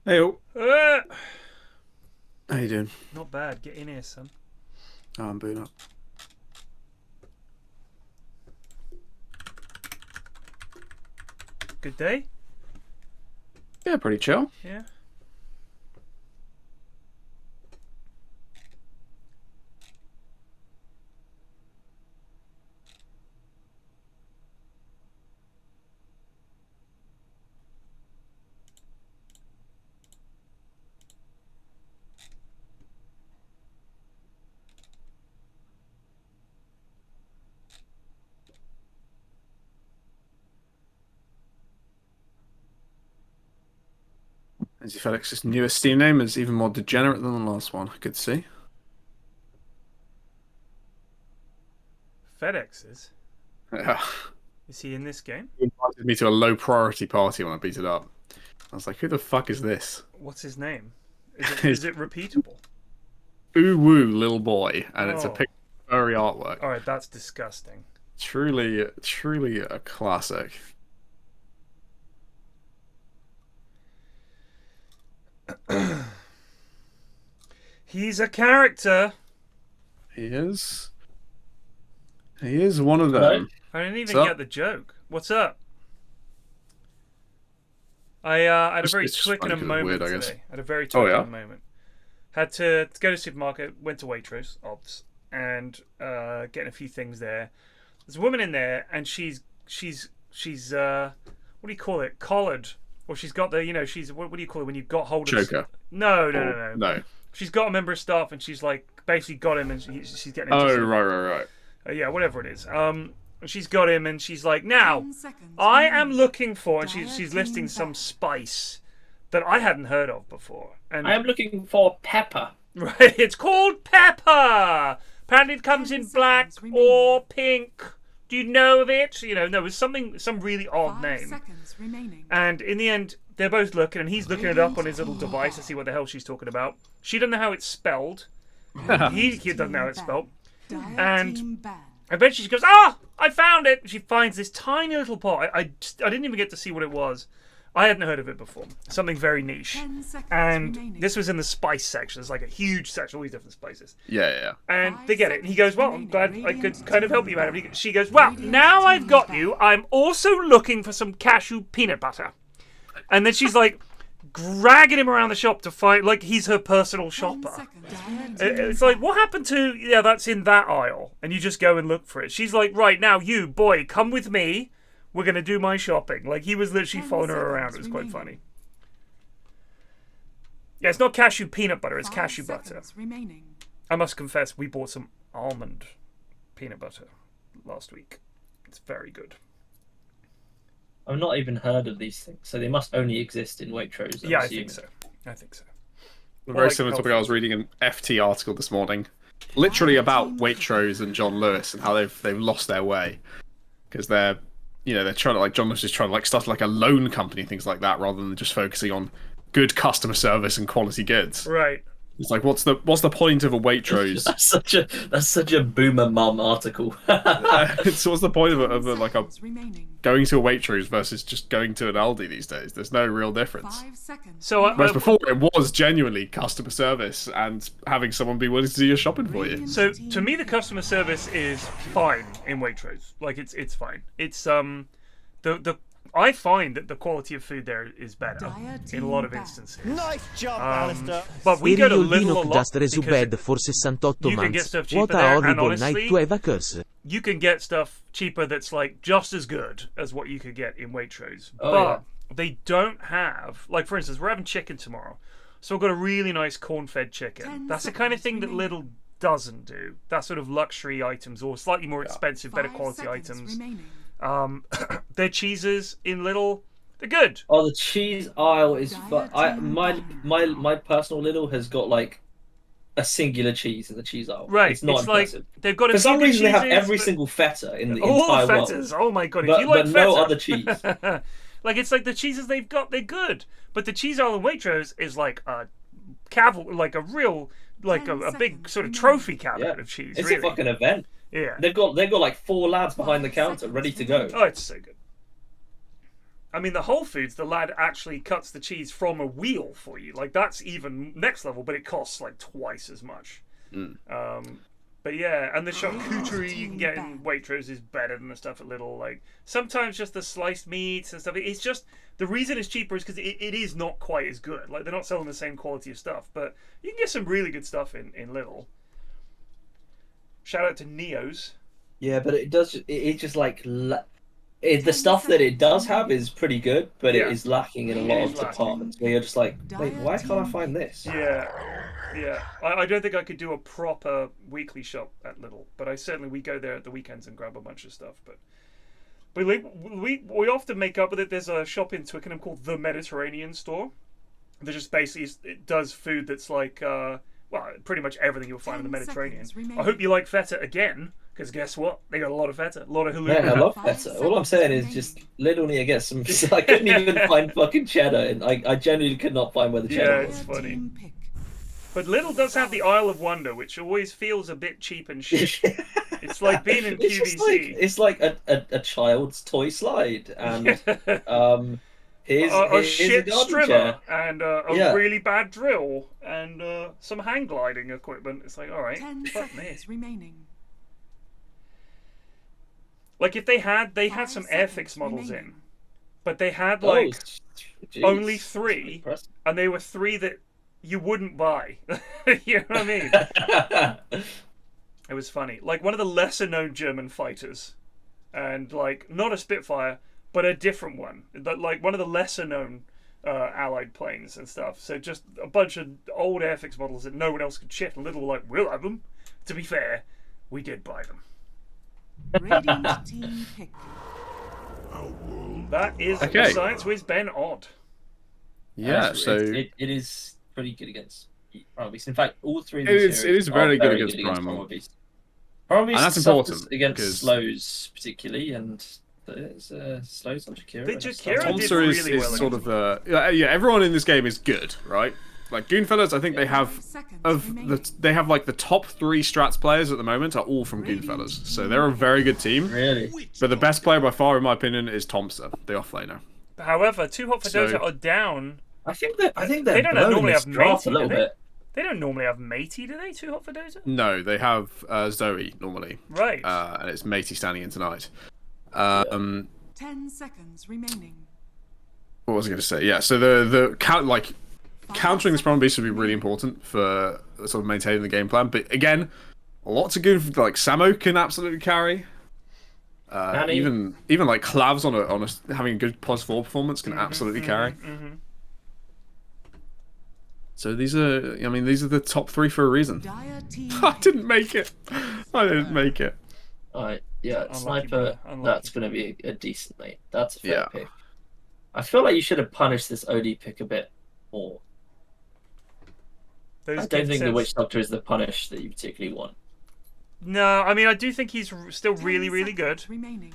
Hey, Uh, how you doing? Not bad. Get in here, son. Oh, I'm booting up. Good day? Yeah, pretty chill. Yeah. As you FedEx's newest Steam name is even more degenerate than the last one. Good to see. FedEx's. Yeah. Is he in this game? He invited me to a low priority party when I beat it up. I was like, who the fuck is this? What's his name? Is it It's is it repeatable? Ooh Woo Little Boy, and it's a Oh. picture of furry artwork. Alright, that's disgusting. Truly, truly a classic. He's a character. He is. He is one of Hello? them. I didn't even What's get up? the joke. What's up? I had a very It's just funny twickenham 'cause it's moment weird, I guess. today. I had a very Oh, yeah? twickenham moment. Had to go to the supermarket, went to Waitrose, obs, and getting a few things there. There's a woman in there, and she's what do you call it? Collared, or she's got the she's what do you call it when you've got hold of Joker. no no no Or, no. no. She's got a member of staff, and she's like basically got him, and she's getting into Oh, sort of, right. yeah, whatever it is. She's got him, and she's like, now 10 seconds I am remaining. looking for, and she's Dieting listing some back. spice that I hadn't heard of before, and I am looking for pepper. right, it's called pepper. Apparently, it comes 10 in black seconds remaining. or pink. Do you know of it? No, it's some really odd 5 name. seconds remaining. And in the end, they're both looking, and he's looking it up on his little device to see what the hell she's talking about. She doesn't know how it's spelled. He doesn't know how it's spelled. And Dieting ban. eventually she goes, "Ah, I found it!" She finds this tiny little pot. I didn't even get to see what it was. I hadn't heard of it before. Something very niche. 10 seconds And remaining. this was in the spice section. It's like a huge section, all these different spices. Yeah. And 5 they get it. And he goes, "Well, I'm seconds glad I remaining. could kind of help you out." She goes, "Well, now I've got you. I'm also looking for some cashew peanut butter." And then she's like dragging him around the shop to find, like he's her personal 10 shopper. seconds remaining. It's like, what happened to, yeah, that's in that aisle. And you just go and look for it. She's like, right, now you, boy, come with me. We're going to do my shopping. Like, he was literally 10 following her around. It seconds was quite remaining. funny. Yeah, it's not cashew peanut butter, it's 5 cashew butter. seconds remaining. I must confess, we bought some almond peanut butter last week. It's very good. I've not even heard of these things, so they must only exist in Waitrose. I'm Yeah, I assuming. think so. I think so. A very like similar health topic. I was reading an FT article this morning, literally about Waitrose and John Lewis and how they've lost their way because they're trying to, like, John Lewis is trying to, like, start like a loan company, things like that, rather than just focusing on good customer service and quality goods. Right. It's like, what's the point of a Waitrose? That's such a boomer mum article. So what's the point of like a Seconds remaining. going to a Waitrose versus just going to an Aldi these days? There's no real difference. 5 seconds. So, Whereas before it was genuinely customer service and having someone be willing to do your shopping for you. So to me, the customer service is fine in Waitrose. Like it's fine. It's the I find that the quality of food there is better in a lot of instances. Nice job, Alistair. But we go to Eri Lidl a Olvino lot just resu because bed for 68 you can get months. stuff cheaper What a there, and horrible honestly, night to have a curse. you can get stuff cheaper that's like just as good as what you could get in Waitrose. Oh, But they don't have, like, for instance, we're having chicken tomorrow. So we've got a really nice corn-fed chicken. 10 That's the kind of thing seconds that Lidl doesn't do. That sort of luxury items or slightly more expensive, better 5 quality seconds items. remaining. Their cheeses in Lidl, they're good. Oh, the cheese aisle is. My personal Lidl has got like a singular cheese in the cheese aisle. Right. It's not like impressive. they've got a For some few reason, they have cheeses, every but- single feta in the all entire the fetas. world, Oh my god! If but, you like but no feta, other cheese. like, it's like the cheeses they've got, they're good. But the cheese aisle in Waitrose is like a like a real, like 10 a big seconds sort of remaining. trophy cabinet Yeah. of cheese. It's really. a fucking event. Yeah. They've got like 4 lads behind the 5 counter seconds ready to go. remaining. Oh, it's so good. I mean, the Whole Foods, the lad actually cuts the cheese from a wheel for you. Like, that's even next level, but it costs like twice as much. But yeah, and the charcuterie you can get in Waitrose is better than the stuff at Lidl. Like, sometimes just the sliced meats and stuff. It's just, the reason it's cheaper is because it is not quite as good. Like, they're not selling the same quality of stuff, but you can get some really good stuff in Lidl. Shout out to Neo's. Yeah, but it does. It just like the stuff that it does have is pretty good, but Yeah. it is lacking in a It lot is of lacking. departments. Where you're just like, wait, why can't I find this? Yeah. I don't think I could do a proper weekly shop at Lidl, but we go there at the weekends and grab a bunch of stuff. But we often make up with it. There's a shop in Twickenham called the Mediterranean Store. That just basically it does food that's like pretty much everything you'll find in the 10 Mediterranean. seconds remaining. I hope you like feta again, because guess what? They got a lot of feta, a lot of Man, I halloumi. love feta. All I'm saying is just Lidl need to get some. I couldn't even find fucking cheddar, and I genuinely could not find where the Yeah, cheddar it's was. funny. Team pick. But Lidl does have the Isle of Wonder, which always feels a bit cheap and shit. It's like being in It's just QVC. it's like a child's toy slide, and here's a a shit garden strimmer chair. and a Yeah. really bad drill and some hang gliding equipment. It's like, all right, 10 fuck me. seconds remaining. Like if they had 5 some seconds Airfix models in, remaining. but they had Oh, like jeez. only That's 3, impressive. and they were 3 that you wouldn't buy. You know what I mean? It was funny. Like one of the lesser known German fighters, and like not a Spitfire, but a different one. Like one of the lesser known Allied planes and stuff. So just a bunch of old Airfix models that no one else could ship. And Little were like, we'll have them. To be fair, we did buy them. Radiant team pick. That is Okay. the Science Whiz Ben Odd. Yeah, so it is pretty good against Primal Beast. In fact, all 3 of It these is- series it is are very good against Primal. Primal Beast. Primal Beast And that's suffers important, against because- slows particularly, and there's slows on Jakira. The and Jakira stuff. did Tomsa is, really is well sort against of everyone in this game is good, right? Like Goonfellas, I think they have 5 seconds the top 3 strats players at the moment are all from Goonfellas, so they're a very good team. Really? But the best player by far, in my opinion, is Tomsa, the offlaner. However, Too Hot for So- Dota are down. I think they're They blown don't in normally this have draft a matey, little do they? bit. They don't normally have matey, do they? Too Hot for Dota? No, they have Zoe normally, Right. and it's Matey standing in tonight. 10 seconds remaining. What was I going to say? Yeah, so the countering this Primal Beast would be really important for sort of maintaining the game plan. But again, lots of good like Samo can absolutely carry. Nanny. Even like Clavs on a having a good +4 performance can absolutely carry. So these are the top 3 for a reason. Dire team I pick. didn't make it. I didn't make it. Alright, yeah, Unlucky, Sniper, brother, unlucky. that's going to be a decent mate. That's a fair Yeah. pick. I feel like you should have punished this OD pick a bit more. Those I don't gift think the sets- Witch Doctor is the punish that you particularly want. No, I mean I do think he's still 10 really, really good. seconds Remaining.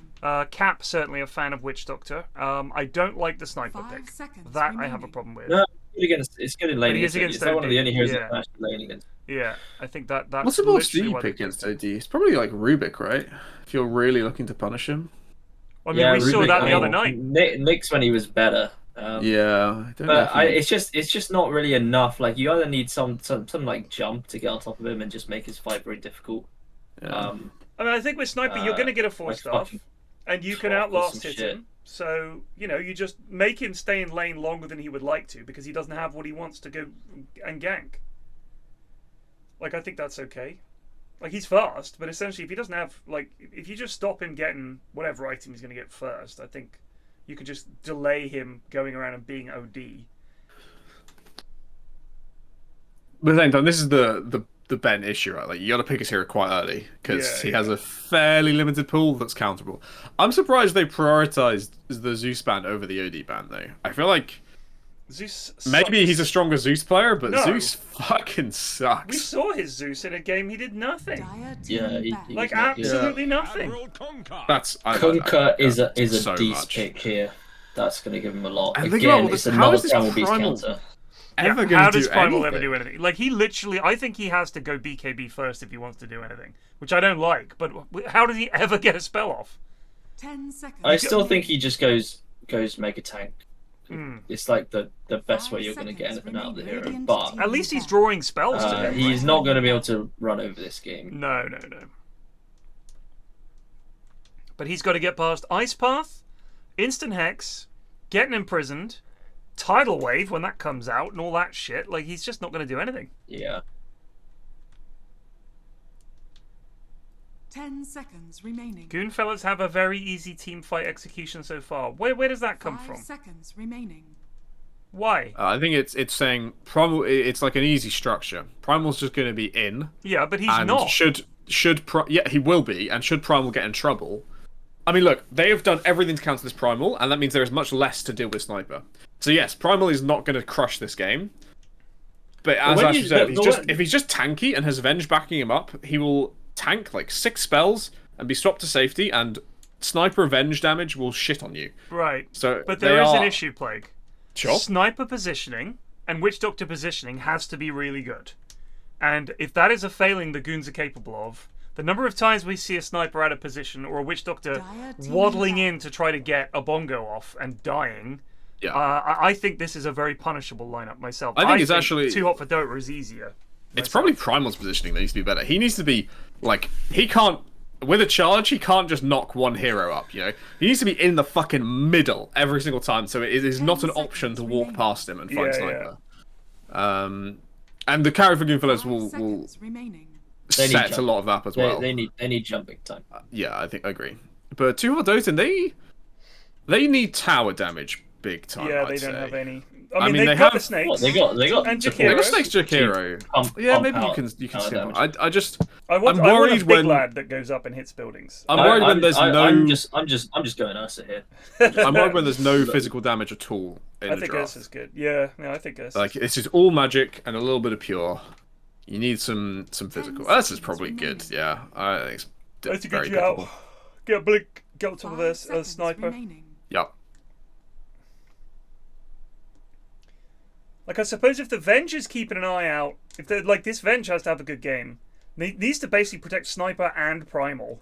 Cap certainly a fan of Witch Doctor. I don't like the sniper 5 pick. seconds That I have a remaining. problem with. No, it's good in laning. he is It's against like one of the OD, only heroes yeah. that can actually lane against. Yeah, I think that's What's the most literally you why they pick picked against him. OD? It's probably like Rubik, right? If you're really looking to punish him. I mean, we saw Rubik, that I the other mean, night. Nick's when he was better. Yeah, I don't know. But If it's just not really enough. Like you either need some like jump to get on top of him and just make his fight very difficult. yeah. I mean, I think with sniper you're going to get a 4-star, fucking and you can fuck outlast with some hit shit. him. So you just make him stay in lane longer than he would like to because he doesn't have what he wants to go and gank. Like I think that's okay. Like he's fast, but essentially if he doesn't have if you just stop him getting whatever item he's going to get first, I think you could just delay him going around and being OD. But at the same time, this is the Ben issue, right? Like you got to pick his hero quite early because Yeah, he has a fairly limited pool that's counterable. I'm surprised they prioritized the Zeus ban over the OD ban though. I feel like Zeus maybe sucks. he's a stronger Zeus player, but No. Zeus fucking We sucks. saw his Zeus in a game. He did nothing. Dire team Yeah, he- back. he- Like not good. absolutely nothing. That's Kunkka is a so decent much. pick here. That's going to give him a lot. And think about Again, all it's this- how another is this Primal Beast Primal- counter. Ever Yeah, gonna how does do Primal anything? ever do anything? Like he literally, I think he has to go BKB first if he wants to do anything, which I don't like. But how does he ever get a spell off? 10 seconds. I still think he just goes goes Mega Tank. Hmm. It's like the best way 5 you're going to get seconds anything out of the hero. remaining. But At least he's drawing spells to him. he's not going to be able to run over this game. No. But he's got to get past Ice Path, Instant Hex, getting imprisoned, Tidal Wave when that comes out, and all that shit. Like, he's just not going to do anything. Yeah. 10 seconds remaining. Goonfellas have a very easy team fight execution so far. Where does that come 5 from? seconds remaining. Why? I think it's saying Primal. It's like an easy structure. Primal's just going to be in. Yeah, but he's and not. Yeah, he will be. And should Primal get in trouble, I mean, look, they have done everything to counter this Primal, and that means there is much less to deal with Sniper. So yes, Primal is not going to crush this game. But as Ashley said, if he's just tanky and has Venge backing him up, he will tank like 6 spells and be swapped to safety, and Sniper Venge damage will shit on you. Right. So but there is an issue, Plague. Sure. Sniper positioning and Witch Doctor positioning has to be really good. And if that is a failing the Goons are capable of, the number of times we see a Sniper out of position or a Witch Doctor waddling in to try to get a bongo off and dying, I think this is a very punishable lineup myself. I think it's actually... Too Hot for Dota is easier. It's probably Primal's positioning that needs to be better. He needs to be, like, he can't... With a charge, he can't just knock one hero up, you know? He needs to be in the fucking middle every single time, so it is not an option to walk past him and find Sniper. And the carry for Goonfellas will set a lot of that as well. They need jumping time. Yeah, I agree. But Too Hot Dota, they need tower damage big time. Yeah, I'd they don't say. have any. I mean, they got have the snakes. What, they got and support. They got Jakiro. Snakes Jakiro. Yeah, maybe you can see him. I just I want worried a big when lad that goes up and hits buildings. I'm worried when there's no. I'm just going Ursa here. I'm worried when there's no physical damage at all in I the think draft. Ursa's good. Yeah, I think Ursa's Like this is all magic and a little bit of pure. You need some physical. Ursa's probably good. Yeah, I think it's That's a very good shout. capable. Get a blink. Get on top of 5 this seconds sniper. remaining. Yep. Like, I suppose if the Venge is keeping an eye out, if they're like, this Venge has to have a good game. Needs to basically protect Sniper and Primal.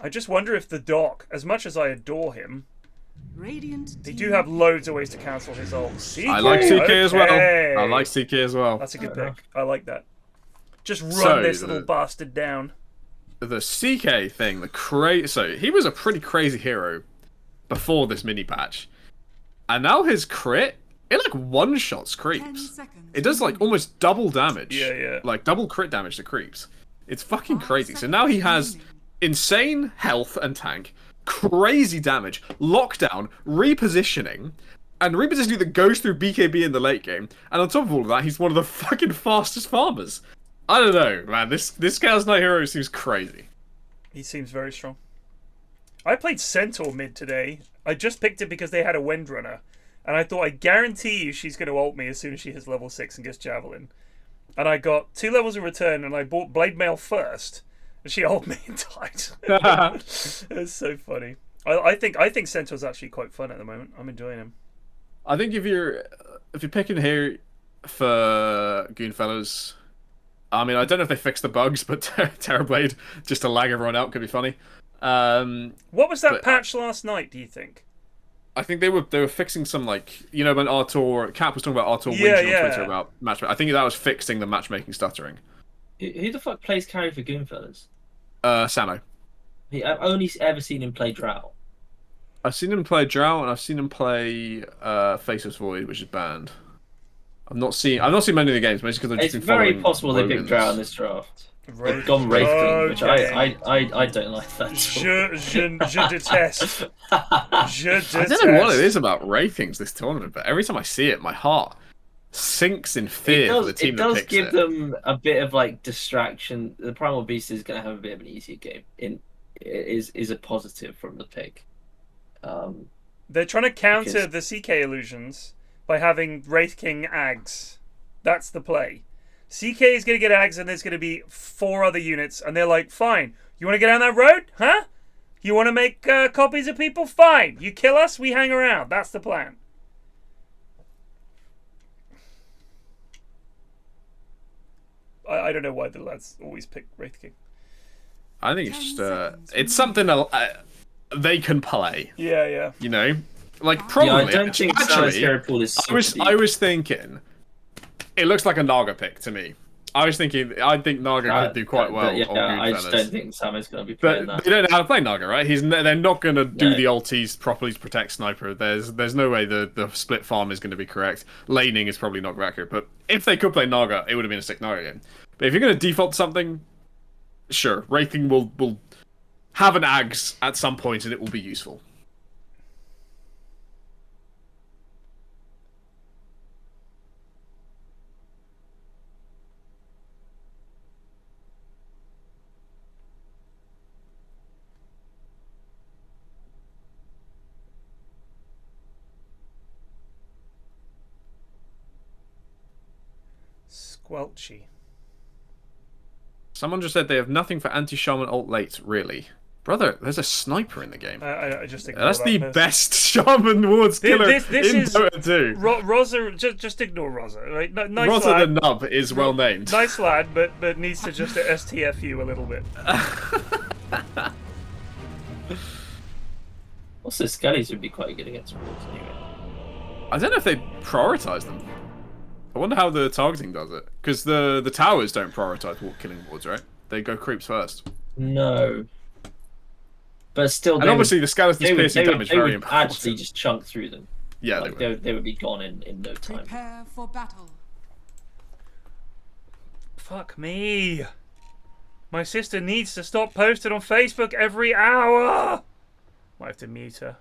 I just wonder if the Doc, as much as I adore him, they do have loads of ways to cancel his ult. CK, I like CK as well. okay. I like CK as well. That's a good pick. I like that. Just run this little bastard down. The CK thing, so he was a pretty crazy hero before this mini patch, and now his crit, it like one-shots creeps. It does like almost double damage. Yeah. Like double crit damage to creeps. It's fucking crazy. So now he has insane health and tank, crazy damage, lockdown, repositioning, and repositioning that goes through BKB in the late game. And on top of all of that, he's one of the fucking fastest farmers. I don't know, man. This Chaos Knight hero seems crazy. He seems very strong. I played Centaur mid today. I just picked it because they had a Windrunner. And I thought, I guarantee you she's going to ult me as soon as she hits level 6 and gets Javelin. And I got 2 levels in return, and I bought Blade Mail first. And she ult me and died. It's so funny. I think Centaur's actually quite fun at the moment. I'm enjoying him. I think if you're picking here for Goonfellas, I mean, I don't know if they fixed the bugs, but Terrorblade, just to lag everyone out, could be funny. What was that patch last night, do you think? I think they were fixing some, like, you know, when Artur Cap was talking about Artur Yeah, whinging on Twitter about matchmaking. I think that was fixing the matchmaking stuttering. Who the fuck plays carry for Goonfellas? Samo. I've only ever seen him play Drow. I've seen him play Drow, and I've seen him play Faceless Void, which is banned. I've not seen many of the games, mostly because I've just It's been very following possible they picked Rogans. Drow in this draft. They've gone Wraith King, which I don't like that. Je deteste. Je deteste. I don't know what it is about ratings this tournament, but every time I see it, my heart sinks in fear for the team that picks it. It does give them a bit of like distraction. The Primal Beast is going to have a bit of an easier game. Is a positive from the pick. They're trying to counter the CK illusions by having Wraith King Ags. That's the play. CK is going to get Ags, and there's going to be 4 other units, and they're like, fine, you want to get down that road? Huh? You want to make copies of people? Fine. You kill us, we hang around. That's the plan. I don't know why the lads always pick Wraith King. I think it's just it's something a they can play. Yeah. You know, like probably. Yeah, I don't think Samus actually, Hero is. I was thinking, it looks like a Naga pick to me. I think Naga could do quite well. Yeah, on I just Goodfellas. don't think Samus going to be playing But that. they don't know how to play Naga, right? They're not going to do No. the ulties properly to protect Sniper. There's no way the split farm is going to be correct. Laning is probably not accurate. But if they could play Naga, it would have been a sick Naga game. But if you're going to default to something, sure, Wraithing will have an Ags at some point and it will be useful. Squelchy. Someone just said they have nothing for anti-shaman alt late, really. Brother, there's a sniper in the game. I just ignore That's that the person. best shaman wards killer This in is Dota 2. Rosa. Just ignore Rosa. Right? Nice Rosa lad. the Nub is well named. Nice lad, but needs to just STF you a little bit. Also, Skellies would be quite good against Wolves anyway. I don't know if they prioritize them. I wonder how the targeting does it. Because the towers don't prioritize killing wards, right? They go creeps first. No. But still, And obviously the skeleton's piercing damage they very would important. actually just chunk through them. Yeah, Like, they would. they would be gone in no time. Prepare for battle. Fuck me. My sister needs to stop posting on Facebook every hour. Might have to mute her.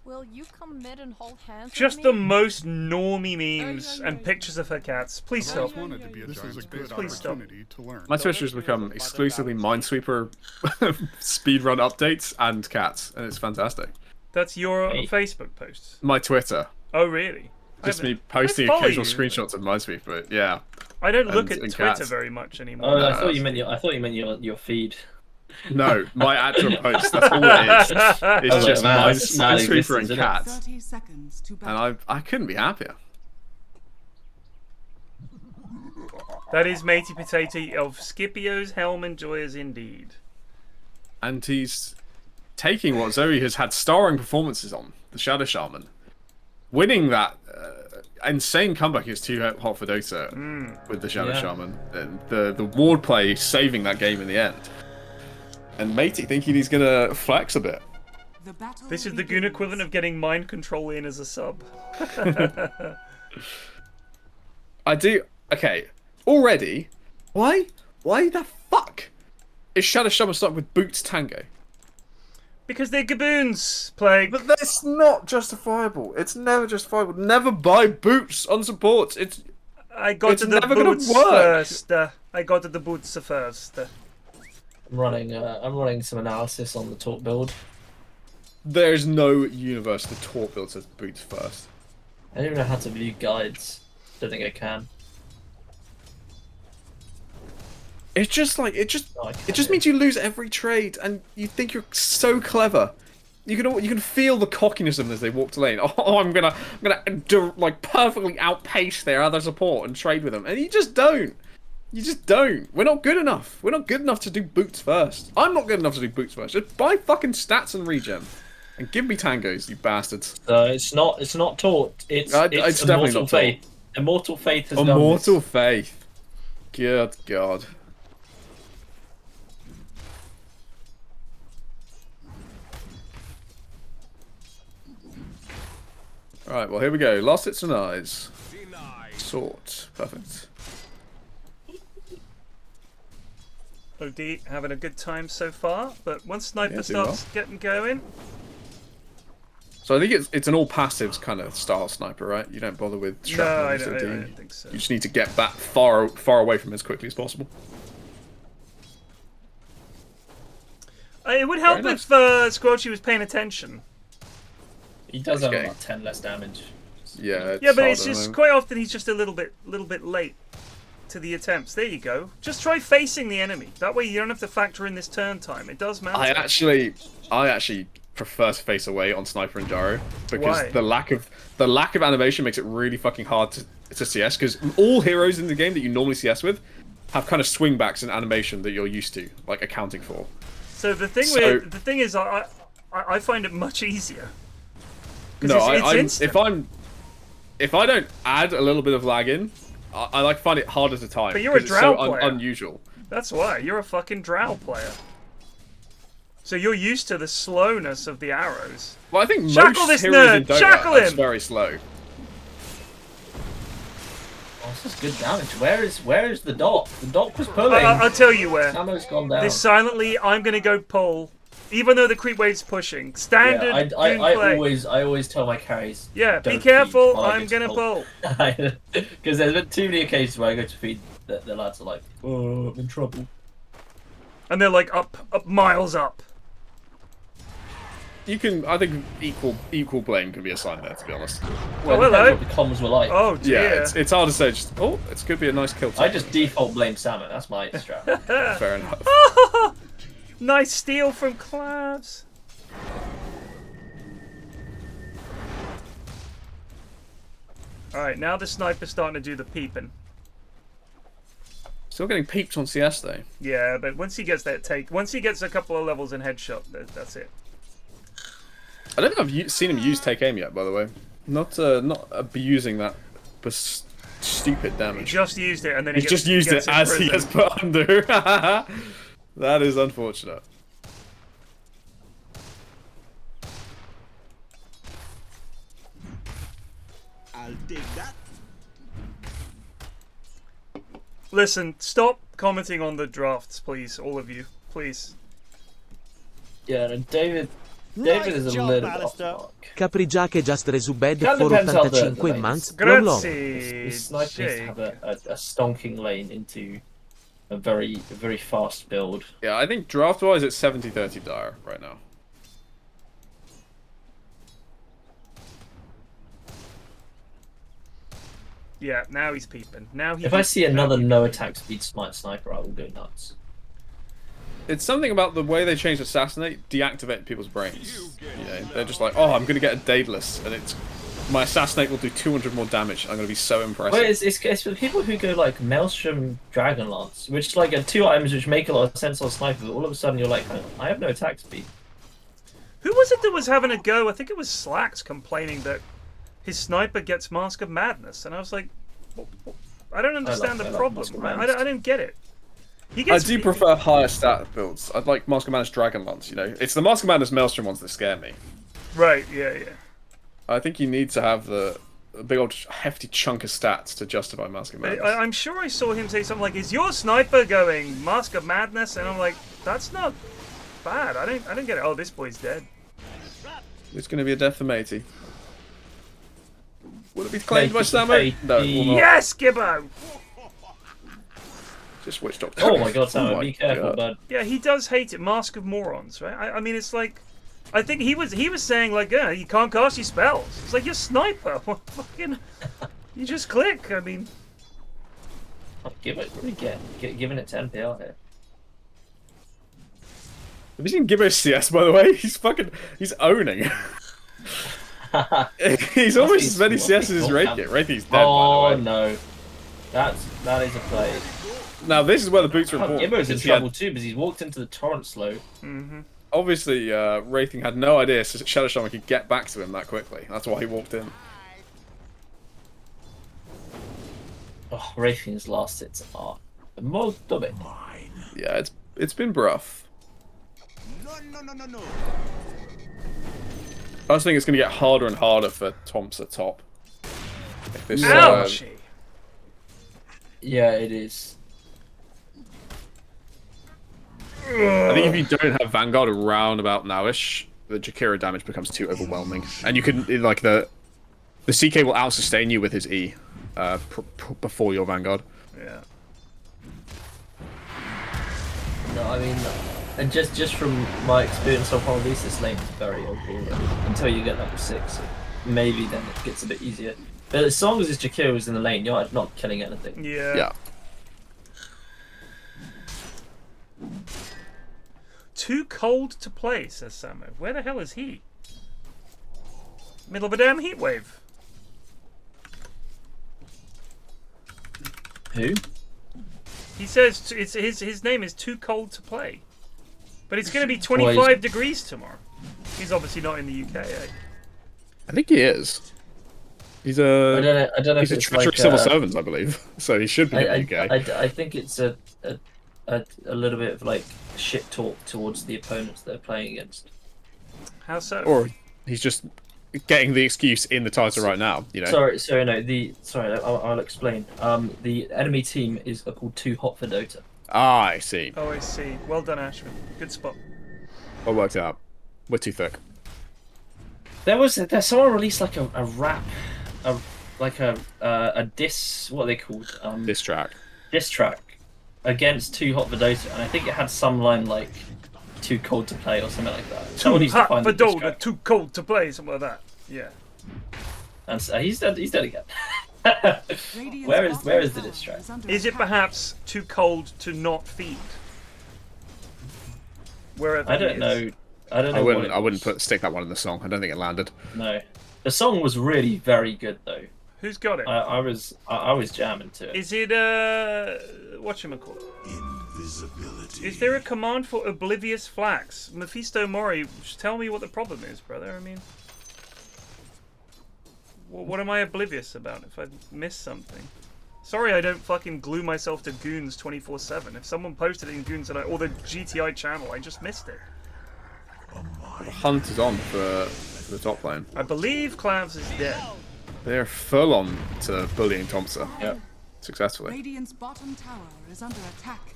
Will you come mid and hold hands Just with the me? most normie memes and pictures of her cats. Please stop. Wanted to be a giant good Please stop. opportunity to learn. My Twitch has become exclusively Minesweeper speedrun updates and cats, and it's fantastic. That's your Hey. Facebook post. My Twitter. Oh, really? Just I me haven't- posting I follow occasional you. screenshots of Minesweeper, yeah. I don't look and at Twitter cats. very much anymore. Oh, I No, thought you meant your feed. No, my actual post, that's all it is. It's Oh, just man, it's sad Minesweeper existence, and isn't it? cats. 30 seconds to battle. And I couldn't be happier. That is Matey Potato of Scipio's Helm Enjoyers indeed. And he's taking what Zoe has had starring performances on, the Shadow Shaman, winning that insane comeback against Too Hot for Dota with the Shadow Yeah. Shaman, and the ward play saving that game in the end. And Matey thinking he's gonna flex a bit. The battle This is the goon begins. equivalent of getting mind control in as a sub. I do. Okay, already. Why the fuck is Shadow Shaman starting with Boots Tango? Because they're gaboons, Plague. But that's not justifiable. It's never justifiable. Never buy boots on supports. It's I got It's to the never gonna boots work. first. I got to the boots first. I'm running some analysis on the talk build. there's no universe the Torp builds as boots first. I don't even know how to view guides. Don't think I can. It's just like it No, I just can't. means you lose every trade, and you think you're so clever. You can feel the cockiness of them as they walk to lane. Oh, I'm gonna like perfectly outpace their other support and trade with them, and you just don't. You just don't. We're not good enough. We're not good enough to do boots first. I'm not good enough to do boots first. Just buy fucking stats and regen, and give me tangos, you bastards. So it's not taught. It's It's definitely immortal not faith. Immortal faith has done Immortal this. faith. Good God. Alright, well here we go. Last hits and eyes. Sort. Perfect. OD having a good time so far, but once Sniper Yeah, doing starts getting going, So I think it's an all passives kind of style sniper, right? You don't bother with no, shrapnel I instead of don't doing- think so. You just need to get back far away from it as quickly as possible. It would help Very if Squelchy was paying attention. He does have Okay. about 10 less damage. Yeah. Yeah, but hard it's at the just moment. quite often he's just a little bit late to the attempts. There you go. Just try facing the enemy. That way you don't have to factor in this turn time. It does matter. I actually prefer to face away on Sniper and Gyro because Why? the lack of animation makes it really fucking hard to CS. Because all heroes in the game that you normally CS with have kind of swing backs and animation that you're used to, like accounting for. So the thing is, I find it much easier. No, it's instant. if I don't add a little bit of lag in, I like find it harder to time. But you're a 'cause it's drow so player. unusual. That's why you're a fucking drow player. So you're used to the slowness of the arrows. Well, I think Shackle most this heroes nerd! in Dota Shackle are him! very slow. Oh, this is good damage. Where is the dock? The dock was pulling. I'll tell you where. Ammo's gone down. This silently, I'm gonna go pull, even though the creep wave's pushing. Standard I play. always tell my carries. Yeah, be don't careful. feed while I I'm go to gonna pull. Because there's been too many occasions where I go to feed, the lads are like, "Oh, I'm in trouble." And they're like up miles up. I think equal blame can be assigned there, to be honest. Well, hello. it depends what the comms were like. Oh dear. Yeah, it's hard to say. Just it's could be a nice kill. I just default blame Salmon. That's my strat. Fair enough. Nice steal from Clavs. Alright, now the sniper's starting to do the peeping. Still getting peeped on CS though. Yeah, but once he gets once he gets a couple of levels in headshot, that's it. I don't think I've seen him use take aim yet. By the way, not abusing that, but stupid He damage. just used it, and then He's just used it as he has put under. That is unfortunate. I'll take that. Listen, stop commenting on the drafts, please, all of you, please. Yeah, and David is a little bit off the mark. Caprigiache just resubed Kind of for depends how the 85 lanes. months. Grazie. This sniper needs to have a stonking lane into a very fast build. Yeah, I think draft-wise it's 70-30 Dire right now. Yeah, now he's peeping. Now he. If I see another no attack speed smite sniper, I will go nuts. It's something about the way they changed Assassinate deactivate people's brains. You know, they're just like, oh, I'm going to get a Daedalus, and my Assassinate will do 200 more damage. I'm going to be so impressive. Well, it's for people who go like Maelstrom Dragonlance, which like are two items which make a lot of sense on sniper, but all of a sudden you're like, I have no attack speed. Who was it that was having a go? I think it was Slacks complaining that his sniper gets Mask of Madness, and I was like, I don't understand the problem. I don't get it. I do prefer higher stat builds. I'd like Mask of Madness Dragonlance, you know. It's the Mask of Madness Maelstrom ones that scare me. Right, yeah. I think you need to have a big old hefty chunk of stats to justify Mask of Madness. I'm sure I saw him say something like, "Is your sniper going Mask of Madness?" And I'm like, "That's not bad. I don't get it." Oh, this boy's dead. It's going to be a death for matey. Will it be claimed by Samo? No, it will not. Yes, Gibbo. Just Witch Doctor. Oh my god, Samo, my be careful, God. bud. Yeah, he does hate it. Mask of Morons, right? I mean, it's like, I think he was saying like, yeah, you can't cast your spells. It's like you're sniper. What fucking? You just click. I mean, Give it, really giving it 10 PL here. Have you seen Gibbo's CS, by the way? He's owning. He's almost as many CS as his Wraithkit. Wraithkit's dead, by the way. Oh no. That is a play. Now, this is where the boots are important. Gibbo's in because trouble too, because he's walked into the torrent slow. Obviously, Wraithing had no idea Shadow Shaman could get back to him that quickly. That's why he walked in. Oh, Wraithing's lost its art. Most of it. Yeah, it's been rough. No. I just think it's going to get harder and harder for Tom's at top. This, ouchie. Yeah, it is. I think if you don't have Vanguard around about nowish, the Jakiro damage becomes too overwhelming, and you can like the CK will out sustain you with his E before your Vanguard. Yeah. No, I mean, and just from my experience so far, at least this lane is very OP until you get level 6. Maybe then it gets a bit easier. But as long as this Jakiro is in the lane, you're not killing anything. Yeah. Yeah. Too cold to play, says Samo. Where the hell is he? Middle of a damn heat wave. Who? He says his name is Too Cold to Play. But it's going to be 25 degrees tomorrow. He's obviously not in the UK, eh? I think he is. He's a. I don't know He's if a it's treasury like, civil servant, I believe. So he should be in the UK. I think it's a little bit of like shit talk towards the opponents they're playing against. How so? Or he's just getting the excuse in the title right now. You know. Sorry, no. I'll explain. The enemy team is called Too Hot for Dota. Ah, I see. Oh, I see. Well done, Ashman. Good spot. Well worked out. We're too thick. There's someone released like a rap, a diss. What are they called? This track. Diss track against Too Hot for Dota, and I think it had some line like "Too cold to play" or something like that. Someone Too needs to hot find for the diss Dota, track. too cold to play, something like that. Yeah. And so he's dead again. Radiant's Where is bottom the tower diss track? under Is it attack. perhaps too cold to not feed? Wherever I he don't is. know. I don't know. I wouldn't stick that one in the song. I don't think it landed. No, the song was really very good though. Who's got it? I was jamming to it. Is it whatchamacallit? Invisibility. Is there a command for Oblivious Flax? Mephisto Mori, tell me what the problem is, brother. I mean, what am I oblivious about if I missed something? Sorry, I don't fucking glue myself to Goons 24/7. If someone posted it in Goons or the GTI channel, I just missed it. The hunt is on for the top lane. I believe Clavs is dead. They're full on to bullying Thompson. Yep. Successfully. Radiant's bottom tower is under attack.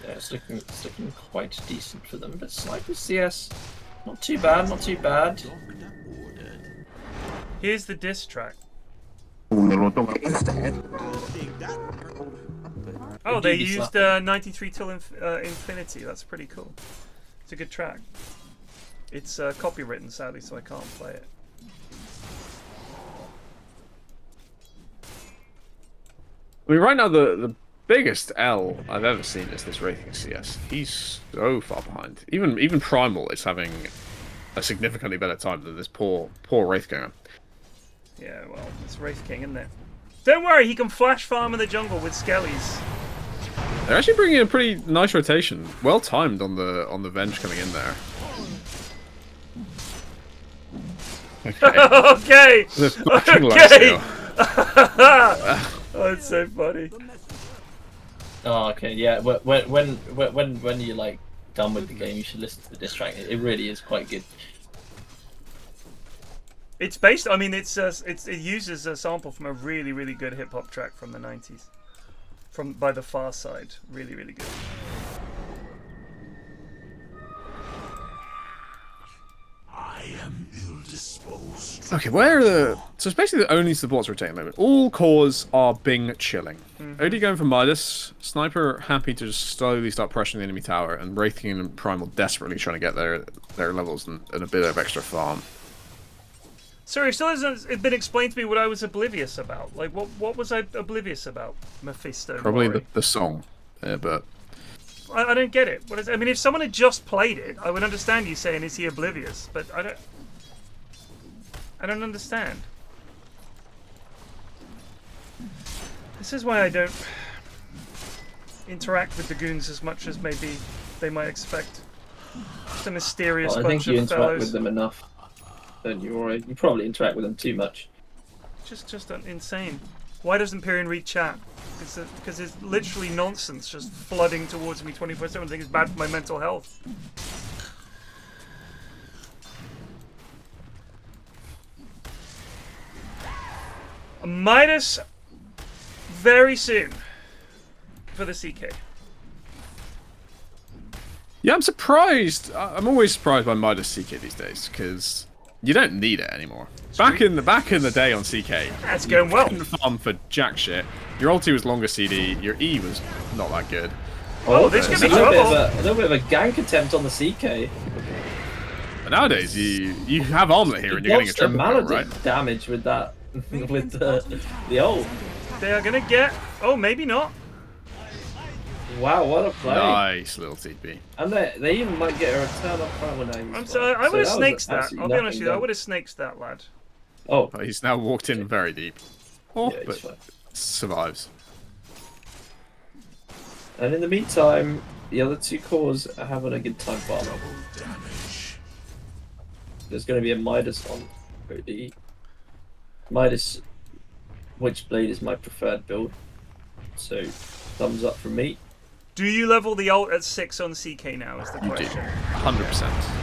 Yeah, it's looking quite decent for them. But Sniper CS, not too bad, not too bad. Here's the diss track. I'll take that. Oh, they Indeed, used Slappy. 93 till Infinity. That's pretty cool. It's a good track. It's copywritten, sadly, so I can't play it. I mean, right now the biggest L I've ever seen is this Wraithing CS. He's so far behind. Even Primal is having a significantly better time than this poor Wraith Ganger. Yeah, well, it's Wraith King, isn't it? Don't worry, he can flash farm in the jungle with Skellies. They're actually bringing a pretty nice rotation. Well timed on the Venge coming in there. Okay. Okay! The fucking Okay! Lucio. Oh, it's so funny. Oh, okay, yeah. When you're like done with the game, you should listen to the diss track. It really is quite good. It's based. I mean, it uses a sample from a really, really good hip hop track from the '90s, by the Far Side. Really, really good. I am ill-disposed. Okay, where are the... So it's basically the only supports we're taking at the moment. All cores are Bing chilling. OD going for Midas, Sniper happy to just slowly start pressuring the enemy tower, and Wraith King and Primal desperately trying to get their levels and a bit of extra farm. Sorry, it still hasn't been explained to me what I was oblivious about. Like, what was I oblivious about, Mephisto? Probably Mori? the song, but... I don't get it. What is? I mean, if someone had just played it, I would understand you saying, "Is he oblivious?" But I don't understand. This is why I don't interact with the goons as much as maybe they might expect. Just a mysterious Well, I think bunch you of interact fellows. with them enough. Don't you? Or you probably interact with them too much. Just insane. Why doesn't Imperium read chat? Because it's literally nonsense just flooding towards me 24/7. I think it's bad for my mental health. Midas very soon for the CK. Yeah, I'm surprised. I'm always surprised by Midas CK these days, because you don't need it anymore. Back in the day on CK, That's going well. you couldn't farm for jack shit. Your ulti was longer CD. Your E was not that good. Oh, this could A be little, trouble. a little bit of a gank attempt on the CK. But nowadays, you have armlet here and you're getting a Lots of triple kill, Maladin right? damage with that, with Radiant's the bottom tower ult. is under attack. They are gonna get. Oh, maybe not. Wow, what a play! Nice little TP. And they even might get a return up front when I. I'm sorry, I would have snakes that. I'll be honest with you, I would have snakes that lad. Oh, But he's now walked in very deep. Oh, yeah, but it's fine. survives. And in the meantime, the other two cores are having a good time farming. There's going to be a Midas on OD. Midas Witchblade is my preferred build, so thumbs up from me. Do you level the ult at 6 on CK now is the You do. question. 100%.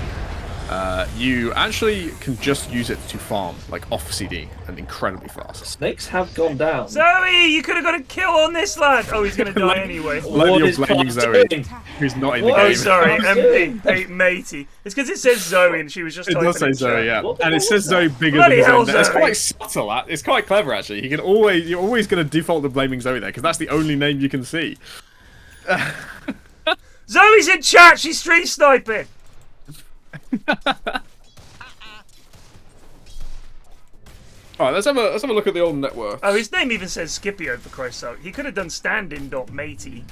You actually can just use it to farm, like off CD, and incredibly fast. Snakes have gone down. Zoe, you could have got a kill on this lad! Oh, he's gonna die anyway. Like What you're is blaming Clark Zoe, doing? who's not in What? the Oh, game. sorry, Clark's matey. It's because it says Zoe and she was just It typing does say in Zoe, chat. yeah. What the And it hell says was Zoe that? bigger Bloody than his hell, own. It's Zoe. quite subtle, that. It's quite clever, actually. You're always going to default to blaming Zoe there, because that's the only name you can see. Zoe's in chat, she's street sniping! Alright, let's have a look at the old net worth. Oh, his name even says Scipio, for Christ's sake. He could have done stand-in.matey.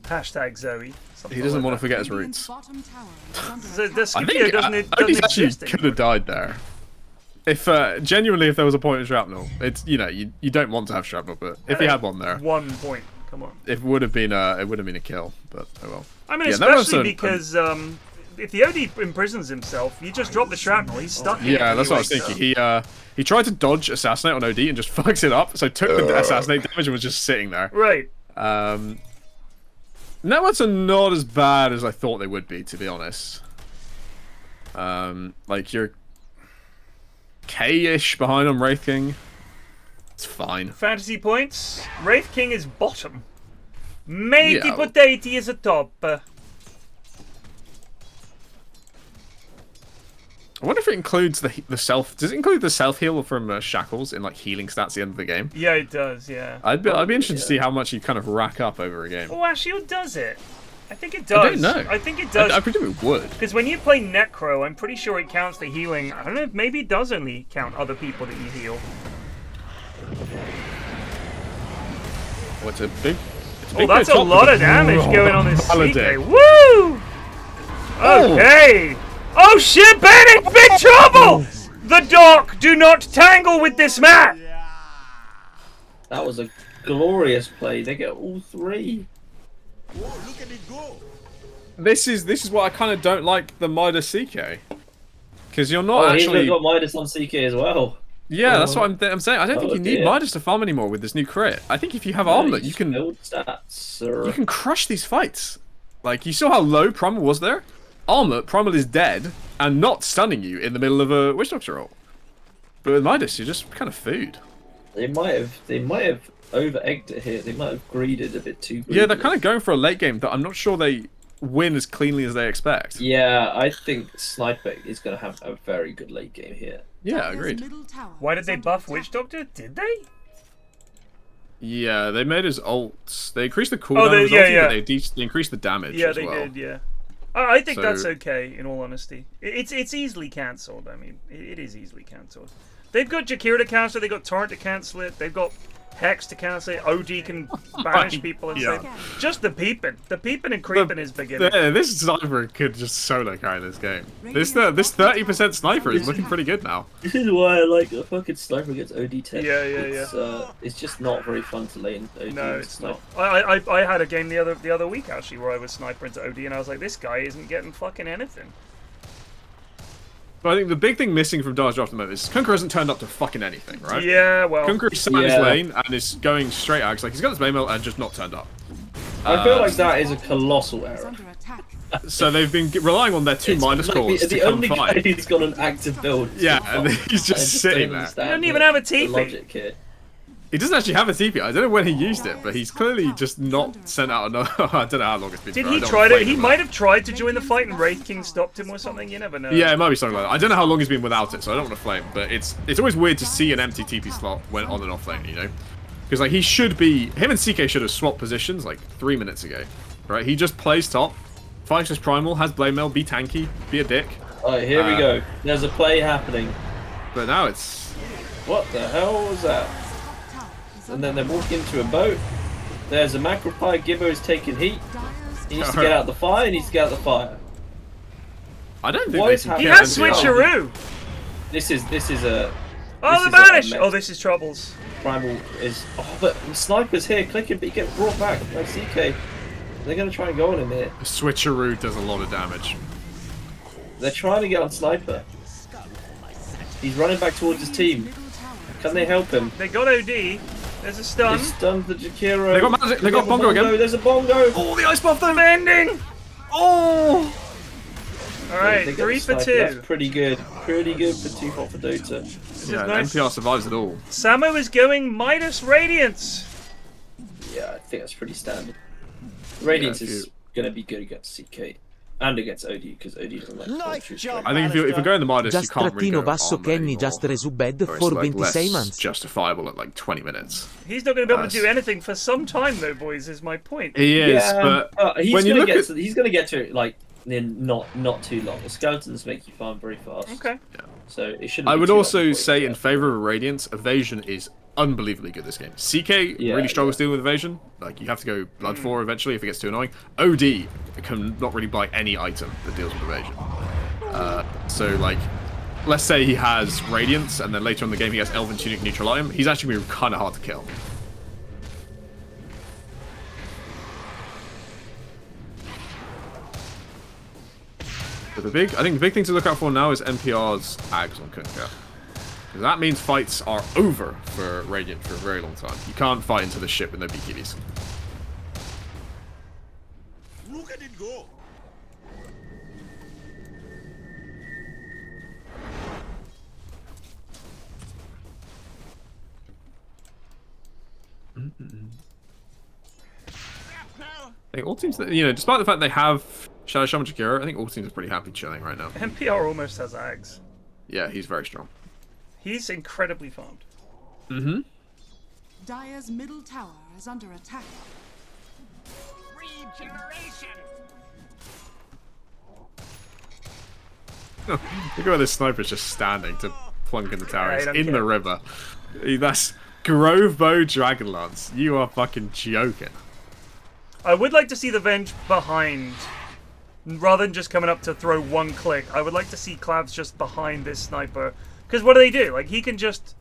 Hashtag Zoe. He doesn't want to forget his Radiant's roots. bottom tower is under The attack. Scipio doesn't Odin's actually exist could anymore. have died there. If genuinely, if there was a point in shrapnel, it's you don't want to have shrapnel, but if he had one there, 1 point. Come on. it would have been a kill. But oh well. I mean, Yeah, that was especially a- because if the OD imprisons himself, you just drop the shrapnel. He's stuck. in it Yeah, that's what I was anyway, thinking. He tried to dodge assassinate on OD and just fucks it up. So took the assassinate damage and was just sitting there. Right. Networks are not as bad as I thought they would be, to be honest. Like you're K-ish behind on Wraith King. It's fine. Fantasy points. Wraith King is bottom. Matey Yeah, well- Potato is a top. I wonder if it includes the self. Does it include the self heal from Shackles in like healing stats at the end of the game? Yeah, it does. Yeah. I'd be interested to see how much you kind of rack up over a game. Oh, actually, it does it. I think it does. I don't know. I think it does. I presume it would. Because when you play Necro, I'm pretty sure it counts the healing. I don't know if maybe it does only count other people that you heal. Oh, it's a big. Oh, that's a lot of damage going on this Holiday. CK. Woo! Okay. Oh shit, Bennett! Big trouble! The dock, do not tangle with this man! That was a glorious play. They get all three. This is what I kind of don't like the Midas CK, because you're not Oh, he's actually. got Midas on CK as well. Yeah, that's what I'm saying. I don't think Oh, you need dear. Midas to farm anymore with this new crit. I think if you have armlet, you can Build stats. Or... you can crush these fights. Like you saw how low Primal was there. Armlet, Primal is dead and not stunning you in the middle of a Witch Doctor roll. But with Midas, you're just kind of food. They might have over-egged it here. They might have greeded a bit too. Yeah, they're greedily. kind of going for a late game that I'm not sure they win as cleanly as they expect. Yeah, I think Sniper is going to have a very good late game here. Yeah, Dire's agreed. middle tower Why did is they under buff attack. Witch Doctor? Did they? Yeah, they made his ults. They increased the cooldown they- of his yeah, ulti, yeah. but they increased the damage Yeah, as they well. did, yeah. I think that's So- okay, in all honesty. It's easily cancelled, I mean. It is easily cancelled. They've got Jakira to cancel it, they've got Torrent to cancel it, they've got Hex to cancel it, OG can banish people and Yeah. stuff. Just the peeping. The peeping and creeping is beginning. Yeah, this sniper could just solo carry this game. This Radiant 30% sniper is looking pretty good now. This is why I like a fucking Sniper against OD tech. Yeah, It's just not very fun to lane OD. No, with it's Sniper. not. I had a game the other week actually where I was sniper into OD and I was like, this guy isn't getting fucking anything. But I think the big thing missing from Dar's draft at the moment is Kunker hasn't turned up to fucking anything, right? Yeah, well, Kunker is sat in his Yeah. lane and is going straight ags. Like he's got his mail and just not turned up. I feel like that is a colossal is error. under attack. So they've been relying on their two It's minus like cores the to come only guy fight. who's got an active build. Yeah, so and far. he's just I sitting don't there. understand He doesn't even have a the TP. logic here. He doesn't actually have a TP. I don't know when he used it, but he's clearly just not sent out another. I don't know how long it's been. did for. I he don't try wanna to? blame He him might for have tried to join the fight and Wraith King stopped him or something. You never know. that. Yeah, it might be something like that. I don't know how long he's been without it, so I don't want to flame. But it's always weird to see an empty TP slot when on and off lane, you know? Because like he should be. Him and CK should have swapped positions like 3 minutes ago, right? He just plays top, fights his primal, has blade mail, be tanky, be a dick. Alright, here we go. There's a play happening. But now it's. What the hell was that? Top tower is And under then they walk into a boat. There's a mackerel pie. Gibbo is taking heat. Dyer's He needs to get out the fire. He needs to get out the fire. I don't think What they is can happening? He kill has NPR. switcheroo! This is a. Oh, This the is a banish! mess. Oh, this is troubles. Primal is. Oh, but Sniper's here. Click it, but you get brought back by CK. They're gonna try and go on him here. Switcheroo does a lot of damage. They're trying to get on Sniper. He's running back towards his team. middle tower Can they help him? They got OD. There's a stun. They stunned the Jakiro. They got magic- they got Bongo again. There's a Bongo. Oh, the ice buff though! Bending! Oh! Alright, They get 3 the for sniper. 2. That's pretty good. Pretty good for 2 hot for Dota. This Yeah, is nice. NPR survives it all. Samo is going Midas Radiance. Yeah, I think that's pretty standard. Radiance Yeah, if is you- gonna be good against CK and against OD because OD doesn't like poetry strike. I think if you're going the Midas, you Just can't really go trattino basso armor Kenny anymore, just resubbed or it's, for like, 26 less months. justifiable at like 20 minutes. He's not going to be able to do Nice. anything for some time, though, boys, is my point. He is, Yeah, but he's when you gonna look get at to, he's gonna get to it like in not too long. The skeletons make you farm very fast. Okay. So it shouldn't. I be would too long also before you say get in favor of Radiance, evasion is unbelievably good this game. CK Yeah, really struggles dealing with evasion. Like, you have to go Blood 4 eventually if it gets too annoying. OD can not really buy any item that deals with evasion. So, like, let's say he has Radiance, and then later in the game he has Elven Tunic Neutral Item. He's actually going to be kind of hard to kill. But I think the big thing to look out for now is NPR's Ags on Kunkka. Because that means fights are over for Radiant for a very long time. You can't fight into the ship with no BKBs. Look at it go. I think all teams, that, despite the fact they have Shadow Shaman Jakiro, I think all teams are pretty happy chilling right now. NPR almost has Ags. Yeah, he's very strong. He's incredibly farmed. Mm-hmm. Dyer's middle tower is under attack. Look at where this sniper's just standing to plunk in the tower. Yeah, He's I don't in care. the river. That's Grove Bow Dragonlance. You are fucking joking. I would like to see the Venge behind. Rather than just coming up to throw one click, I would like to see Clavs just behind this sniper. Because what do they do? Like, he can just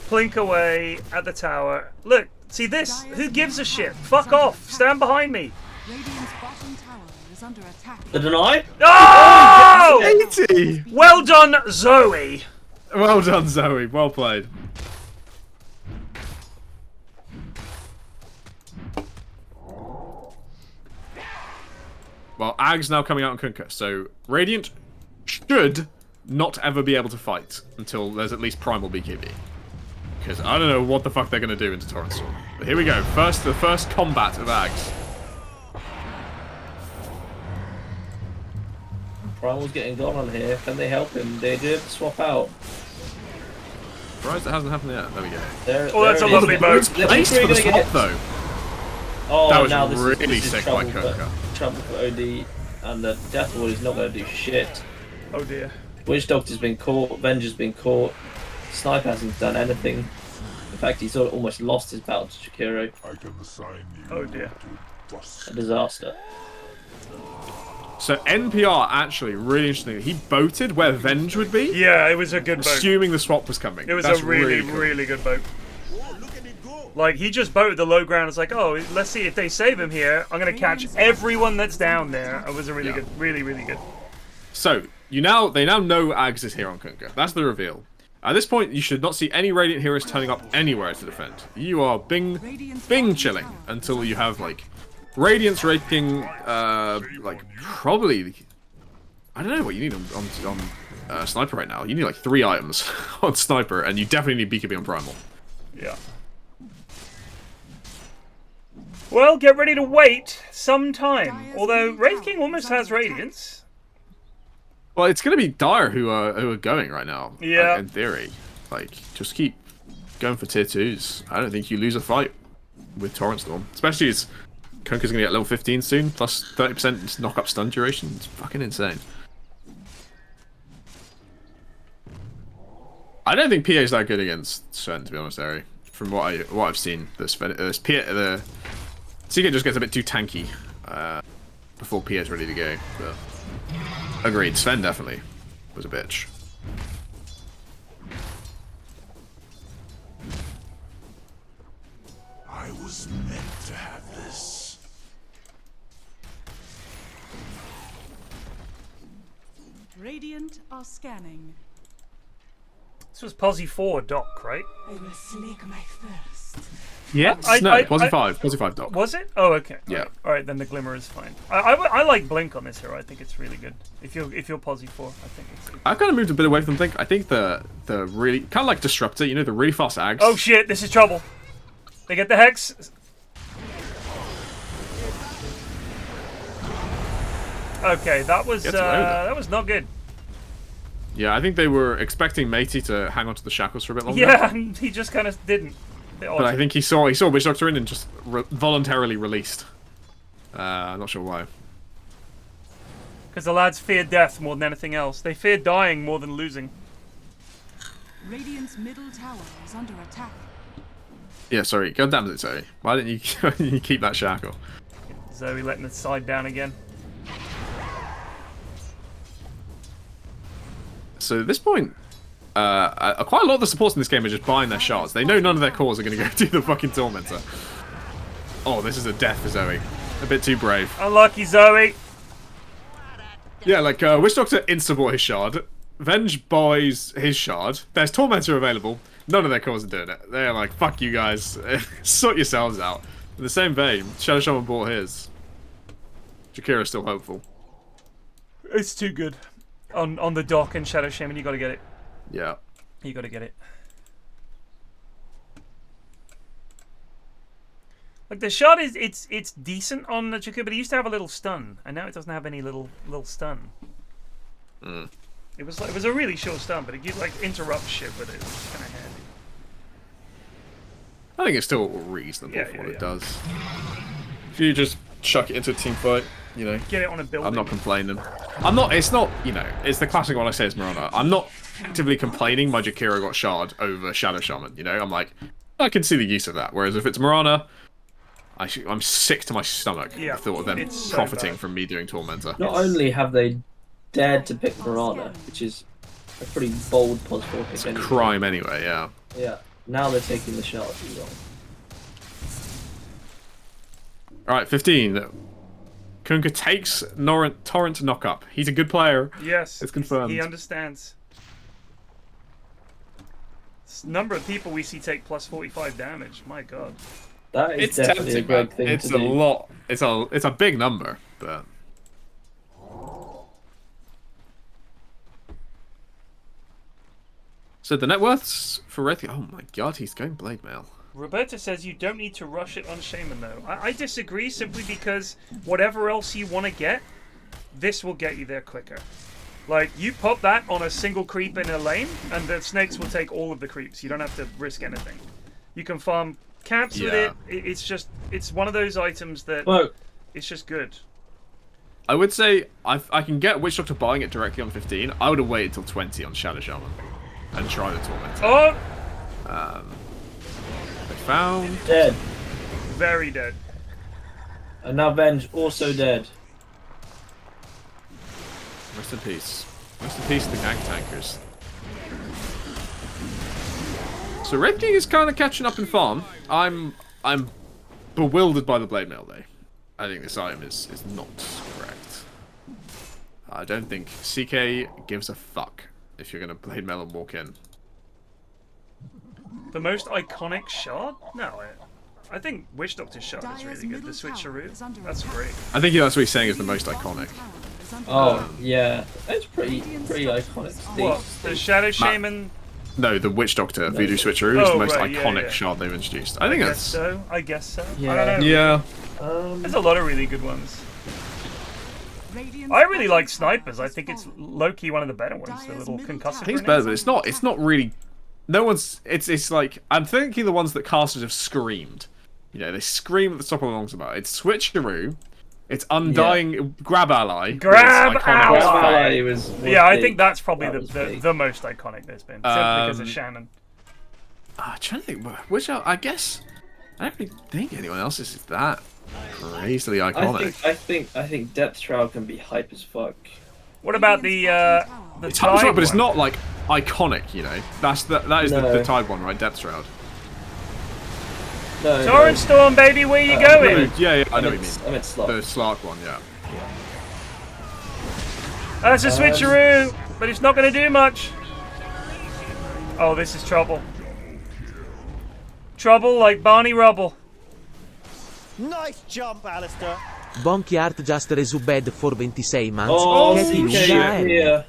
plink away at the tower. Look, see this? Who gives a shit? Fuck off! Stand behind me! Radiant's bottom tower is under attack. The deny. Oh! 80! Well done, Zoe! Well done, Zoe. Well played. Well, Ag's now coming out on Kunkka, so Radiant should not ever be able to fight until there's at least Primal BKB. Because I don't know what the fuck they're going to do into Torrent Storm. But here we go. The first combat of Ags. Primal's getting gone on here. Can they help him? They did swap out. Surprised it hasn't happened yet. There we go. Oh, that's a lovely boat. It's placed for the swap, though. Oh, That was now really this is sick trouble by for, Kunkka. trouble for OD, and the Death Ward is not going to do shit. Oh dear. Witch Doctor's been caught, Venger's been caught, Snipe hasn't done anything. In fact, he's almost lost his battle to Jakiro. I can assign you Oh dear. to bust. A disaster. So NPR actually, really interesting. He boated where Venge would be, Yeah, it was a good boat. assuming the swap was coming. It was That's a really, cool. really good boat. Oh, look at it go. Like, he just boated the low ground. It's like, oh, let's see if they save him here. I'm going to catch everyone that's down there. It was a really Yeah. good, really, really good. So they now know Ags is here on Kunkka. That's the reveal. At this point, you should not see any Radiant heroes turning up anywhere to defend. You are Bing chilling until you have like Radiance raking, like probably. I don't know what you need on Sniper right now. You need like 3 items on Sniper, and you definitely need BKB on Primal. Yeah. Well, get ready to wait some time. Although Wraith King almost has Radiance. Well, it's gonna be Dire who are going right now. Yeah. In theory, like just keep going for tier 2s. I don't think you lose a fight with Torrent Storm, especially as Kunkka's gonna get level 15 soon, plus 30% knock up stun duration. It's fucking insane. I don't think PA's that good against Sven, to be honest, Ari. From what I've seen, the CK just gets a bit too tanky before P is ready to go. But agreed, Sven definitely was a bitch. I was meant to have this. Radiant are scanning. This was Posy 4 Doc, right? I will slake my thirst. Yeah, no, Posy 5 Doc. Was it? Oh, okay. Yeah. All right, then the Glimmer is fine. I like Blink on this hero. I think it's really good. If you're Posy 4, I think it's. I've kind of moved a bit away from Blink. I think the really kind of like Disruptor, you know, the really fast ags. Oh shit! This is trouble. They get the Hex. Okay, that was not good. Yeah, I think they were expecting Matey to hang on to the shackles for a bit longer. Yeah, and he just kind of didn't. But I think he saw Witch Doctor in and just voluntarily released. I'm not sure why. Because the lads fear death more than anything else. They fear dying more than losing. Radiant's middle tower is under attack. Yeah, sorry. God damn it, Zoe. Why didn't you keep that shackle? Zoe letting the side down again. So at this point, quite a lot of the supports in this game are just buying their shards. They know none of their cores are going to go do the fucking Tormentor. Oh, this is a death for Zoe. A bit too brave. Unlucky, Zoe. Yeah, like, Witch Doctor insta-bought his shard. Venge buys his shard. There's Tormentor available. None of their cores are doing it. They're like, fuck you guys. Sort yourselves out. In the same vein, Shadow Shaman bought his. Jakira's still hopeful. It's too good. On the dock and Shadow Shaman, you gotta get it. Yeah. You gotta get it. Like the shot is it's decent on the Jakku, but it used to have a little stun, and now it doesn't have any little stun. It was a really short stun, but it gives like interrupt shit with it. It's kind of handy. I think it's still reasonable for what yeah. it does. If you just chuck it into a team fight, you know. Get it on a building. I'm not complaining. It's not, you know, it's the classic one I say is Mirana. I'm not actively complaining my Jakira got shard over Shadow Shaman, you know? I'm like, I can see the use of that. Whereas if it's Mirana, I'm sick to my stomach. Yeah, the thought of them so profiting bad. from me doing Tormentor. Not only have they dared to pick Mirana, which is a pretty bold possible pick. It's a crime anyway, yeah. Yeah. Now they're taking the shot as well. Alright, 15. Kunkka takes Torrent knock-up. He's a good player. Yes, It's confirmed. He understands. Number of people we see take plus 45 damage. My god. That is It's definitely a tempting, great man. thing It's to a do. lot. It's a big number, but... So the net worths for Red... Oh my god, he's going Blade Mail. Roberta says you don't need to rush it on Shaman though. I disagree simply because whatever else you want to get, this will get you there quicker. Like, you pop that on a single creep in a lane, and the snakes will take all of the creeps. You don't have to risk anything. You can farm camps with it. It's one of those items that it's just good. I would say I can get Witch Doctor buying it directly on 15. I would have waited till 20 on Shadow Shaman and try the Tormentor. Oh! They found... Dead. Very dead. And now Venge also dead. Rest in peace. Rest in peace to the gang tankers. So Red King is kind of catching up in farm. I'm bewildered by the Blade Mail though. I think this item is not correct. I don't think CK gives a fuck if you're gonna Blade Mail and walk in. The most iconic shard? No, I think Witch Doctor's shard is really good. The switcheroo, that's great. I think that's what he's saying is the most iconic. Oh, yeah. It's pretty iconic. What? The Shadow Shaman? No, the Witch Doctor Voodoo Switcheroo is the most iconic yeah. shard they've introduced. I think that's... I guess so. Yeah. I don't know. Yeah. There's a lot of really good ones. I really like snipers. I think it's low-key one of the better ones. The little concussive I think it's better, but it's not really... No one's... It's like... I'm thinking the ones that casters have screamed. You know, they scream at the top of the lungs about. It's Switcheroo. It's Undying Grab Ally. Grab Ally! was Yeah, I big. think that's probably That the most iconic there's been. Simply because of Shannon. I'm trying to think. I guess... I don't really think anyone else is that crazily iconic. I think Depth Shroud can be hype as fuck. What about the It's Tide hype, but it's one? not like iconic, you know. That is the Tide one, right? Depth Shroud. No, Torrent Storm, baby, where you going? Yeah, I know what you mean. I meant Slark. The Slark one, yeah. That's a switcheroo, but it's not going to do much. Oh, this is trouble. Trouble like Barney Rubble. Nice jump, Alistair. Bonky Art just resubbed for 26 months. Oh, Che CK figa è? here.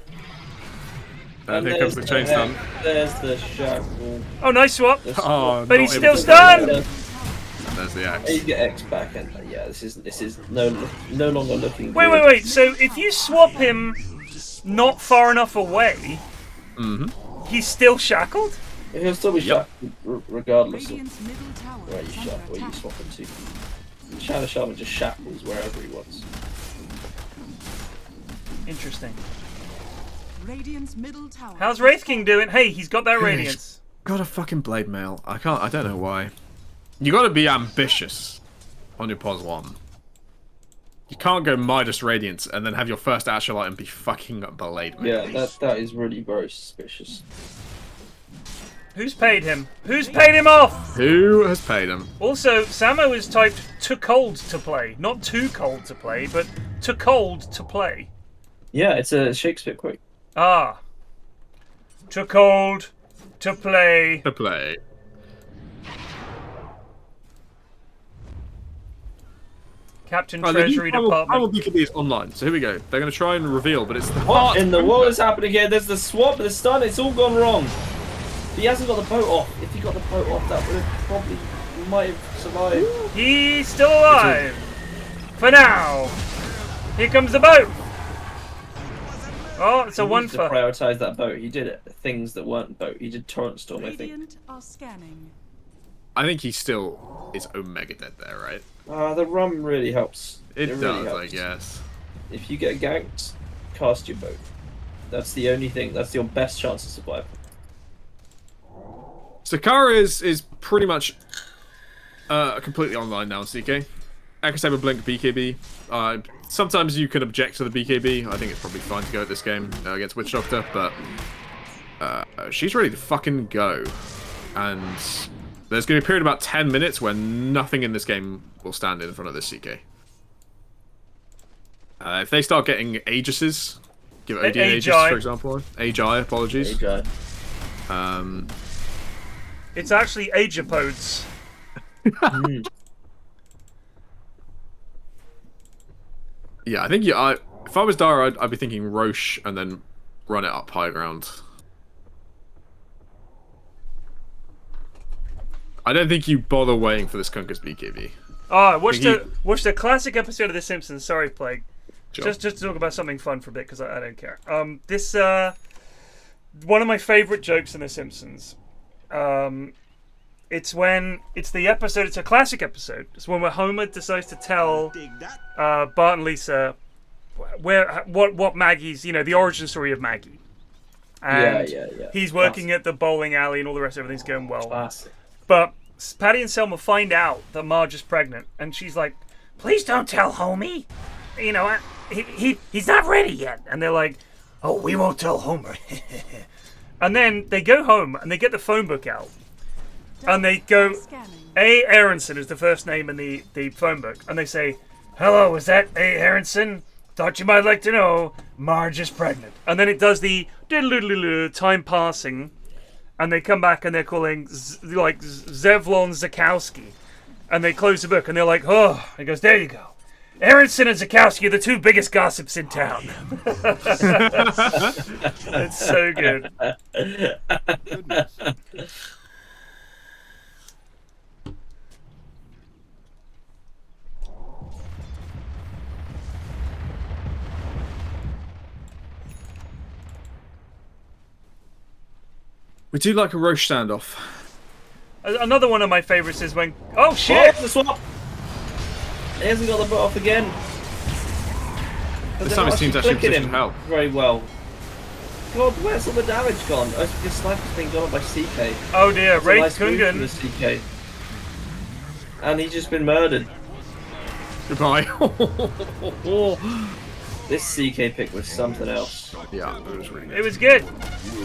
And here comes the chain stun. There's the shackle. Oh, nice swap. Oh, But not he's able still to- stunned. And there's the axe. You get X back, and yeah, this is no longer looking. Wait, good. wait, wait. So if you swap him not far enough away, he's still shackled? He'll still be shackled regardless of Radiant's middle tower where you is shackle, under where you attack. swap him to. Shadow Shaman just shackles wherever he wants. Interesting. Radiant's middle tower. How's Wraith King doing? Hey, he's got that radiance. Got a fucking blade mail. I don't know why. You gotta be ambitious on your pos 1. You can't go Midas Radiance and then have your first actual item be fucking blade mail. Yeah, that is really very suspicious. Who's paid him? Who's paid him off? Who has paid him? Also, Samo is typed too cold to play. Not too cold to play, but too cold to play. Yeah, it's a Shakespeare quote. Ah. Too cold to play. To play. Captain Right, Treasury Department. I will BKB is online. So here we go. They're going to try and reveal, but it's the What heart. in the world is happening here? There's the swap, the stun, it's all gone wrong. He hasn't got the boat off. If he got the boat off, that would have probably might have survived. He's still alive. For now. Here comes the boat. Oh, it's a He one needs to for. prioritize that boat. He did it. Things that weren't boat. He did Torrent Storm, I think. Radiant are scanning. I think he still is Omega dead there, right? The rum really helps. It really does, helps. I guess. If you get ganked, cast your boat. That's the only thing. That's your best chance of survival. Sakara is pretty much completely online now, CK. Echo Saber Blink BKB. Sometimes you can object to the BKB. I think it's probably fine to go at this game against Witch Doctor, but she's ready to fucking go. And there's going to be a period of about 10 minutes where nothing in this game will stand in front of this CK. If they start getting Aegises, give it OD Aegis, for example. Agi, apologies. Agi. It's actually Aegipodes. Yeah, I think if I was Dara, I'd be thinking Roche and then run it up high ground. I don't think you bother waiting for this Kunkus BKB. Oh, watch the classic episode of The Simpsons. Sorry, Plague. Sure. Just to talk about something fun for a bit because I don't care. This one of my favorite jokes in The Simpsons. It's the episode. It's a classic episode. It's when Homer decides to tell Bart and Lisa what Maggie's, the origin story of Maggie. And Yeah. he's working at the bowling alley and all the rest of everything's going well. Classic. But Patty and Selma find out that Marge is pregnant, and she's like, "Please don't tell Homie. He's not ready yet." And they're like, "Oh, we won't tell Homer." And then they go home and they get the phone book out, and they go, Scanning. A. Aronson is the first name in the phone book, and they say, "Hello, is that A. Aronson? Thought you might like to know, Marge is pregnant." And then it does the time passing. And they come back and they're calling Zevlon Zakowski. And they close the book and they're like, "Oh," he goes, "There you go. Aronson and Zakowski are the two biggest gossips in town." It's so good. We do like a Roche standoff. Another one of my favorites is when... Oh, shit! Oh, the swap! He hasn't got the boat off again. But This they're time not his team's actually clicking positioned to help. very well. God, where's all the damage gone? Oh, the sniper's been gone by CK. Oh, dear. That's a Wraith nice move from Kungan. the CK. And he's just been murdered. Goodbye. This CK pick was something else. Yeah, it was really good. It was good.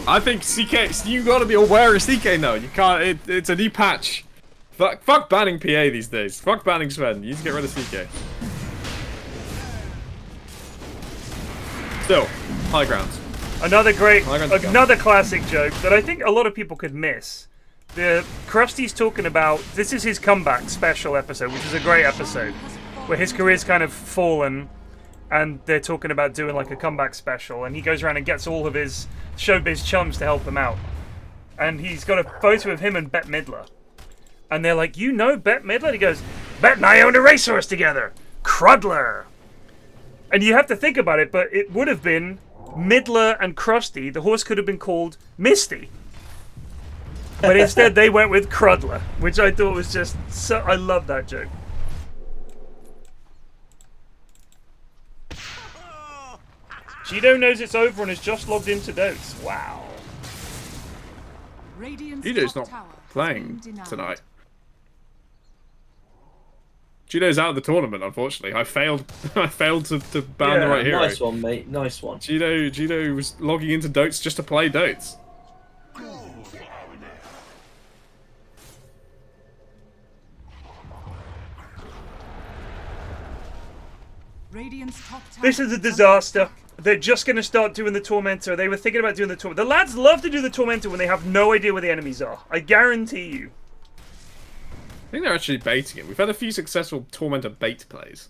I think CK, you gotta be aware of CK now. You can't, it's a new patch. Fuck banning PA these days. Fuck banning Sven. You need to get rid of CK. Still, high ground. Another classic joke that I think a lot of people could miss. Krusty's talking about, this is his comeback special episode, which is a great episode, where his career's kind of fallen, and they're talking about doing like a comeback special, and he goes around and gets all of his showbiz chums to help him out. And he's got a photo of him and Bette Midler. And they're like, you know Bette Midler? And he goes, Bette and I owned a racehorse together. Crudler. And you have to think about it, but it would have been Midler and Krusty. The horse could have been called Misty. But instead they went with Crudler, which I thought was just so... I love that joke. Cheeto knows it's over and has just logged into Dotes. Wow. Cheeto's not playing tonight. Cheeto's out of the tournament, unfortunately. I failed to ban the right hero. Nice one, mate. Nice one. Cheeto was logging into Dotes just to play Dotes. This is a disaster. They're just going to start doing the Tormentor. They were thinking about doing the Tormentor. The lads love to do the Tormentor when they have no idea where the enemies are. I guarantee you. I think they're actually baiting it. We've had a few successful Tormentor bait plays.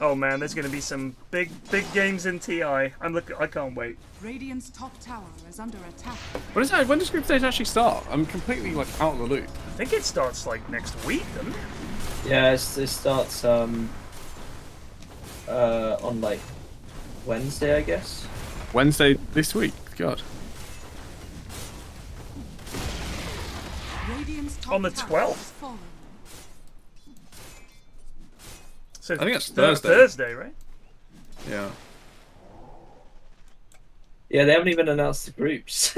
Oh man, there's going to be some big games in TI. I can't wait. Radiant's top tower is under attack. What is that? When does group stage actually start? I'm completely like out of the loop. I think it starts like next week, doesn't it? Yeah, it starts on like Wednesday, I guess. Wednesday this week. God. On the 12th. So I think that's Thursday. Thursday, right? Yeah. Yeah, they haven't even announced the groups.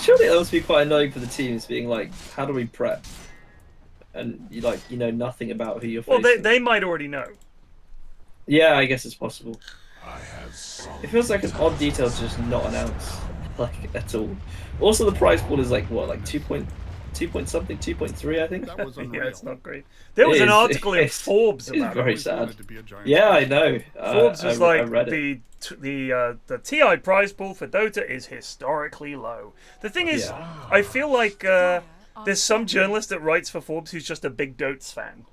Surely it must be quite annoying for the teams being like, how do we prep? And you know nothing about who you're facing. Well, they might already know. Yeah, I guess it's possible. It feels like an odd detail to just not announce, like, at all. Also, the prize pool is like, what, like 2 point something, 2.3, I think? Yeah, it's not great. There was an article in Forbes about it. It's very sad. Yeah, I know. Forbes was like, the the TI prize pool for Dota is historically low. The thing is, I feel like there's some journalist that writes for Forbes who's just a big Dotes fan.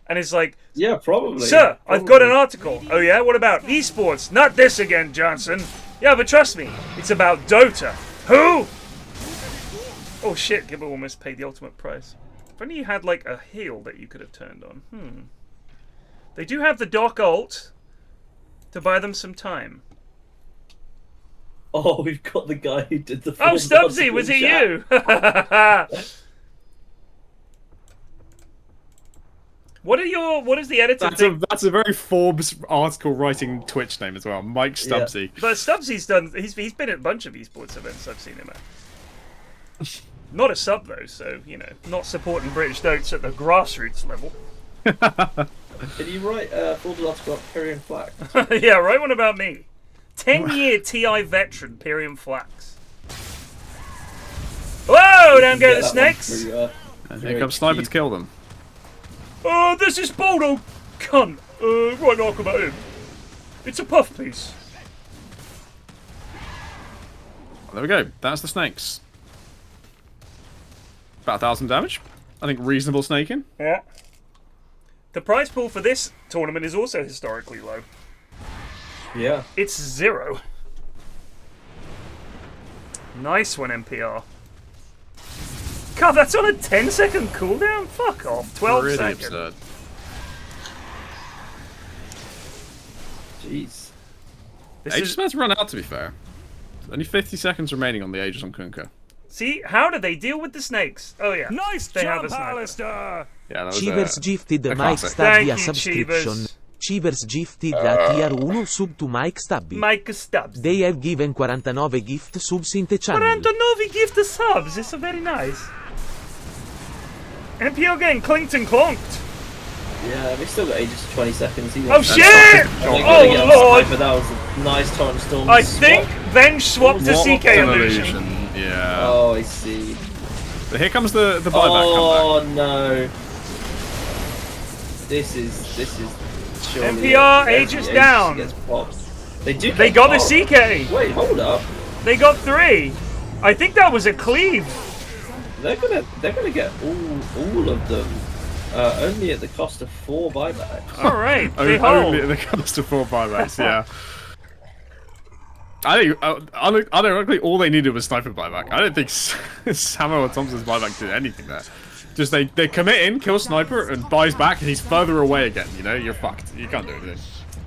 And it's like, yeah, probably. Sir, I've got an article. Oh yeah, what about esports? Not this again, Johnson. Yeah, but trust me, it's about Dota. Who? Oh shit, Gibber almost paid the ultimate price. If only you had like a heal that you could have turned on. They do have the Doc ult to buy them some time. Oh, we've got the guy who did the Oh, Stubbsy, was it you? What is the editor think? That's a very Forbes article writing Twitch name as well, Mike Stubbsy. Yeah. But Stubbsy's done. He's been at a bunch of esports events. I've seen him at. Not a sub though, so you know, not supporting British Dotes at the grassroots level. Did you write a Forbes article about PFlax? Yeah, write one about me. 10-year TI veteran PFlax. Whoa! Down go the snakes. And here comes Sniper to kill them. Oh, this is Boldo, cunt. Right, knock about him. It's a puff piece. There we go. That's the snakes. About 1,000 damage. I think reasonable snaking. Yeah. The prize pool for this tournament is also historically low. Yeah. It's 0. Nice one, NPR. God, that's on a 10-second cooldown? Fuck off. 12 really seconds. Absurd. Jeez. Aegis is about to run out, to be fair. Only 50 seconds remaining on the Aegis on Kunkka. See, how do they deal with the snakes? Oh yeah. Nice they jump, have a sniper. Alistair! Yeah, that was Chivers gifted a Mike classic. Star Thank via you, subscription. Chivers. Chivers gifted a tier 1 sub to Mike Stabby. Mike Stubbs. They have given 49 gift subs in the channel. 49 gift subs. It's very nice. NPL getting clinked and clonked. Yeah, we still got ages to 20 seconds. Oh shit! Oh lord! But that was a nice torrent storm. I think Venge swapped to CK illusion. Yeah. Oh, I see. But here comes the buyback Oh comeback. no! This is surely NPR it. ages down. Gets popped. They do. They get got the popped. CK. Wait, hold up. They got 3. I think that was a cleave. They're gonna get all of them. Only at the cost of 4 buybacks. All right. Only at the cost of 4 buybacks. Yeah. I think ironically all they needed was sniper buyback. I don't think Samuel Thompson's buyback did anything there. Just they commit in, kill sniper, and buys back, and he's further away again. You know, you're fucked. You can't do anything.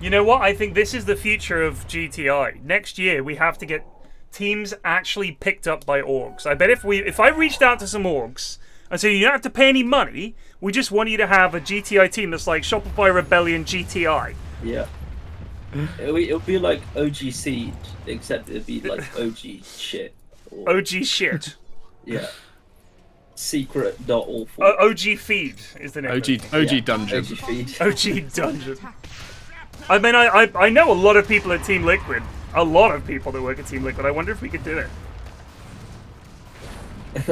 You know what? I think this is the future of GTI. Next year we have to get teams actually picked up by orgs. I bet if I reached out to some orgs and said you don't have to pay any money, we just want you to have a GTI team that's like Shopify Rebellion GTI. Yeah. It'll be like OG Seed, except it'd be like OG shit. Or, OG shit. yeah. Secret.awful. OG Feed is the name. OG Dungeon. OG Feed. OG Dungeon. I mean, I know a lot of people at Team Liquid. A lot of people that work at Team Liquid. I wonder if we could do it.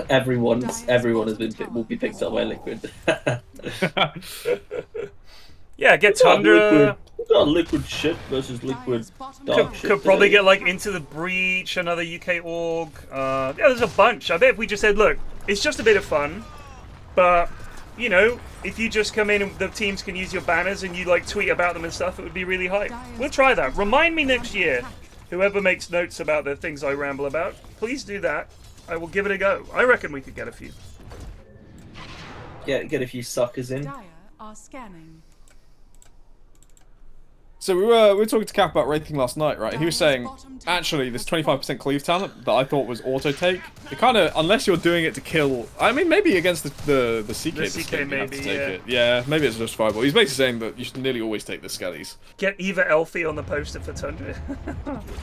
Everyone will be picked up by Liquid. Yeah, get Tundra. We got liquid shit versus liquid dark shit. Could probably get like Into the Breach, another UK org. Yeah, there's a bunch. I bet if we just said, look, it's just a bit of fun, but you know, if you just come in and the teams can use your banners and you like tweet about them and stuff, it would be really hype. We'll try that. Remind me next year. Whoever makes notes about the things I ramble about, please do that. I will give it a go. I reckon we could get a few. Get a few suckers in. Dire are scanning. So we were talking to Cap about rating last night, right? He was saying, actually, this 25% cleave talent that I thought was auto take. It kind of, unless you're doing it to kill. I mean, maybe against the CK. The CK maybe, yeah. It. Yeah, maybe it's justifiable. He's basically saying that you should nearly always take the skellies. Get Eva Elfie on the poster for Tundra.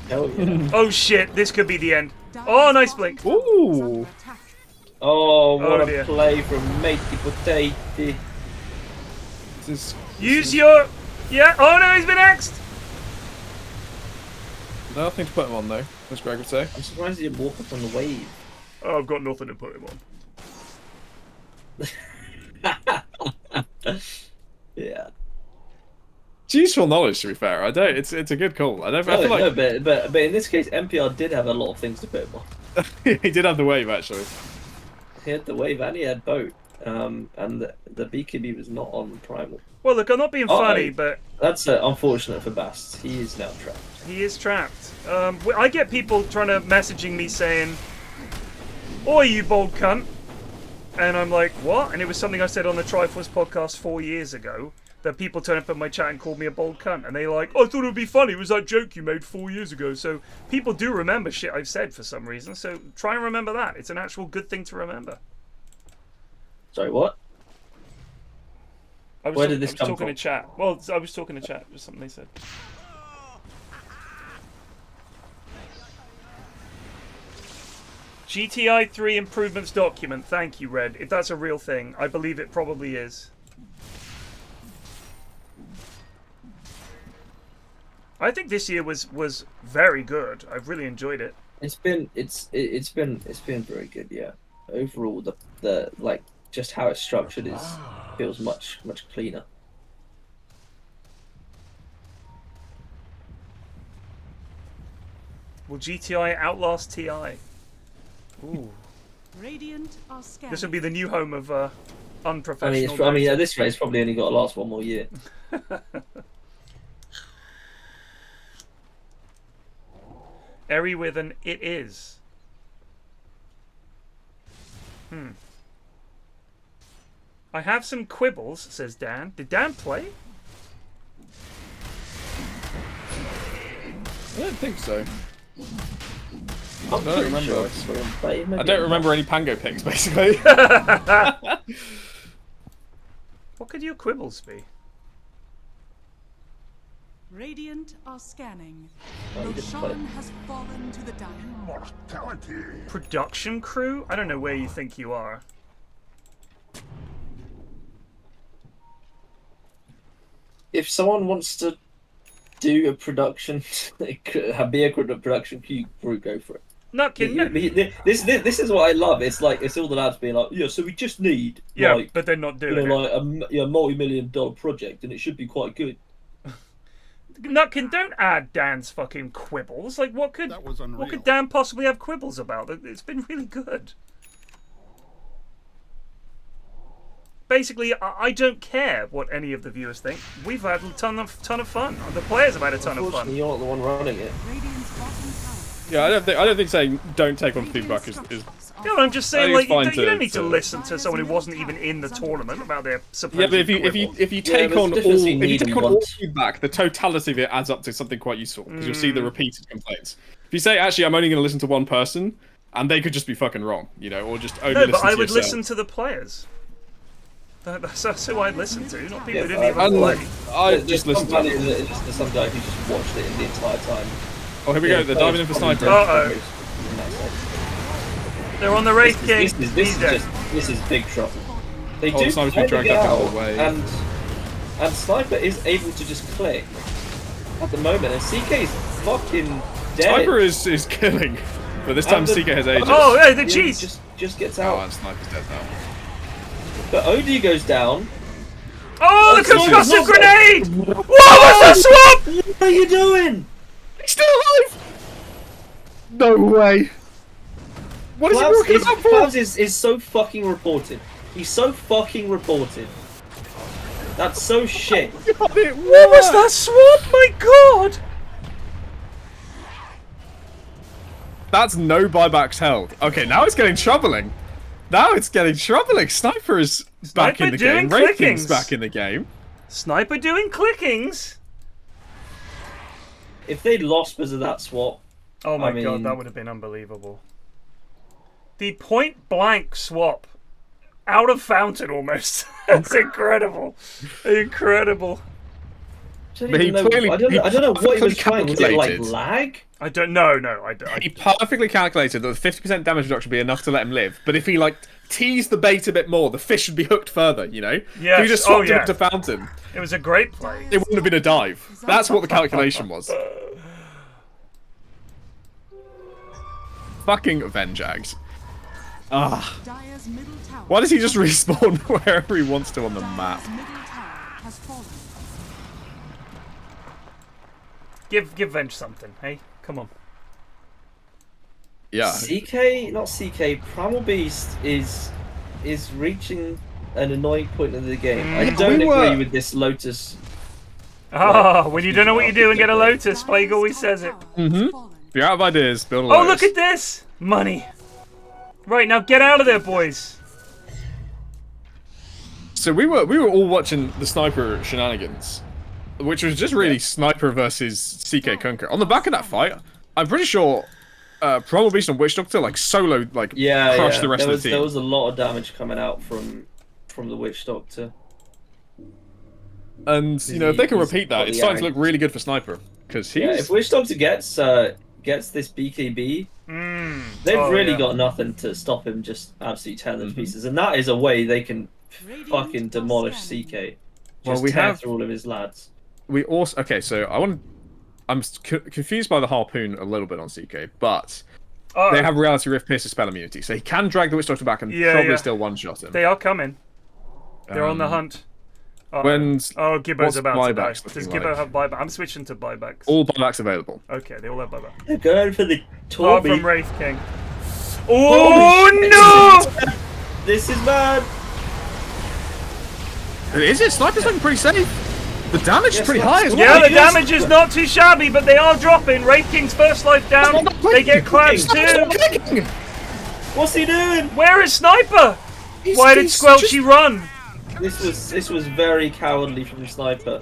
Hell yeah. Oh shit, this could be the end. Oh, nice blink. Ooh. Oh, what Oh, a dear. play from Matey Potato. Use your... Yeah, oh no, he's been axed! Nothing to put him on though, as Greg would say. I'm surprised he didn't walk up on the wave. Oh, I've got nothing to put him on. Yeah. It's useful knowledge, to be fair. I don't. It's a good call. I feel like No, but in this case, MPR did have a lot of things to put him on. he did have the wave actually. He had the wave and he had boat. And the BKB was not on Primal. Well, look, I'm not being funny, but That's unfortunate for Bast. He is now trapped. he is trapped. I get people trying to messaging me saying, "Oi, you bold cunt," and I'm like, "What?" And it was something I said on the Triforce podcast 4 years ago. That people turned up in my chat and called me a bold cunt, and they like, "Oh, I thought it would be funny. It was that joke you made 4 years ago." So people do remember shit I've said for some reason. So try and remember that. It's an actual good thing to remember. Sorry, what? Where did this come talking from? to chat. Well, I was talking to chat. Just something they said. GTI 3 improvements document. Thank you, Red. If that's a real thing, I believe it probably is. I think this year was very good. I've really enjoyed it. It's been very good, yeah. Overall, the like just how it's structured feels much cleaner. Will GTI outlast TI? Ooh. Radiant are scanning. This would be the new home of unprofessional. I mean, at this rate, it's probably only got to last one more year. Eri with an it is. I have some quibbles, says Dan. Did Dan play? I don't think so. I'm don't pretty remember. sure I saw him play. Maybe I don't remember any Pango picks, basically. What could your quibbles be? Radiant are scanning. Oh, you didn't play. Roshan has fallen to the dire. Mortality. Production crew? I don't know where you think you are. If someone wants to do a production, be a production group, go for it. Nutkin, no. This is what I love. It's like it's all the lads being like, yeah. So we just need Yeah, like, but they're not doing you know, it. like a multi-million-dollar project, and it should be quite good. Nutkin, don't add Dan's fucking quibbles. Like, what could That was unreal. what could Dan possibly have quibbles about? It's been really good. Basically, I don't care what any of the viewers think. We've had a ton of fun. The players have had a ton of fun. You're not the one running it. Radiant's bottom tower. Yeah, I don't think saying don't take on feedback is Yeah, I'm just saying, I like, think you it's don't fine need to to- listen to someone who wasn't even in the tournament about their supposed yeah, but if quibbles. you take there's on a difference all between if you need take and on all want. feedback, the totality of it adds up to something quite useful because you'll see the repeated complaints. If you say actually I'm only going to listen to one person, and they could just be fucking wrong, you know, or just only No, listen but I to would yourself. listen to the players. That's who I'd listen to, not people who didn't Yeah, even And play. I just listen to. There's some guy who just watched it the entire time. Oh, here we go. They're diving in for sniper. Uh-oh. They're on the Wraith King. This is big trouble. They Oh, do the sniper's been kind of dragged get up out, the way. and Sniper is able to just click at the moment, and CK is fucking dead. Sniper is killing, but this time And the- CK has ages. Oh, hey, the Yeah, cheese! just gets Oh, out. and Sniper's dead now. But OD goes down. Oh, the Sniper's concussive not grenade! Whoa, there's a swap! What are you doing? He's still alive! No way! What is he walking about for? Clavs is so fucking reported. He's so fucking reported. That's so shit. What was that swap? My god! That's no buybacks held. Okay, now it's getting troubling. Now it's getting troubling. Sniper is back Sniper in the game. doing Wraith King's clickings. back in the game. Sniper doing clickings. If they'd lost because of that swap, Oh my I mean- god, that would have been unbelievable. The point blank swap. Out of fountain almost. That's incredible. Incredible. I But he don't, clearly- I don't know what he was trying. Was it like calculated. lag? I don't know, I He perfectly calculated that the 50% damage reduction would be enough to let him live. But if he like teased the bait a bit more, the fish would be hooked further. You know. Yes, If he just oh, swapped yeah. him into fountain, It was a great play. it wouldn't have been a dive. That's what the calculation was. Fucking Venjags. Ah. Dire's middle tower. Why does he just respawn wherever he wants to on the map? Dire's middle tower has fallen. Give Venge something, hey? Come on. Yeah. Not CK. Primal Beast is reaching an annoying point in the game. I don't we agree were- with this Lotus. Oh, when you don't know what you do and get a Lotus, Plague always says it. If you're out of ideas, build a Oh, Lotus. look at this! Money. Right, now get out of there, boys. So we were all watching the Sniper shenanigans, which was just really Sniper versus CK Kunker. On the back of that fight, I'm pretty sure Primal Beast and Witch Doctor like solo crush the rest of the There team. was a lot of damage coming out from the Witch Doctor. And you know, if they can He's repeat got that, the it's starting to Yang. look really good for Sniper because he's Yeah, if Witch Doctor gets this BKB, they've Oh, really yeah. got nothing to stop him just absolutely tearing them to pieces. And that is a way they can fucking demolish CK. Well, Just we tear have- through all of his lads. we also so I'm confused by the harpoon a little bit on CK, but Oh, they have Reality Rift Pierce spell immunity, so he can drag the Witch Doctor back and Yeah, probably yeah. still one-shot him. they are coming. They're on the hunt. Oh, When's oh, Gibbo's what's about to die. buybacks Does looking Gibbo like? have buyback? I'm switching to buybacks. all buybacks available? Okay, they all have buyback. They're going for the Apart from Torby. Wraith King. Oh no! This is mad. Is it? Sniper's looking pretty safe. The damage is pretty high as well. Yeah, the Yes. damage is not too shabby, but they are dropping. Wraith King's first life down. They get collapsed too. What's he doing? Where is Sniper? Why did Squelchy run? This was very cowardly from the Sniper.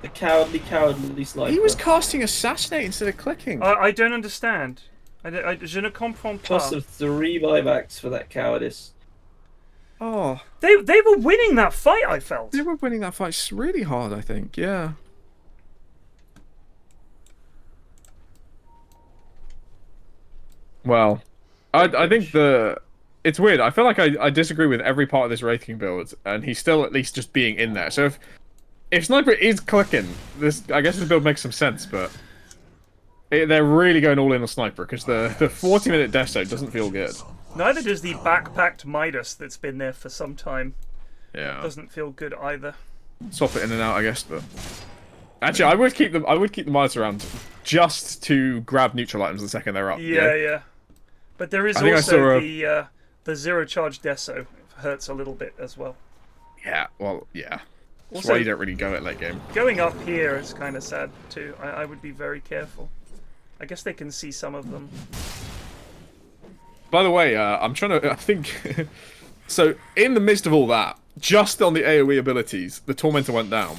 The cowardly Sniper. He was casting Assassinate instead of clicking. I don't understand. Je ne comprends Cost pas. of 3 buybacks for that cowardice. Oh, They were winning that fight, I felt. they were winning that fight really hard, I think. Yeah. Well, I think it's weird. I feel like I disagree with every part of this Wraithing build, and he's still at least just being in there. So if Sniper is clicking, I guess this build makes some sense, but they're really going all in on Sniper because the 40-minute death zone doesn't feel good. Neither does the backpacked Midas that's been there for some time. Yeah. Doesn't feel good either. Swap it in and out, I guess, but actually, I would keep the Midas around just to grab neutral items the second they're up. Yeah. But there is also the zero charge Deso hurts a little bit as well. Yeah, well, yeah. That's Also, why you don't really go at late game. Going up here is kind of sad too. I would be very careful. I guess they can see some of them. By the way, I'm trying to. I think. So in the midst of all that, just on the AOE abilities, the Tormentor went down,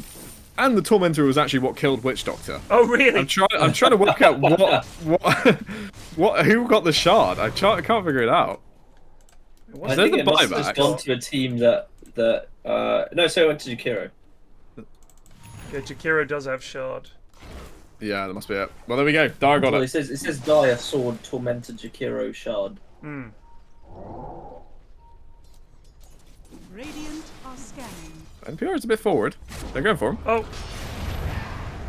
and the Tormentor was actually what killed Witch Doctor. Oh really? I'm trying to work out who got the shard. I can't figure it out. I think it must have just gone to a team that no, so it went to Jakiro. Yeah, Jakiro does have shard. Yeah, that must be it. Well, there we go. Dara got it. It says Dire Sword Tormented Jakiro Shard. Hmm. Radiant are scanning. NPR is a bit forward. They're going for him. Oh.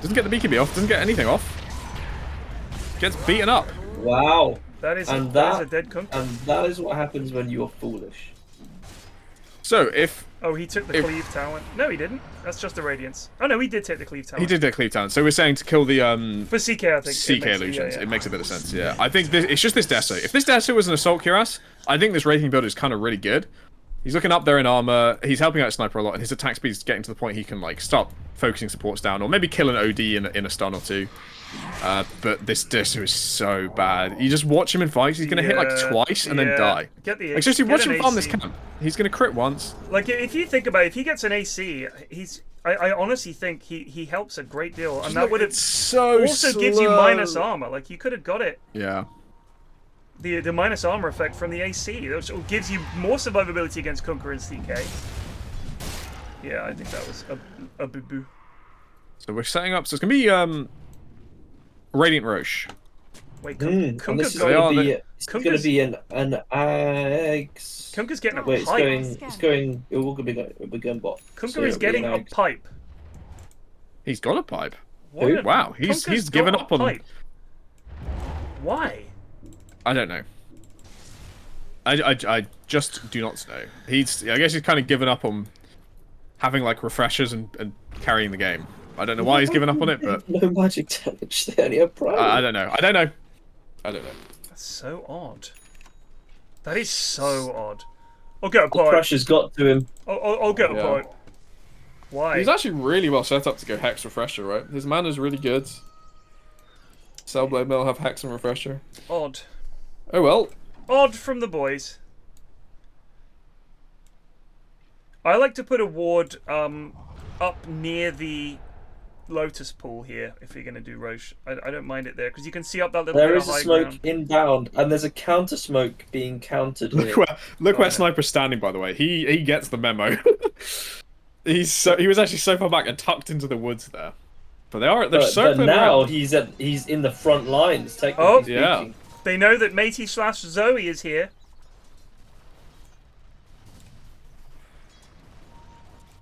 Doesn't get the BKB off. Doesn't get anything off. Gets beaten up. Wow. That is a dead Kunk. And that is what happens when you're foolish. So if... Oh, he took the Cleave Talent. No, he didn't. That's just the Radiance. Oh no, he did take the Cleave Talent. He did take Cleave Talent. So we're saying to kill the for CK, I think. CK illusions. It makes a bit of sense. Yeah, I think it's just this Deso. If this Deso was an Assault Cuirass, I think this Wraithing build is kind of really good. He's looking up there in armor. He's helping out Sniper a lot, and his attack speed's getting to the point he can like start focusing supports down, or maybe kill an OD in a stun or two. But this Deso is so bad. You just watch him in fights. He's gonna hit like twice and then die. Get the like seriously, watch him farm AC. this camp. He's gonna crit once. Like if you think about it, if he gets an AC, I honestly think he helps a great deal, and that would have also gives you minus armor. Like you could have got it. Yeah. The minus armor effect from the AC, which gives you more survivability against Kunkka and CK. Yeah, I think that was a boo-boo. So we're setting up. So it's gonna be Radiant Roche. Wait, Kunkka's gonna be an eggs. Kunkka's getting a pipe. It's going. We're going bot. Kunkka is getting a pipe. He's got a pipe. Wow, he's given up on. Pipe. Why? I don't know. I just do not know. I guess he's kind of given up on having like refreshers and carrying the game. I don't know why he's given up on it, but no magic damage. They only have prime. I don't know. That's so odd. That is so odd. I'll get a pipe. The pressure's got to him. I'll get a pipe. Why? He's actually really well set up to go Hex Refresher, right? His mana's really good. Cellblade Mill have Hex and Refresher. Odd. Oh well. Odd from the boys. I like to put a ward up near the Lotus Pool here if you're going to do Roche. I don't mind it there because you can see up that little bit of high ground. There is a smoke inbound and there's a counter smoke being countered here. Look where Sniper's standing, by the way. He gets the memo. He was actually so far back and tucked into the woods there. But but now he's in the front lines technically speaking. Yeah. They know that Matey/Zoe is here.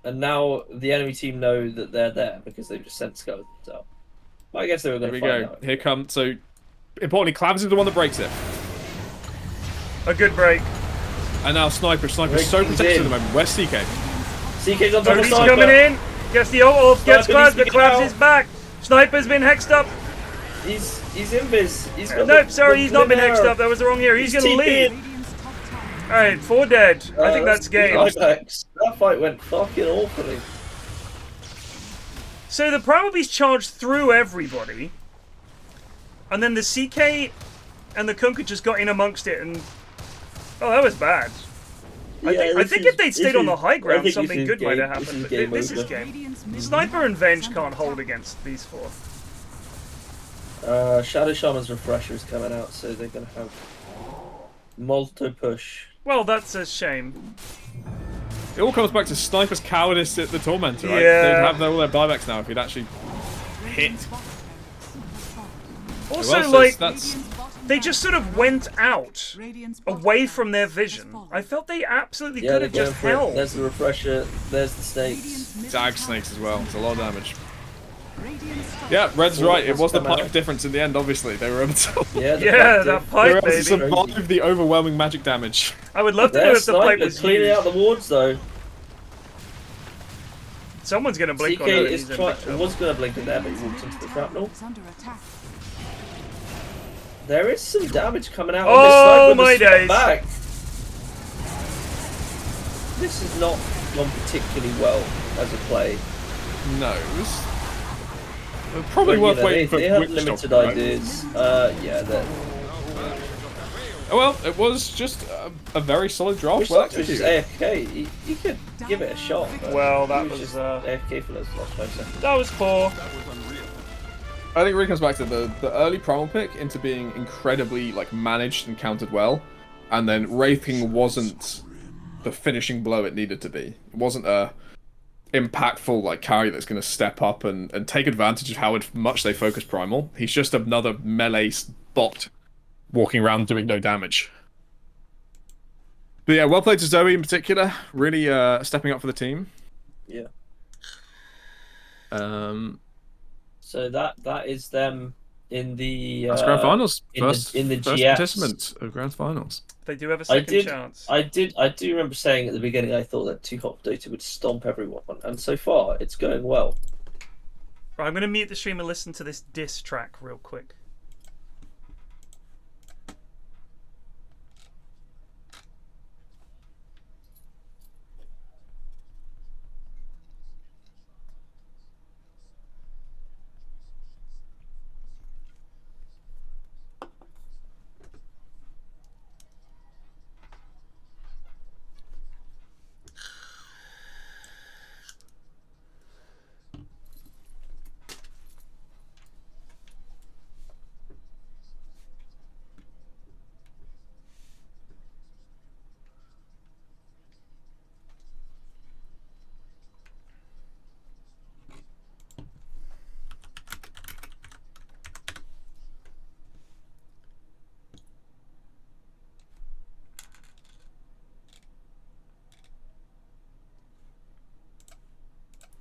And now the enemy team know that they're there because they've just sent skeletons out. But I guess they were going to find out. Here come. So, importantly, Clavs is the one that breaks it. A good break. And now Sniper's so protected at the moment. Where's CK? CK's on top of Sniper. Coming in. Gets the ult. Gets Clavs, but Clavs is back. Sniper's been hexed up. He's invis. Nope, sorry, he's not been hexed up. That was the wrong here. He's going to leave. Alright, 4 dead. I think that's game. That fight went fucking awfully. So the Primal charged through everybody. And then the CK and the Kunkka just got in amongst it and... Oh, that was bad. I think if they'd stayed on the high ground, something good might have happened. But this is game. Sniper and Venge can't hold against these 4. Shadow Shaman's Refresher is coming out, so they're going to have multi-push. Well, that's a shame. It all comes back to Sniper's cowardice at the Tormentor, right? Yeah. They'd have all their buybacks now if he'd actually hit. Also, like, they just sort of went out Radiant's away bottom from their barracks has vision. fallen. I felt they absolutely Yeah, could they're have going just for it. held. There's the refresher. There's the snakes. Radiant's middle Dag tower snakes as well. It's a lot of damage. Radiant's top Yeah, Red's right. It What's was the come pipe out? difference in the end. Obviously, they were able to. Yeah, the Yeah, pipe that diff. They were pipe, able to baby. survive the overwhelming magic damage. I would love to know They're if the pipe snipers was cleaning used. out the wards though. Someone's gonna blink CK on her. is was going to blink in there, but he walked into the shrapnel. is under attack. There is some damage coming out Oh, on this my sniper. days. Back. This has not gone particularly well as a play. No, it was probably But, worth you know, waiting for. they have Witch limited Doctor, right? ideas. Yeah, they're... Oh, well, it was just a very solid draft. Witch Well Doctor was just executed. AFK. He could give it a shot. But Well, that he was, just AFK for those last 5 seconds. That was poor. I think it really comes back to the early primal pick into being incredibly like managed and countered well, and then Wraith King wasn't the finishing blow it needed to be. It wasn't a impactful like carry that's going to step up and take advantage of how much they focus primal. He's just another melee bot walking around doing no damage. But yeah, well played to Zoe in particular. Really stepping up for the team. Yeah. So that is them in the that's grand finals. in First the first GFs. participant of grand finals. They do have a second chance. I do remember saying at the beginning I thought that 2 Hot Dota would stomp everyone, and so far it's going well. Right, I'm going to mute the stream and listen to this diss track real quick.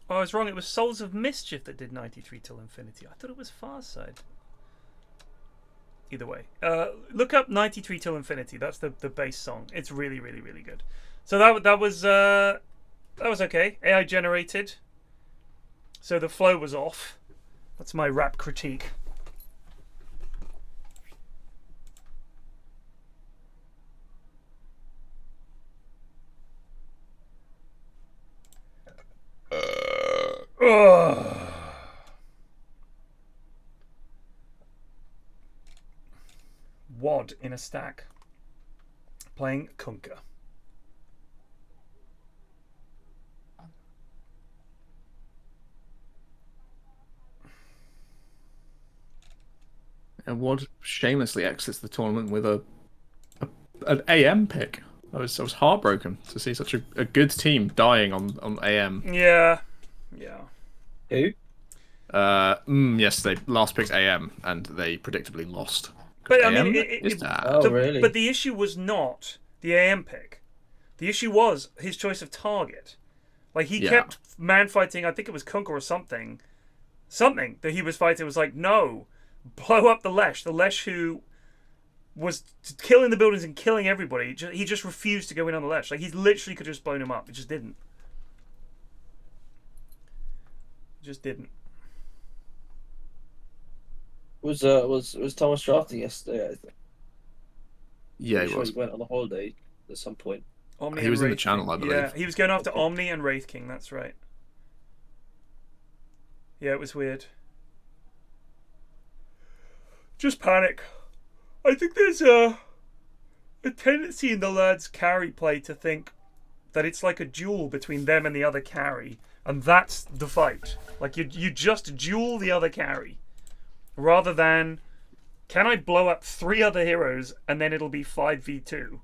Oh, I was wrong. It was Souls of Mischief that did 93 till Infinity. I thought it was Farside. Either way, look up 93 till Infinity. That's the bass song. It's really, really, really good. So that was okay. AI generated. So the flow was off. That's my rap critique. WOD in a stack. Playing Kunkka. And Wad shamelessly exits the tournament with an AM pick. I was heartbroken to see such a good team dying on AM. Yeah. Yeah. Who? Yes, they last picked AM and they predictably lost. But I mean, AM it, is that. Oh, really? But the issue was not the AM pick. The issue was his choice of target. Like he kept man fighting. I think it was Kunkka or something. Something that he was fighting was like, no, blow up the Lesh. The Lesh who was killing the buildings and killing everybody. He just refused to go in on the Lesh. Like he literally could have just blown him up. It just didn't. Just didn't. Was Thomas drafting yesterday? I think. Yeah, I'm he sure was. he went on a holiday at some point. Omni He and was in the Wraith channel, King. I believe. Yeah, he was going after Okay. Omni and Wraith King. That's right. Yeah, it was weird. Just panic. I think there's a tendency in the lads' carry play to think that it's like a duel between them and the other carry, and that's the fight. Like you just duel the other carry, rather than can I blow up 3 other heroes and then it'll be 5v2.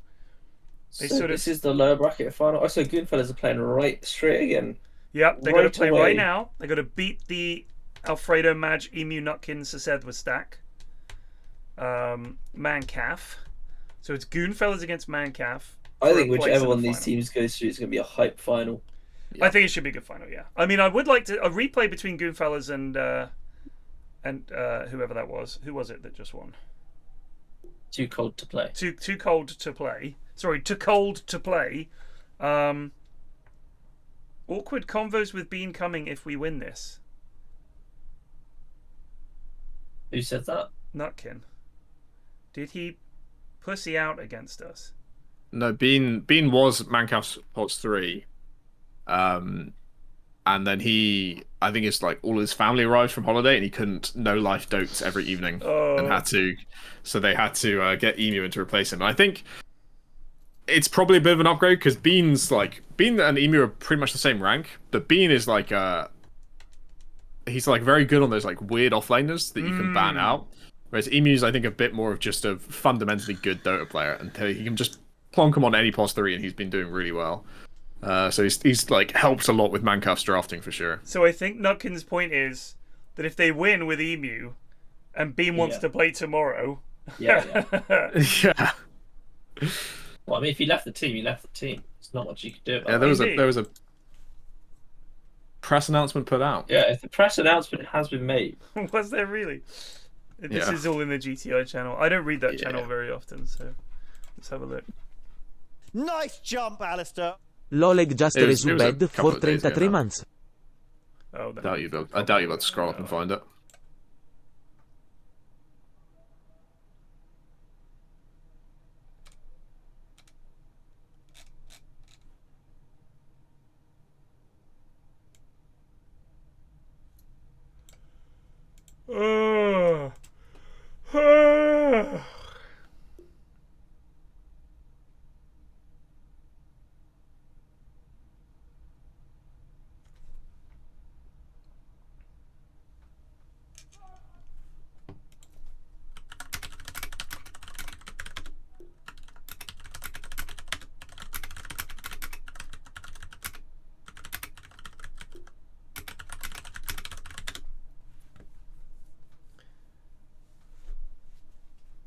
They So sort of this is the lower bracket final. Oh, so Goonfellas are playing right straight again. Yep, they got to right play away. right now. They got to beat the Alfredo Madge Emu Nutkin Sesed with stack. Mancaf. So it's Goonfellas against Mancaf. I for think a place whichever in the one these final. teams goes through, it's going to be a hype final. I think it should be a good final. Yeah. I mean, I would like a replay between Goonfellas and whoever that was. Who was it that just won? Too cold to play. Too cold to play. Sorry, too cold to play. Awkward convos with Bean coming if we win this. Who said that? Nutkin. Did he pussy out against us? No, Bean was Mancaf's pots 3. And then I think it's like all his family arrived from holiday and he couldn't no life dotes every evening and so they had to get Emu in to replace him. And I think it's probably a bit of an upgrade because Bean and Emu are pretty much the same rank, but Bean is like he's like very good on those like weird offlaners that you can ban out, whereas Emu's I think a bit more of just a fundamentally good Dota player and he can just plonk him on any pos 3 and he's been doing really well. So he's like helped a lot with Mancaf's drafting for sure. So I think Nutkin's point is that if they win with Emu, and Beam wants to play tomorrow, Yeah. Yeah. Well, I mean, if he left the team, he left the team. There's not much you could do about Yeah, that. there was a press announcement put out. Yeah, if the press announcement has been made. was there really? This is all in the GTI channel. I don't read that channel very often, so let's have a look. Nice jump, Alistair. Loleg just It was a resubbed couple for of days ago 33 now. months. Oh, I doubt you'll be able to scroll up and find it.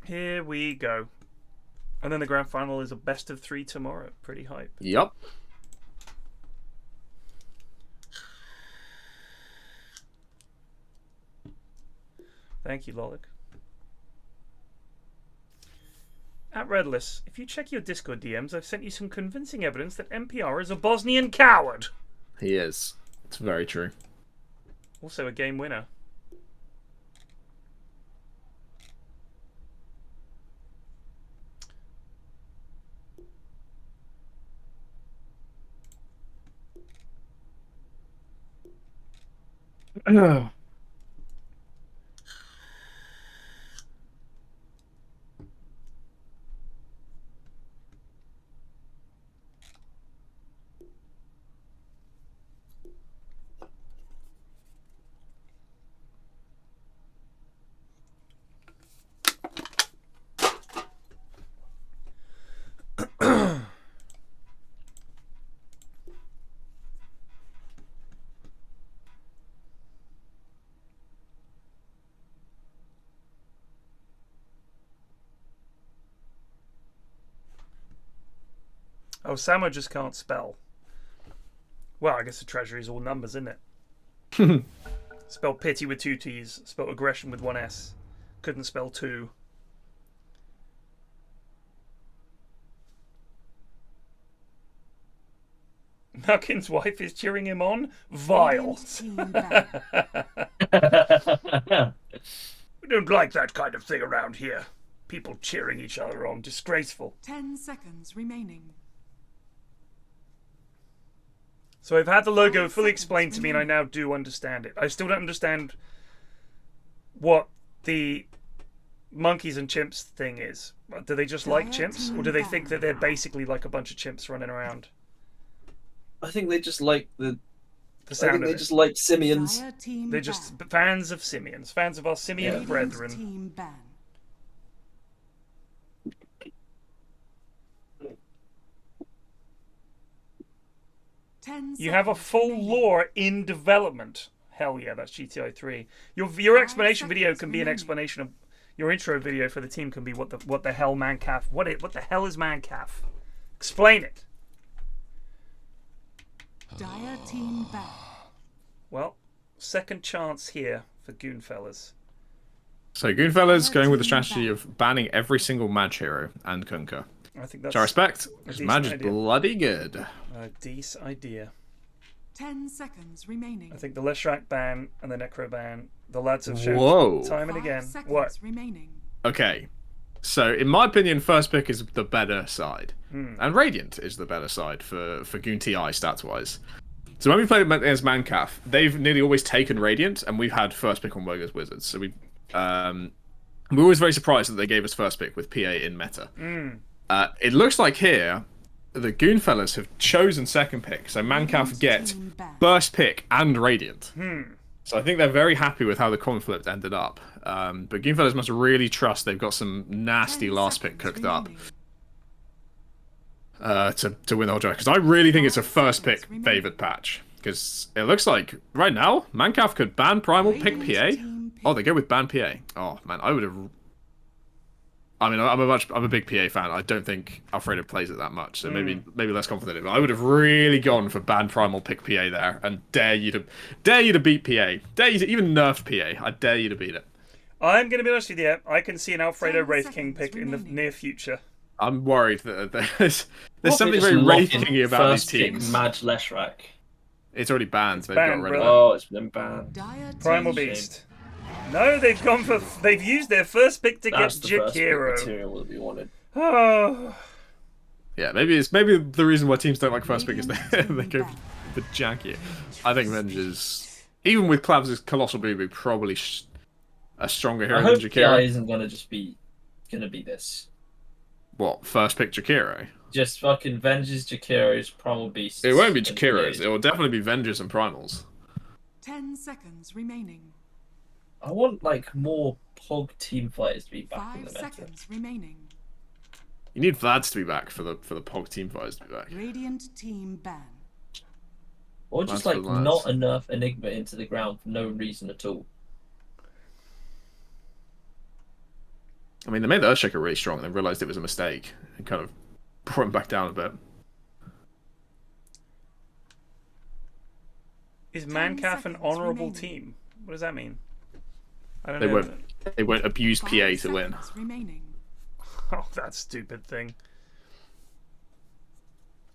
Here we go. And then the grand final is a best of 3 tomorrow. Pretty hype. Yep. Thank you, Lolik. At Redless, if you check your Discord DMs, I've sent you some convincing evidence that NPR is a Bosnian coward. He is. It's very true. Also a game winner. Oh, Samo just can't spell. Well, I guess the treasury is all numbers, isn't it? Spell pity with 2 T's. Spell aggression with 1 S. Couldn't spell 2. Nutkin's wife is cheering him on? Vile. We don't like that kind of thing around here. People cheering each other on. Disgraceful. 10 seconds remaining. So I've had the logo fully explained to me and I now do understand it. I still don't understand what the monkeys and chimps thing is. Do they just like chimps? Or do they think that they're basically like a bunch of chimps running around? I think they just like the sound I think of they it. just like simians. They're just fans of simians. Fans of our simian brethren. Team ban. You have a full lore in development. Hell yeah, that's GTI 3. Your explanation video can be an explanation of your intro video for the team can be what the hell Mancaf? What the hell is Mancaf? Explain it. Dire team ban. Well, second chance here for Goonfellas. So Goonfellas going with the strategy of banning every single Mage hero and Kunkka. I think that's Which I respect, a because decent Mage is idea. bloody good. A decent idea. 10 seconds remaining. I think the Leshrac ban and the Necro ban, the lads have shown Whoa. time and 5 again. seconds What? remaining. Okay, so in my opinion, first pick is the better side. Hmm. And Radiant is the better side for Goon TI stats-wise. So when we played against Mancaf, they've nearly always taken Radiant, and we've had first pick on Woga's Wizards. So we're always very surprised that they gave us first pick with PA in meta. It looks like here, the Goonfellas have chosen second pick, so Mancaf get first pick and Radiant. So I think they're very happy with how the coin flip ended up. But Goonfellas must really trust they've got some nasty 10 last pick seconds cooked up remaining. to win the whole draft. Because I really think it's a first pick favoured patch. Because it looks like, right now, Mancaf could ban Primal, pick PA. Oh, they go with ban PA. Oh, man, I would have... I mean, I'm a big PA fan. I don't think Alfredo plays it that much, so maybe less confident. But I would have really gone for ban Primal, pick PA there, and dare you to beat PA. Dare you to even nerf PA. I dare you to beat it. I'm going to be honest with you. I can see an Alfredo 10 Wraith King seconds pick in the remaining. near future. I'm worried that there's What if something we very just lock Wraith in Kingy about these first pick teams. Mad Leshrac? It's already banned. They've banned, got rid of brother. it. Oh, it's been banned. Dire Primal team Beast. No, they've used their first pick to That's get the first pick Jakiro. material that we wanted. Oh. Yeah, maybe the reason why teams don't like first pick is they go for janky. I think Avengers, even with Clavs' Colossal Boo, probably a stronger hero I than hope PI Jakiro. isn't gonna be this. What, first pick Jakiro? Just fucking Vengeance, Jakiro's, Primal Beasts. It won't be and Jakiro's. PAs. It will definitely be Vengers and Primals. 10 seconds remaining. I want like more Pog team fighters to be back in 5 the meta. seconds remaining. You need Vlads to be back for the Pog team fighters to be back. Radiant team ban. Or just That's like for lads. not enough Enigma into the ground for no reason at all. I mean, they made the Earthshaker really strong, and they realised it was a mistake, and kind of brought him back down a bit. Is 10 Mancaf an seconds honourable remaining. team? What does that mean? I don't They know. won't abuse 5 PA to win. seconds remaining. Oh, that stupid thing.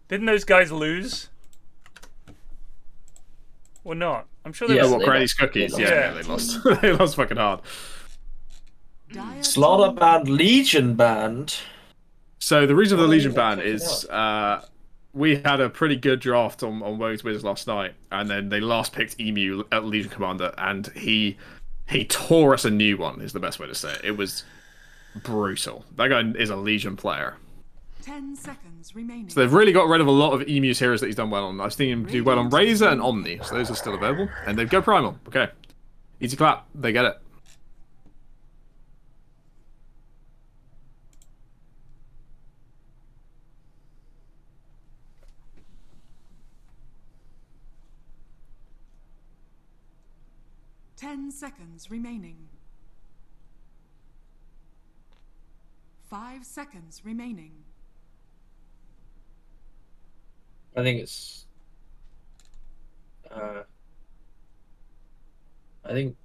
Didn't those guys lose? Or not? I'm sure they Yes, Oh, were. what, they Granny's lost. Cookies? They Yeah, lost. they lost. They lost fucking hard. Dire Slaughter team banned, Legion banned. So the reason for the Oh, Legion yeah, ban check it is we had a pretty good draft on Wogue's Wizards last night, and then they last picked Emu at Legion Commander, and he tore us a new one, is the best way to say it. It was brutal. That guy is a Legion player. 10 seconds remaining. So they've really got rid of a lot of Emu's heroes that he's done well on. I've seen him do well on Razor and Omni, so those are still available. And they've go Primal. Okay. Easy clap. They get it. Ten seconds remaining. 5 seconds remaining. I think it's. I think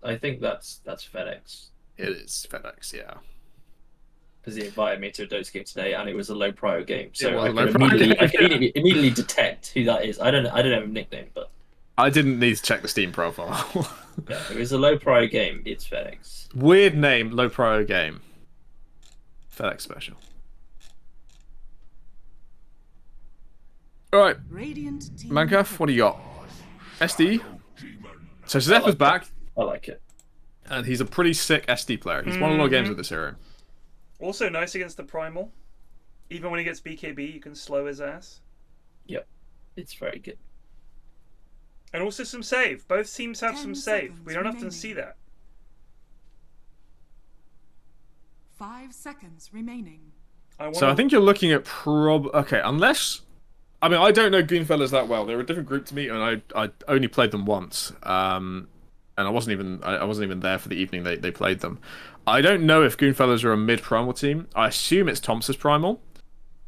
that's FedEx It is FedEx, yeah. because he invited me to a Dota game today, and it was a low prio game, so It was I a low can prio immediately, game, I can immediately detect who that is. I don't have a nickname, but I didn't need to check the Steam profile. yeah, it was a low prio game. It's FedEx. Weird name, low prio game. FedEx special. Alright, Radiant team Mancaf, what do you got? SD. So Zephyr back, I like it. and he's a pretty sick SD player. He's won a lot of games with this hero. Also nice against the Primal. Even when he gets BKB, you can slow his ass. Yep, it's very good. And also some save. Both teams have 10 some save. seconds We don't often remaining. see that. 5 seconds remaining. So I think you're looking at okay, unless I mean I don't know Goonfellas that well. They're a different group to me, and I only played them once. and I wasn't even there for the evening they played them. I don't know if Goonfellas are a mid primal team. I assume it's Thompson's primal.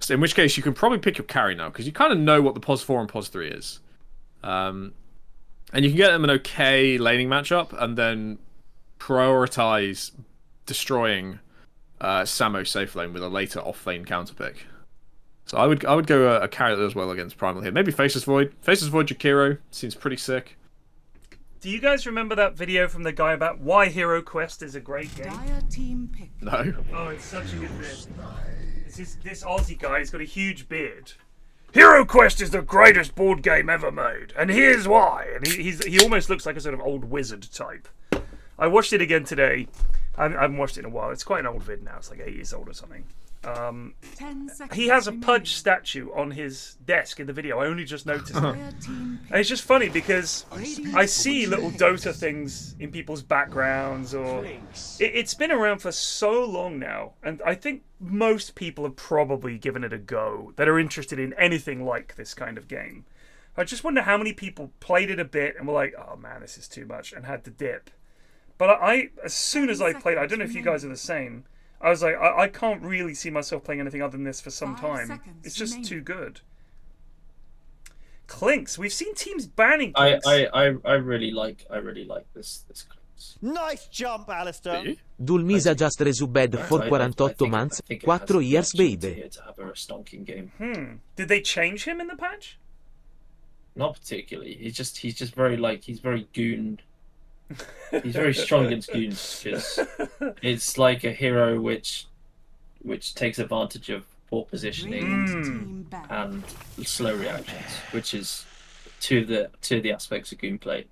So in which case you can probably pick your carry now because you kind of know what the pos 4 and pos 3 is, and you can get them an okay laning matchup and then prioritize destroying Samo safe lane with a later off lane counter pick. So I would go a carry that does well against primal here. Maybe Faceless Void. Faceless Void Jakiro seems pretty sick. Do you guys remember that video from the guy about why Hero Quest is a great game? Dire team pick. No. Oh, it's such a good vid. This Aussie guy, he's got a huge beard. Hero Quest is the greatest board game ever made, and here's why. And he almost looks like a sort of old wizard type. I watched it again today. I haven't watched it in a while. It's quite an old vid now. It's like 8 years old or something. 10 seconds He has a remaining. Pudge statue on his desk in the video. I only just noticed it. Dire team pick. And it's just funny because I see little Dota things in people's backgrounds, or it's been around for so long now, and I think most people have probably given it a go that are interested in anything like this kind of game. I just wonder how many people played it a bit and were like, "Oh man, this is too much," and had to dip. But as soon as I played, I don't know if you guys are the same. I was like, I can't really see myself playing anything other than this for some 5 time. seconds It's just remaining. too good. Clinks. We've seen teams banning I Clinks. really like this Clinks. Nice jump, Alistair. Do you? Dulmisa just resubbed for I 48 think months, it 4 has the years opportunity baby. here to have a stonking game. Did they change him in the patch? Not particularly. He's just very he's very goon. He's very strong against goons because it's like a hero which takes advantage of poor positioning Radiant team back. and slow reactions, which is two of the aspects of goon play.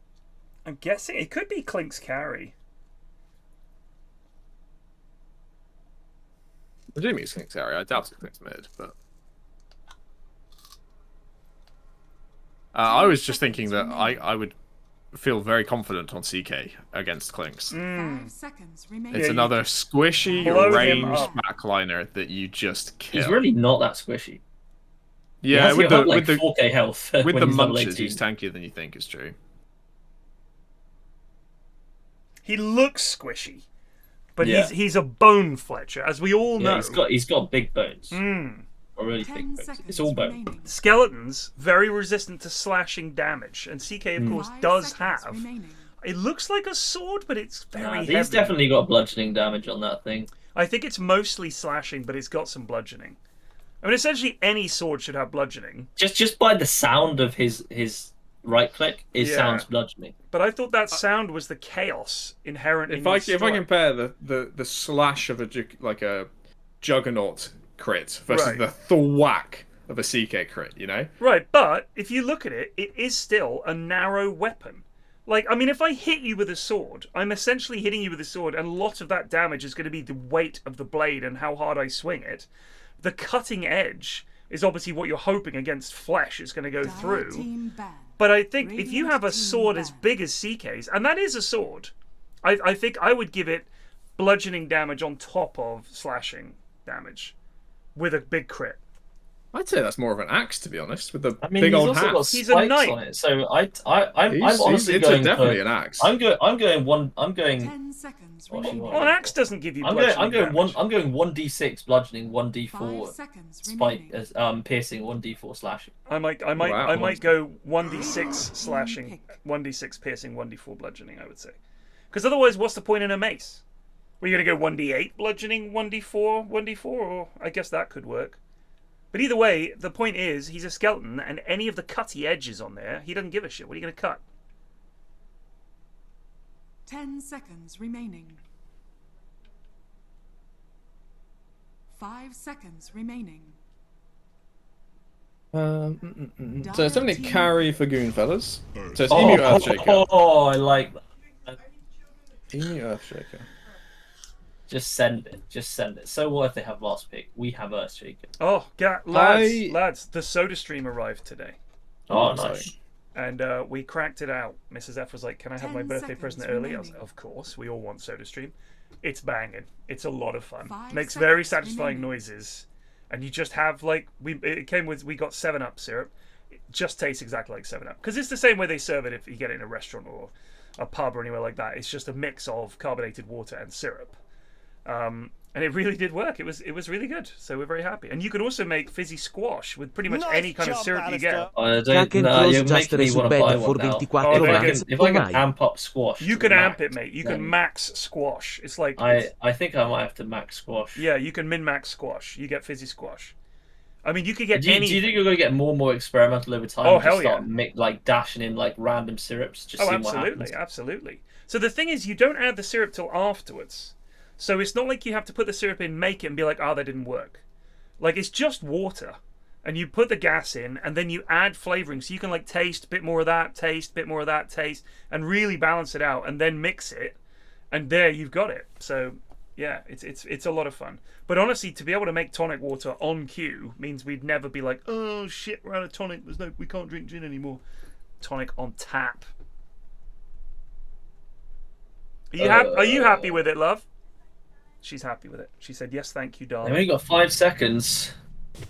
I'm guessing it could be Clink's carry. I do mean Clink's area. I doubt it's Clink's mid, but I was just thinking that I would feel very confident on CK against Clinks. 5 seconds remaining. It's Yeah, another squishy blow him ranged up. backliner that you just kill. He's really not that squishy. yeah, He with has the like with the 4k health with when the he's level munches, 18. he's tankier than you think is true. He looks squishy, but Yeah. he's a bone Fletcher, as we all know. Yeah, he's got big bones. Mm. Or really 10 big bones. seconds It's all bone. remaining. Skeletons very resistant to slashing damage, and CK of course 5 does seconds have. remaining. It looks like a sword, but it's very Nah, heavy. he's definitely got bludgeoning damage on that thing. I think it's mostly slashing, but it's got some bludgeoning. I mean, essentially any sword should have bludgeoning. Just by the sound of his right click, it Yeah. sounds bludgeoning. But I thought that sound was the chaos inherent in If I his strike. compare the slash of a juggernaut crit versus Right. the thwack of a CK crit, you know? Right, but if you look at it, it is still a narrow weapon. Like, I mean, if I hit you with a sword, I'm essentially hitting you with a sword, and a lot of that damage is going to be the weight of the blade and how hard I swing it. The cutting edge is obviously what you're hoping against flesh is going to go Dire through. team back. But I think if you have a Radiant team sword as back. big as CK's, and that is a sword, I think I would give it bludgeoning damage on top of slashing damage with a big crit. I'd say that's more of an axe, to be honest, with the I mean, big he's old also hat. got He's a spikes knight. on it, so I'm honestly It's going definitely for, an axe. I'm going 10 seconds Oh, remaining. she Well, an axe doesn't give you I'm bludgeoning going damage. I'm going 1d6 bludgeoning, 5 1d4 seconds spike remaining. as piercing, 1d4 slashing. I might Wow. go 1d6 slashing, 1d6 piercing, 1d4 bludgeoning. I would say, because otherwise, what's the point in a mace? Were you gonna go 1d8 bludgeoning, 1d4, 1d4, or I guess that could work. But either way, the point is, he's a skeleton, and any of the cutty edges on there, he doesn't give a shit. What are you gonna cut? 10 seconds remaining. 5 seconds remaining. So it's definitely carry for Goonfellas. So it's Oh, Emu Earthshaker. I like that. Emu Earthshaker. Just send it. So what if they have last pick? We have Earthshaker. Oh, lads, lads, the Soda Stream arrived today, Oh, sorry. nice. and we cracked it out. Mrs. F was like, "Can I have my 10 birthday seconds present early?" I was like, remaining. "Of course, we all want Soda Stream. It's banging. It's a lot of fun. 5 Makes very seconds satisfying remaining. noises, and you just have like we got 7-Up syrup. It just tastes exactly like 7-Up because it's the same way they serve it if you get it in a restaurant or a pub or anywhere like that. It's just a mix of carbonated water and syrup. And it really did work. It was really good. So we're very happy. And you could also make fizzy squash with pretty much Nice any kind of job, syrup you get. Alistair. I don't Crack and know. close You're just making me want to buy for one now. 24 Oh, If I months. can, if I can ormai. amp up squash, You to can the amp max, it, mate. You can then max squash. It's like I think I might have to max squash. yeah, you can min-max squash. You get fizzy squash. I mean, you could get Do you, any. do you think you're going to get more and more experimental over time? Oh, and just hell yeah. start like dashing in like random syrups, just Oh, seeing what happens. absolutely, absolutely. So the thing is, you don't add the syrup till afterwards. So it's not like you have to put the syrup in, make it, and be like, oh, that didn't work. Like, it's just water. And you put the gas in, and then you add flavoring. So you can, like, taste a bit more of that, taste a bit more of that, taste, and really balance it out, and then mix it. And there you've got it. So, yeah, it's a lot of fun. But honestly, to be able to make tonic water on cue means we'd never be like, oh, shit, we're out of tonic. We can't drink gin anymore. Tonic on tap. Are you happy with it, love? She's happy with it. She said, yes, thank you, I've darling. only got 5 seconds.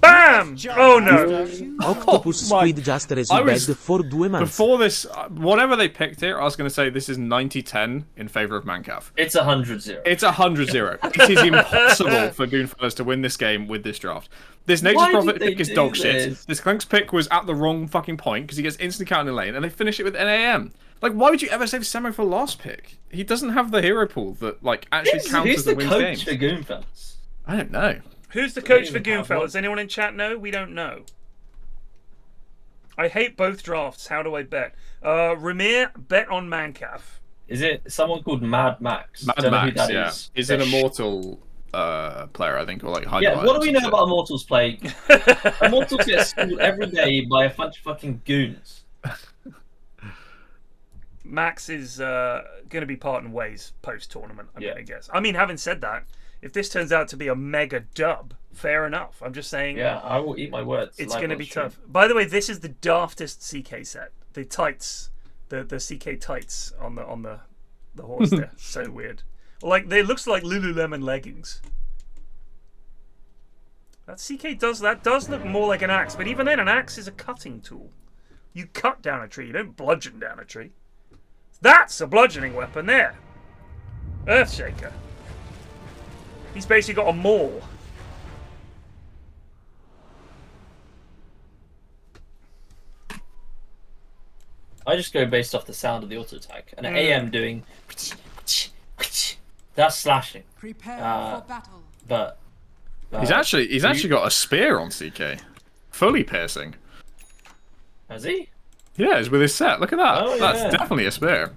BAM! Oh, no. Octopus my- squid just I resumed was- for 2 months. Before this, whatever they picked here, I was going to say this is 90-10 in favour of Mancav. It's 100-0. It's 100-0. It is impossible for Goonfellas to win this game with this draft. This Nature's Why did Prophet they pick is do dog this? shit. This Clunk's pick was at the wrong fucking point because he gets instantly counted in lane, and they finish it with NAM. Like, why would you ever save Semo for last pick? He doesn't have the hero pool that like actually counts Who's as the the wins coach games. for Goonfellas? I don't know. Who's the coach for even have one. Goonfellas? Anyone in chat know? We don't know. I hate both drafts. How do I bet? Ramir, bet on Mancav. Is it someone called Mad Max? Mad Don't know who Max, that yeah. is. Is an They're immortal player, I think, or like high Yeah, divide what or do we know something. about Immortals play? Immortals get schooled every day by a bunch of fucking goons. Max is going to be parting ways post-tournament, I'm Yeah. going to guess. I mean, having said that, if this turns out to be a mega dub, fair enough. I'm just saying Yeah, I will eat my words. it's live going to on be stream. tough. By the way, this is the daftest CK set. The tights, the CK tights on the horse there. So weird. Like, it looks like Lululemon leggings. That CK does look more like an axe, but even then, an axe is a cutting tool. You cut down a tree, you don't bludgeon down a tree. That's a bludgeoning weapon there. Earthshaker. He's basically got a maul. I just go based off the sound of the auto attack. And an AM doing that's slashing. Prepare for battle. But He's actually got a spear on CK, fully piercing. has he? Yeah, it's with his set. Look at that. Oh, That's yeah. definitely a spear.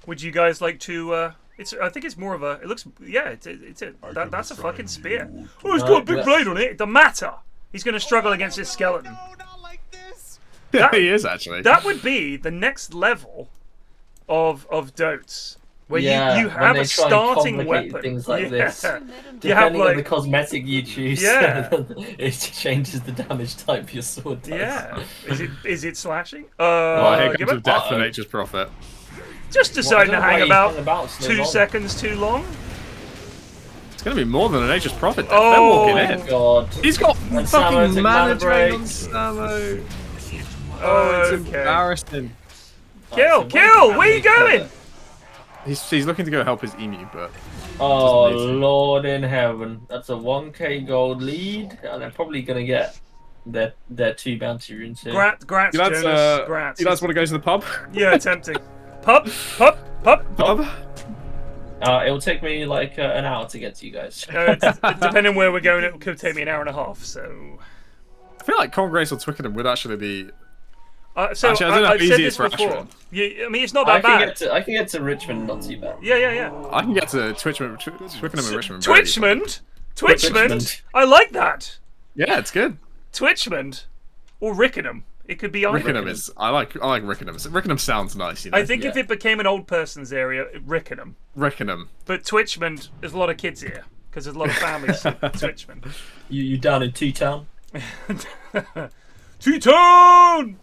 Would you guys like to? I think it's more of a. It looks. Yeah, that's a fucking spear. Oh, he's got a big blade on it. It doesn't matter. He's going to struggle against this skeleton. not like this. Yeah, he is actually. That would be the next level of dotes, where Yeah, you when have they a try and starting complicate weapon. things like this. You Depending have on like the cosmetic you choose, Yeah. it changes the damage type your sword does. yeah. Is it slashing? Oh, here give comes it. a death for Nature's Prophet. Just deciding to Well, I hang don't know why he's about hung so 2 long. seconds too long. It's gonna be more than a Nature's Prophet. Oh. They're walking in. God. He's got Samo fucking took mana mana drain on breaks. Samo. Oh, it's Okay. embarrassing. Kill! Kill! Where you going? He's looking to go help his emu, but Oh Doesn't need to. Lord in heaven, that's a 1k gold lead, and they're probably gonna get their 2 bounty runes here. Grats, you lads, Jonas. Grats. you lads want to go to the pub? Yeah, tempting. Pub. Pub? It'll take me like an hour to get to you guys. Depending on where we're going, it could take me an hour and a half. So, I feel like Congrace or Twickenham would actually be. so Actually, I don't know I've how said easy it this is for before. Ashwin. I mean, it's not that bad. I can get to Richmond, not too bad. Yeah. I can get to Twickenham and Richmond. very easily. Twitchmond. Twitchmond. I like that. Yeah, it's good. Twitchmond or Rickenham. It could be either. Rickenham is. I like Rickenham. Rickenham sounds nice, you know. I think if Yeah. it became an old person's area, Rickenham. Rickenham. But Twitchmond, there's a lot of kids here because there's a lot of families in Twitchmond. You down in Two-Town? Two-Tone!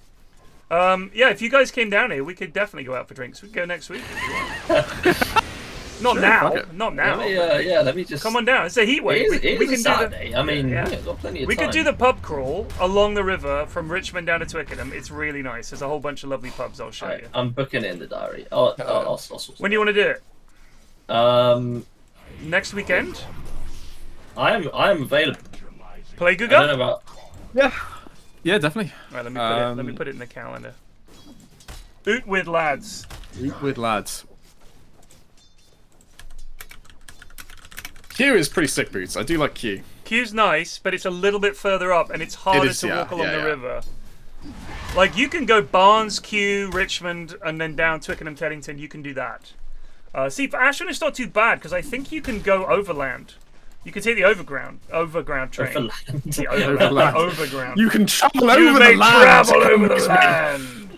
Yeah, if you guys came down here, we could definitely go out for drinks. We could go next week if you want. Not Sure, now. fuck it. Not now. Let me just. Come on down. It's a heat wave. It We is can a do Saturday. I mean, yeah. we've got plenty of We time. could do the pub crawl along the river from Richmond down to Twickenham. It's really nice. There's a whole bunch of lovely pubs I'll show Right, you. I'm booking it in the diary. I'll When do you want to do it? Next weekend? I am available. Play I don't Guga? know about. Yeah, definitely. Right, let me put it in the calendar. Oot with lads. With lads. Q is pretty sick, Boots. I do like Q. Q's nice, but it's a little bit further up, and it's harder is, to yeah, walk along yeah, the yeah. river. Like, you can go Barnes, Q, Richmond, and then down Twickenham, Teddington. You can do that. See, for Ashton, it's not too bad, because I think you can go overland. You can take the overground train. The Overland. overground. You can travel You over may the land. travel over the land.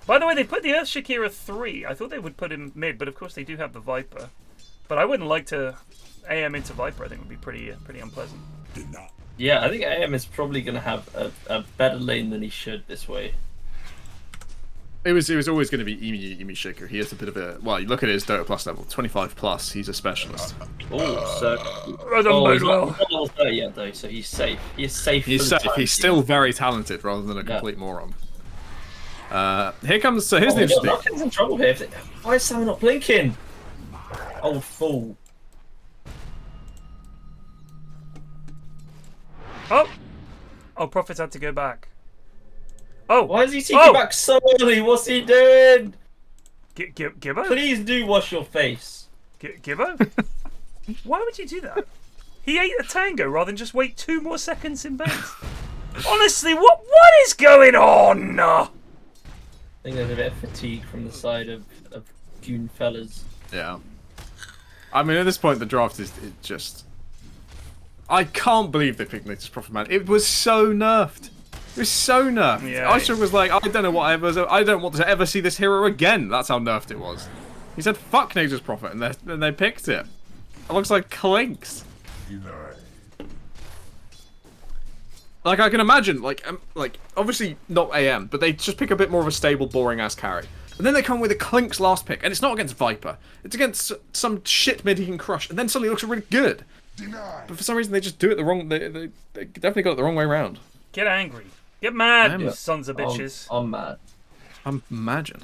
By the way, they put the Earth Shakira 3. I thought they would put him mid, but of course they do have the Viper. But I wouldn't like to AM into Viper. I think would be pretty unpleasant. Yeah, I think AM is probably going to have a better lane than he should this way. It was always going to be Emu Shaker. He has a bit of a... Well, you look at his Dota Plus level. 25 plus. He's a specialist. Oh, so... I don't he's know. not level 30 yet, though, so he's safe. He's safe. He's for the safe. time He's being. still very talented rather than a complete moron. Here comes... So here's the interesting... Larkin's in trouble here. Why is Sam not blinking? Old fool. Oh, Prophet's had to go back. Oh, Why is he taking back so early? What's he doing? Gibbo? Please do wash your face. Gibbo? Why would you do that? He ate a tango rather than just wait 2 more seconds in base. Honestly, what is going on? I think there's a bit of fatigue from the side of Goon fellas. Yeah. I mean, at this point, the draft is just... I can't believe they picked Nature's Prophet, man. It was so nerfed. It was so nerfed. Yeah. Aisha was like, I don't know what I don't want to ever see this hero again. That's how nerfed it was. He said, fuck Nature's Prophet, and they picked it. It looks like Clinks. Like, I can imagine, like obviously not AM, but they just pick a bit more of a stable, boring-ass carry. And then they come with a Clink's last pick, and it's not against Viper. It's against some shit mid he can crush, and then suddenly it looks really good. But for some reason, they just do it the wrong... They definitely got it the wrong way around. Get angry. Get mad, you sons of bitches. I'm mad. Imagine.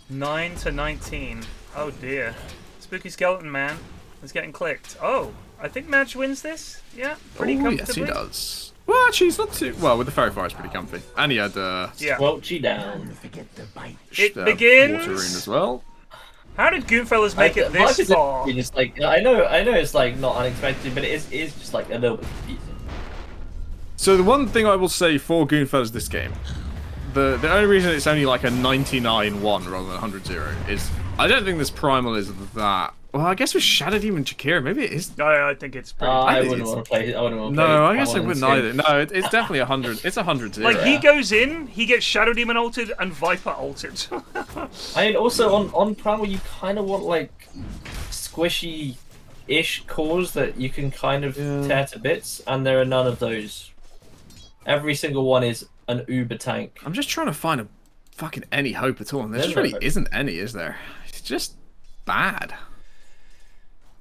9 to 19. Oh dear. Spooky Skeleton Man is getting clicked. Oh, I think Madge wins this. Yeah, pretty comfortably. Yes, he does. Well, actually, he's not too... Well, with the Fairy Fire, it's pretty comfy. And he had... Yeah. Squelchy down. It begins. Water Rune as well. How did Goonfellas make it this far? Just like I know it's like not unexpected, but it is just like a little bit confusing. So the one thing I will say for Goonfellas this game, the only reason it's only like a 99-1 rather than 100-0 is I don't think this primal is that. Well, I guess with Shadow Demon Chakira, maybe it is. I think it's pretty. I wouldn't want to play. I wouldn't want to play. No, I guess I wouldn't either. No, it's definitely 100. It's 100-0. Like he goes in, he gets Shadow Demon ulted and Viper ulted. I mean, also on primal, you kind of want like squishy-ish cores that you can kind of tear to bits, and there are none of those. Every single one is an uber tank. I'm just trying to find a fucking any hope at all, and there just really isn't any, is there? It's just bad.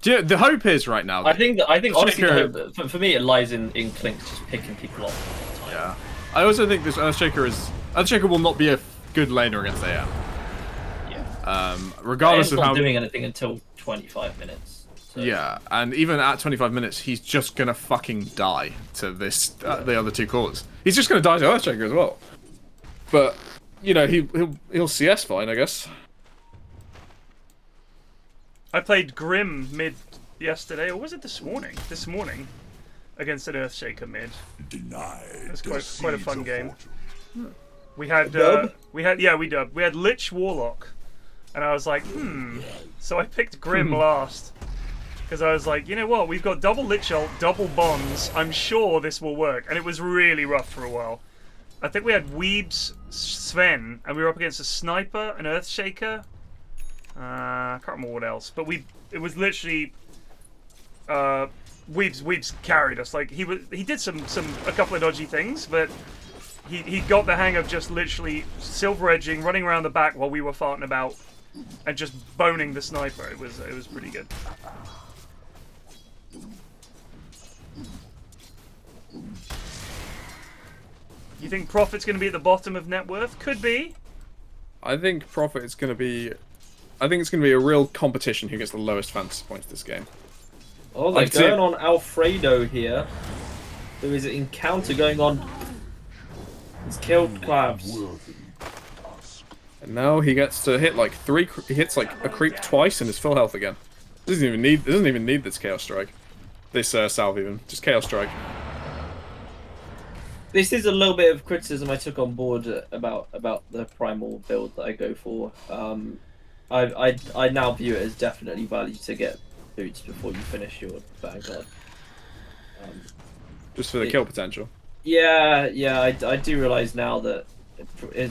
Do you know, the hope is right now. I think honestly, the hope, for me, it lies in Clinks just picking people off. Yeah. I also think this Earthshaker will not be a good laner against AM. Yeah. Regardless of not how doing anything until 25 minutes. So. Yeah, and even at 25 minutes, he's just gonna fucking die to this the other 2 cores. He's just gonna die to Earthshaker as well. But you know, he'll CS fine, I guess. I played Grim mid yesterday, or was it this morning? This morning, against an Earthshaker mid. It was quite a fun game. We had we dubbed. We had Lich Warlock, and I was like, So I picked Grim last. Because I was like, you know what, we've got double Lich ult, double bonds, I'm sure this will work. And it was really rough for a while. I think we had Weebs, Sven, and we were up against a Sniper, an Earthshaker. I can't remember what else. But it was literally... Weebs carried us. Like, he did a couple of dodgy things, but he got the hang of just literally silver edging, running around the back while we were farting about. and just boning the sniper. It was pretty good. You think Profit's going to be at the bottom of net worth? Could be. I think Profit is going to be. I think it's going to be a real competition who gets the lowest fantasy points this game. Oh, they're going on Alfredo here. There is an encounter going on. He's killed Clabs. And now he gets to hit like he hits like a creep twice and is full health again. Doesn't even need this Chaos Strike. This salve even. Just Chaos Strike. This is a little bit of criticism I took on board about the primal build that I go for. I now view it as definitely value to get boots before you finish your Vanguard. Just for the kill potential. Yeah, I do realise now that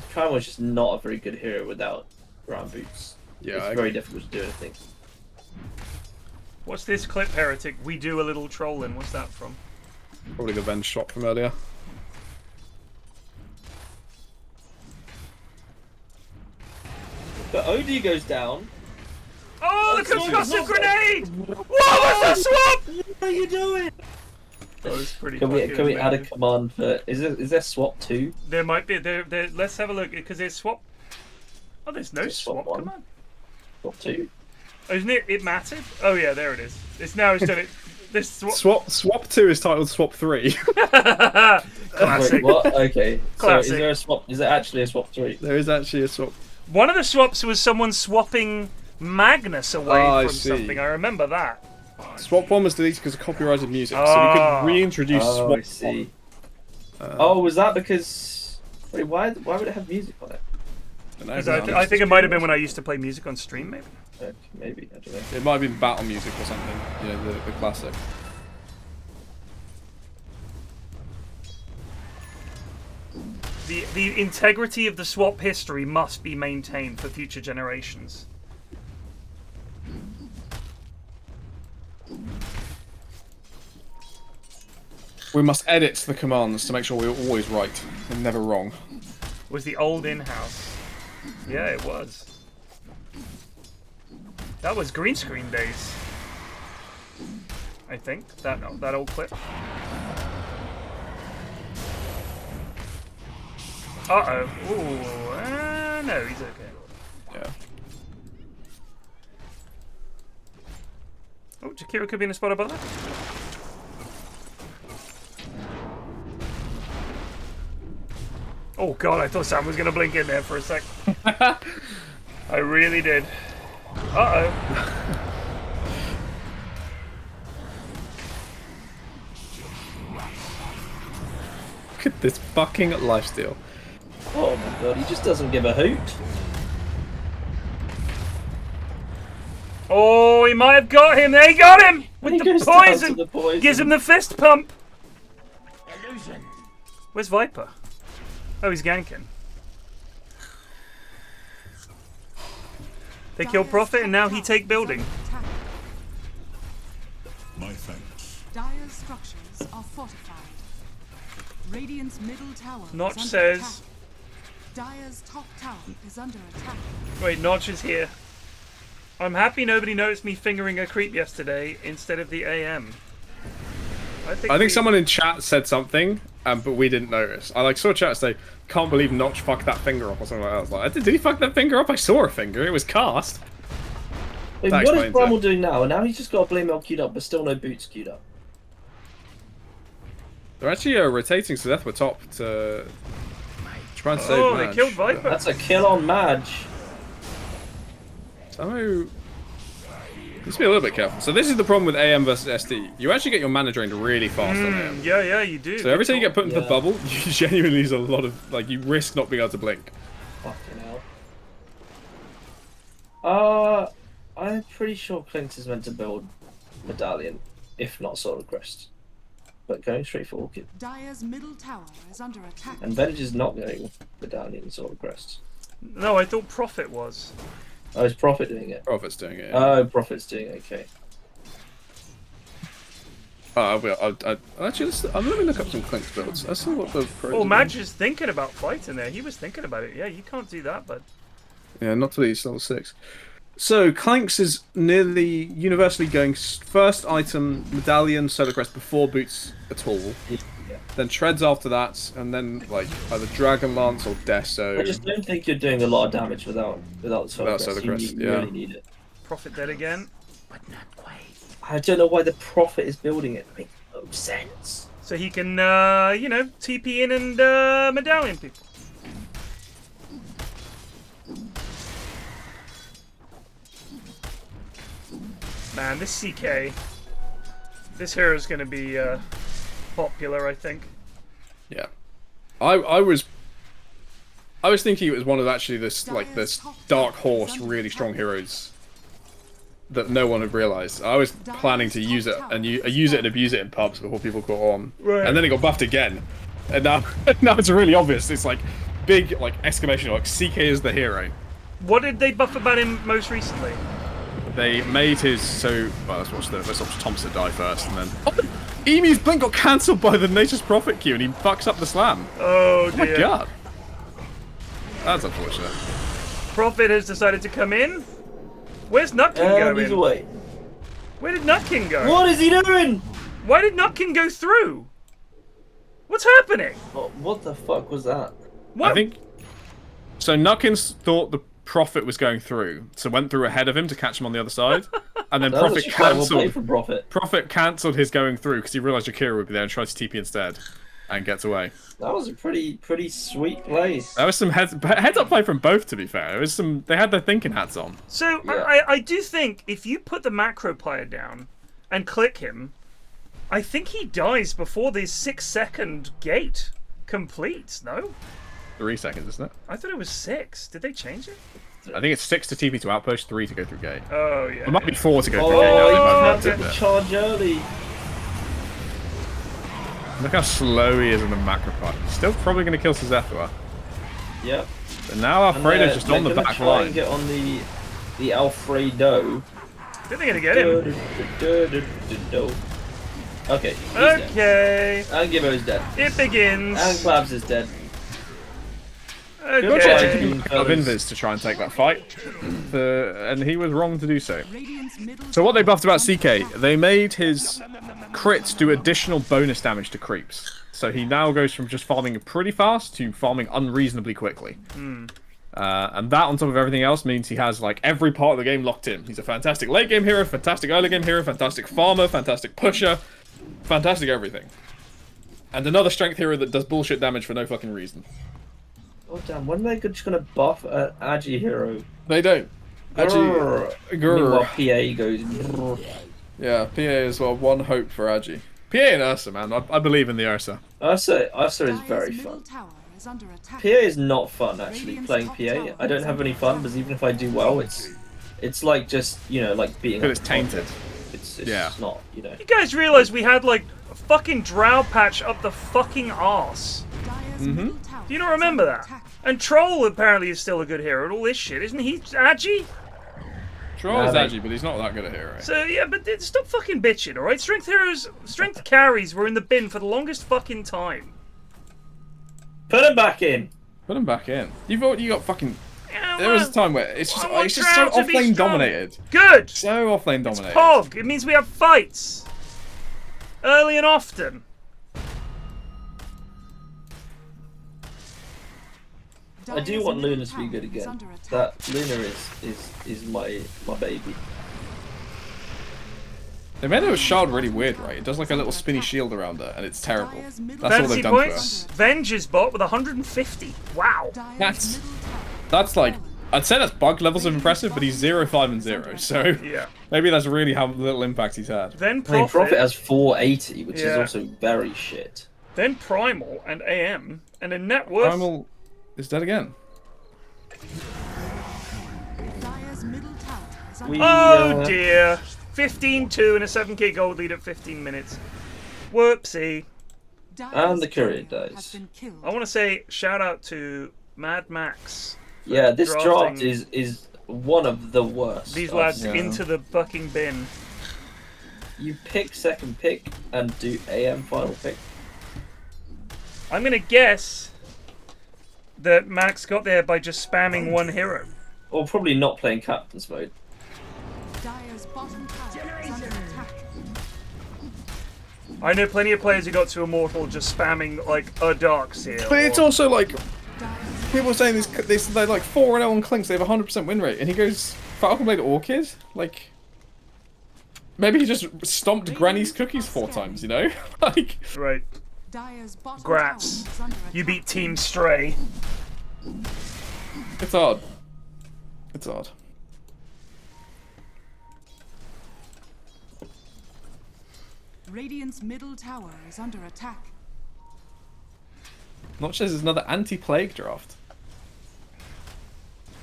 primal is just not a very good hero without ground boots. Yeah, it's very difficult to do anything. What's this clip, Heretic? We do a little trolling. What's that from? Probably the Venge shot from earlier. But OD goes down. Oh, the concussive grenade! What was the swap? What are you doing? That was pretty. Can we add a command for? Is there swap 2? There might be. There. Let's have a look because there's swap. Oh, there's no swap one. command. Swap 2. Oh, isn't it massive? Oh yeah, there it is. It's now. It's done it. This Swap 2 is titled Swap 3. Classic. Wait, what? Okay. Classic. So is there a swap? Is there actually a swap 3? There is actually a swap. One of the swaps was someone swapping Magnus away from something. I remember that. Swap 1 was deleted because of copyrighted music, so we could reintroduce Swap I see. 1. Was that because? Wait, why would it have music on it? I think it might have been when I used to play music on stream, maybe. Maybe, I don't know. It might have been battle music or something. You know, the classic. The integrity of the swap history must be maintained for future generations. We must edit the commands to make sure we're always right and never wrong. Was the old in-house? Yeah, it was. That was green screen days. I think that old clip. Uh-oh. Ooh, no, he's okay. Yeah. Oh, Jakiro could be in a spot above that. Oh god, I thought Sam was going to blink in there for a sec. I really did. Uh-oh. Look at this fucking lifesteal. Oh my god, he just doesn't give a hoot. Oh, he might have got him. There, he got him with the poison. The poison. Gives him the fist pump. Where's Viper? Oh, he's ganking. They kill Prophet and now he take building. My thanks. Dire's structures are fortified. Radiant's middle tower Notch is under says... attack. Dire's top tower is under attack. Wait, Notch is here. I'm happy nobody noticed me fingering a creep yesterday instead of the AM. I think someone in chat said something, but we didn't notice. I saw chat say, "Can't believe Notch fucked that finger up" or something like that. I was like, did he fuck that finger up? I saw a finger. It was cast. Wait, what is Bramwell doing now? Now he's just got a blame mail queued up, but still no boots queued up. They're actually rotating to death with top to try and save Oh, Madge. they killed Viper. That's a kill on Madge. So you need to be a little bit careful. So this is the problem with AM versus SD. You actually get your mana drained really fast on AM. Yeah, you do. So every time you get put into the bubble, you genuinely lose a lot of, you risk not being able to blink. Fucking hell. I'm pretty sure Clint is meant to build Medallion, if not Sword of Crest. But going straight for Orchid. Dire's middle tower is under attack. And Venge is not going Medallion and Sword of Crest. No, I thought Prophet was. Oh, is Prophet doing it? Prophet's doing it. Oh, Prophet's doing it, okay. Actually, let me look up some Clink's builds. Let's see what the pros Oh, are Madge is thinking about fighting there. He was thinking about it. Yeah, you can't do that, but... Yeah, not till he's level 6. So, Clanks is nearly universally going first item, medallion, solar crest before boots at all. Yeah. Then treads after that, and then like either Dragon Lance or Deso. I just don't think you're doing a lot of damage without the solar Without Solar crest. Crest, You yeah. really need it. Prophet dead again. But not quite. I don't know why the Prophet is building it. It makes no sense. So he can, you know, TP in and medallion people. Man, this CK, this hero is going to be popular, I think. Yeah, I was thinking it was one of actually this dark horse, really strong heroes that no one had realized. I was planning to use it and use it and abuse it in pubs before people caught on, Right. and then it got buffed again, and now now it's really obvious. It's like big exclamation mark. CK is the hero. What did they buff about him most recently? They made his well, let's watch Thompson die first, and then Emu's blink got cancelled by the Nature's Prophet Q, and he fucks up the slam. Oh Oh my dear. god, that's unfortunate. Prophet has decided to come in. Where's Nutkin And he's going? away. Where did Nutkin go? What is he doing? Why did Nutkin go through? What's happening? Oh, what the fuck was that? What? I think so. Nutkins thought the Prophet was going through, so went through ahead of him to catch him on the other side, and then That was Prophet actually quite well played cancelled. from Prophet. Prophet cancelled his going through because he realised Jakira would be there and tried to TP instead, and gets away. That was a pretty sweet play. There was some heads up play from both. To be fair, there was some. They had their thinking hats on. So Yeah. I do think if you put the macro player down and click him, I think he dies before the 6-second gate completes. No, 3 seconds, isn't it? I thought it was 6. Did they change it? I think it's 6 to TP to outpost, 3 to go through gate. Oh yeah. It might be 4 to go Oh, through gate now. They might he have had upped to it. charge early. Look how slow he is in the macro part. He's still probably going to kill Sezethua. Yep. But now And Alfredo's just they're on the gonna back try line. and get on the Alfredo. I think they're gonna get him. Okay. He's dead. Okay, And Gibbo's dead. it begins. And Clabs is dead. Good try to Okay. keep of Invis to try and take that fight, and he was wrong to do so. Radiant's middle So what they tower buffed about is CK, they made his crits do additional bonus damage to creeps. So he now goes from just farming pretty fast to farming unreasonably quickly. And that on top of everything else means he has like every part of the game locked in. He's a fantastic late game hero, fantastic early game hero, fantastic farmer, fantastic pusher, fantastic everything. And another strength hero that does bullshit damage for no fucking reason. Oh damn, when are they just gonna buff an Agi hero? They don't. Actually, Meanwhile, grr. PA goes. Brrr. Yeah, PA as well. One hope for Agi. PA and Ursa, man. I believe in the Ursa. Ursa is Dire's very middle fun. tower is under attack. PA is not fun actually. Playing PA, I don't have any fun, but even if I do well, it's like just like beating. Because up it's tainted. It's Yeah. not You guys realize we had like a fucking drow patch up the fucking arse? Dire's middle tower Do you not is remember under that? attack. And Troll apparently is still a good hero and all this shit, isn't he? Agi? Troll is Nah, Agi, but he's not that good a hero. So yeah, but stop fucking bitching, alright? Strength carries were in the bin for the longest fucking time. Put him back in. Put him back in. You got fucking. Yeah, There was a well, time where it's just I want it's just so Drow to be offlane strong. dominated. Good! So offlane dominated. Pog! It means we have fights! Early and often. I do Dire's want middle Luna to be tower good is again. under attack. That Luna is my baby. They made her shield really weird, right? It does like a little spinny shield around her, and it's terrible. Dire's middle That's all Fantasy they've done to her. points. Venge is bot with 150. Wow. Dire's That's- middle tower That's like, I'd say that's bug levels of impressive, but he's 0, 5, and 0. So Yeah. maybe that's really how little impact he's had. Then I mean, Prophet. Prophet has 480, which is Yeah. also very shit. Then Primal and AM. And a net worth. Primal is dead again. Dire's middle tower is under We, Oh dear. 15-2 and a 7k gold lead at 15 minutes. Whoopsie. Dire's And the courier courier dies. has been killed. I want to say shout out to Mad Max. Yeah, this drafting- draft is one of the worst. These I've lads seen. into the fucking bin. You pick second pick and do AM final pick. I'm gonna guess that Max got there by just spamming one hero. Or probably not playing captain's mode. Dire's bottom tower is under attack. I know plenty of players who got to Immortal just spamming like a Dark Seal. But it's also like Dire's people are saying this they're like 4-0 on Clinks. They have 100% win rate, and he goes Falcon Blade Orchid. Like maybe he just stomped Granny's cookies 4 times. You know, like Right. Dire's bottom Grats. tower is under attack. You beat Team Stray. it's odd. It's odd. Radiant's middle tower is under attack. Not just another anti-plague draft.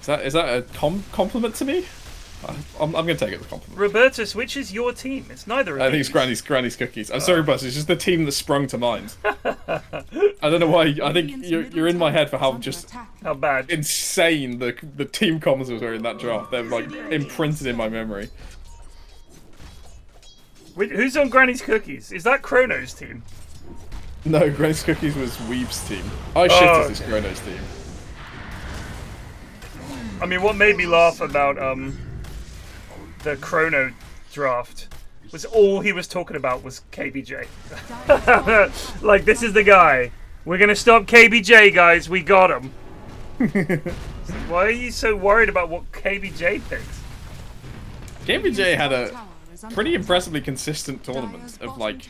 Is that a compliment to me? I'm gonna take it as a compliment. Robertus, which is your team? It's neither of I think these. it's Granny's Cookies. I'm sorry, Buzz. It's just the team that sprung to mind. I don't know why. I think you're in my head for how just How bad? insane the team comms were in that draft. They're like imprinted in my memory. Who's on Granny's Cookies? Is that Chrono's team? No, Granny's Cookies was Weeb's team. I shifted this Chrono's team. I mean, what made me laugh about the Chrono draft was all he was talking about was KBJ. Like, this is the guy. We're gonna stop KBJ, guys. We got him. Why are you so worried about what KBJ picks? KBJ had a pretty impressively consistent tournament of like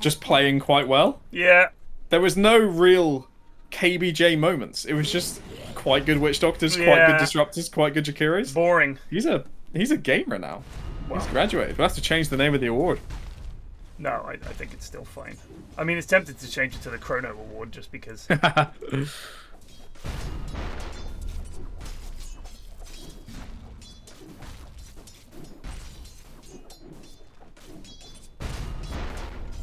just playing quite well. Yeah. There was no real KBJ moments. It was just quite good Witch Doctors, quite Yeah. good Disruptors, quite good Jakiris. Boring. He's a gamer now. He's graduated. We'll have to change the name of the award. No, I think it's still fine. I mean, it's tempted to change it to the Chrono Award just because.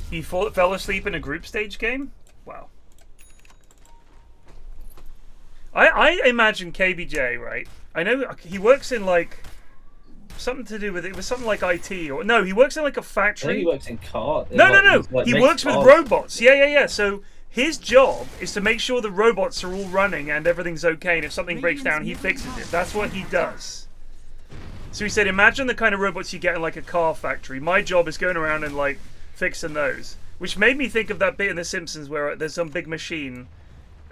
He fell asleep in a group stage game? Wow. I imagine KBJ, right? I know he works in like something to do with it was something like IT or no, he works in like a I think factory. he works in car. No. He works with robots. Yeah. So his job is to make sure the robots are all running and everything's okay, and if something breaks down, he fixes it. That's what he does. So he said, imagine the kind of robots you get in like a car factory. My job is going around and like fixing those. Which made me think of that bit in The Simpsons where there's some big machine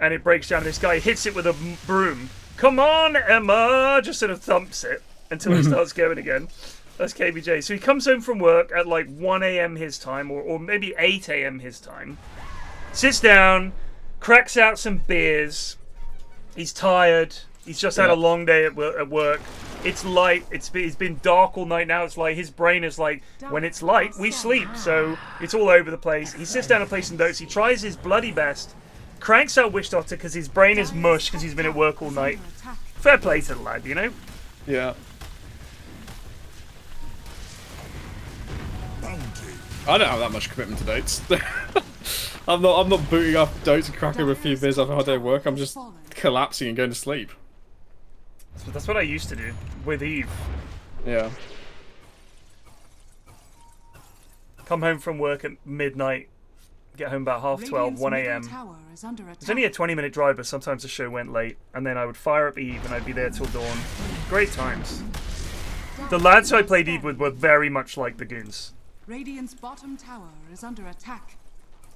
and it breaks down and this guy hits it with a broom. Come on, Emma! Just sort of thumps it until it starts going again. That's KBJ. So he comes home from work at like 1 a.m. his time, or maybe 8 a.m. his time. Sits down, cracks out some beers. He's tired. He's just had a long day at work. It's light. It's been dark all night now. It's like his brain is like, when it's light, we sleep. So it's all over the place. He sits down and plays some notes. He tries his bloody best. Cranks out Witch Doctor because his brain is mush because he's been at work all night. Fair play to the lad, you know? Yeah. I don't have that much commitment to dates. I'm not booting up dates and cracking a few beers after a hard day of work. I'm just collapsing and going to sleep. That's what I used to do with Eve. Yeah. Come home from work at midnight, get home about 12:30, 1 a.m. It's only a 20-minute drive, but sometimes the show went late, and then I would fire up Eve and I'd be there till dawn. Great times. The lads I played Eve with were very much like the goons. Radiant's bottom tower is under attack.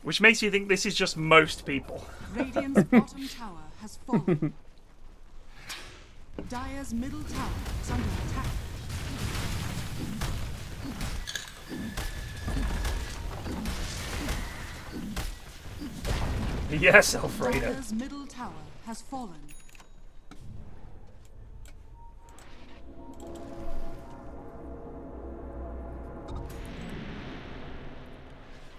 Which makes you think this is just most people. Radiant's bottom tower has fallen. Dire's middle tower is under attack. Yes, Alfredo. Dire's middle tower has fallen.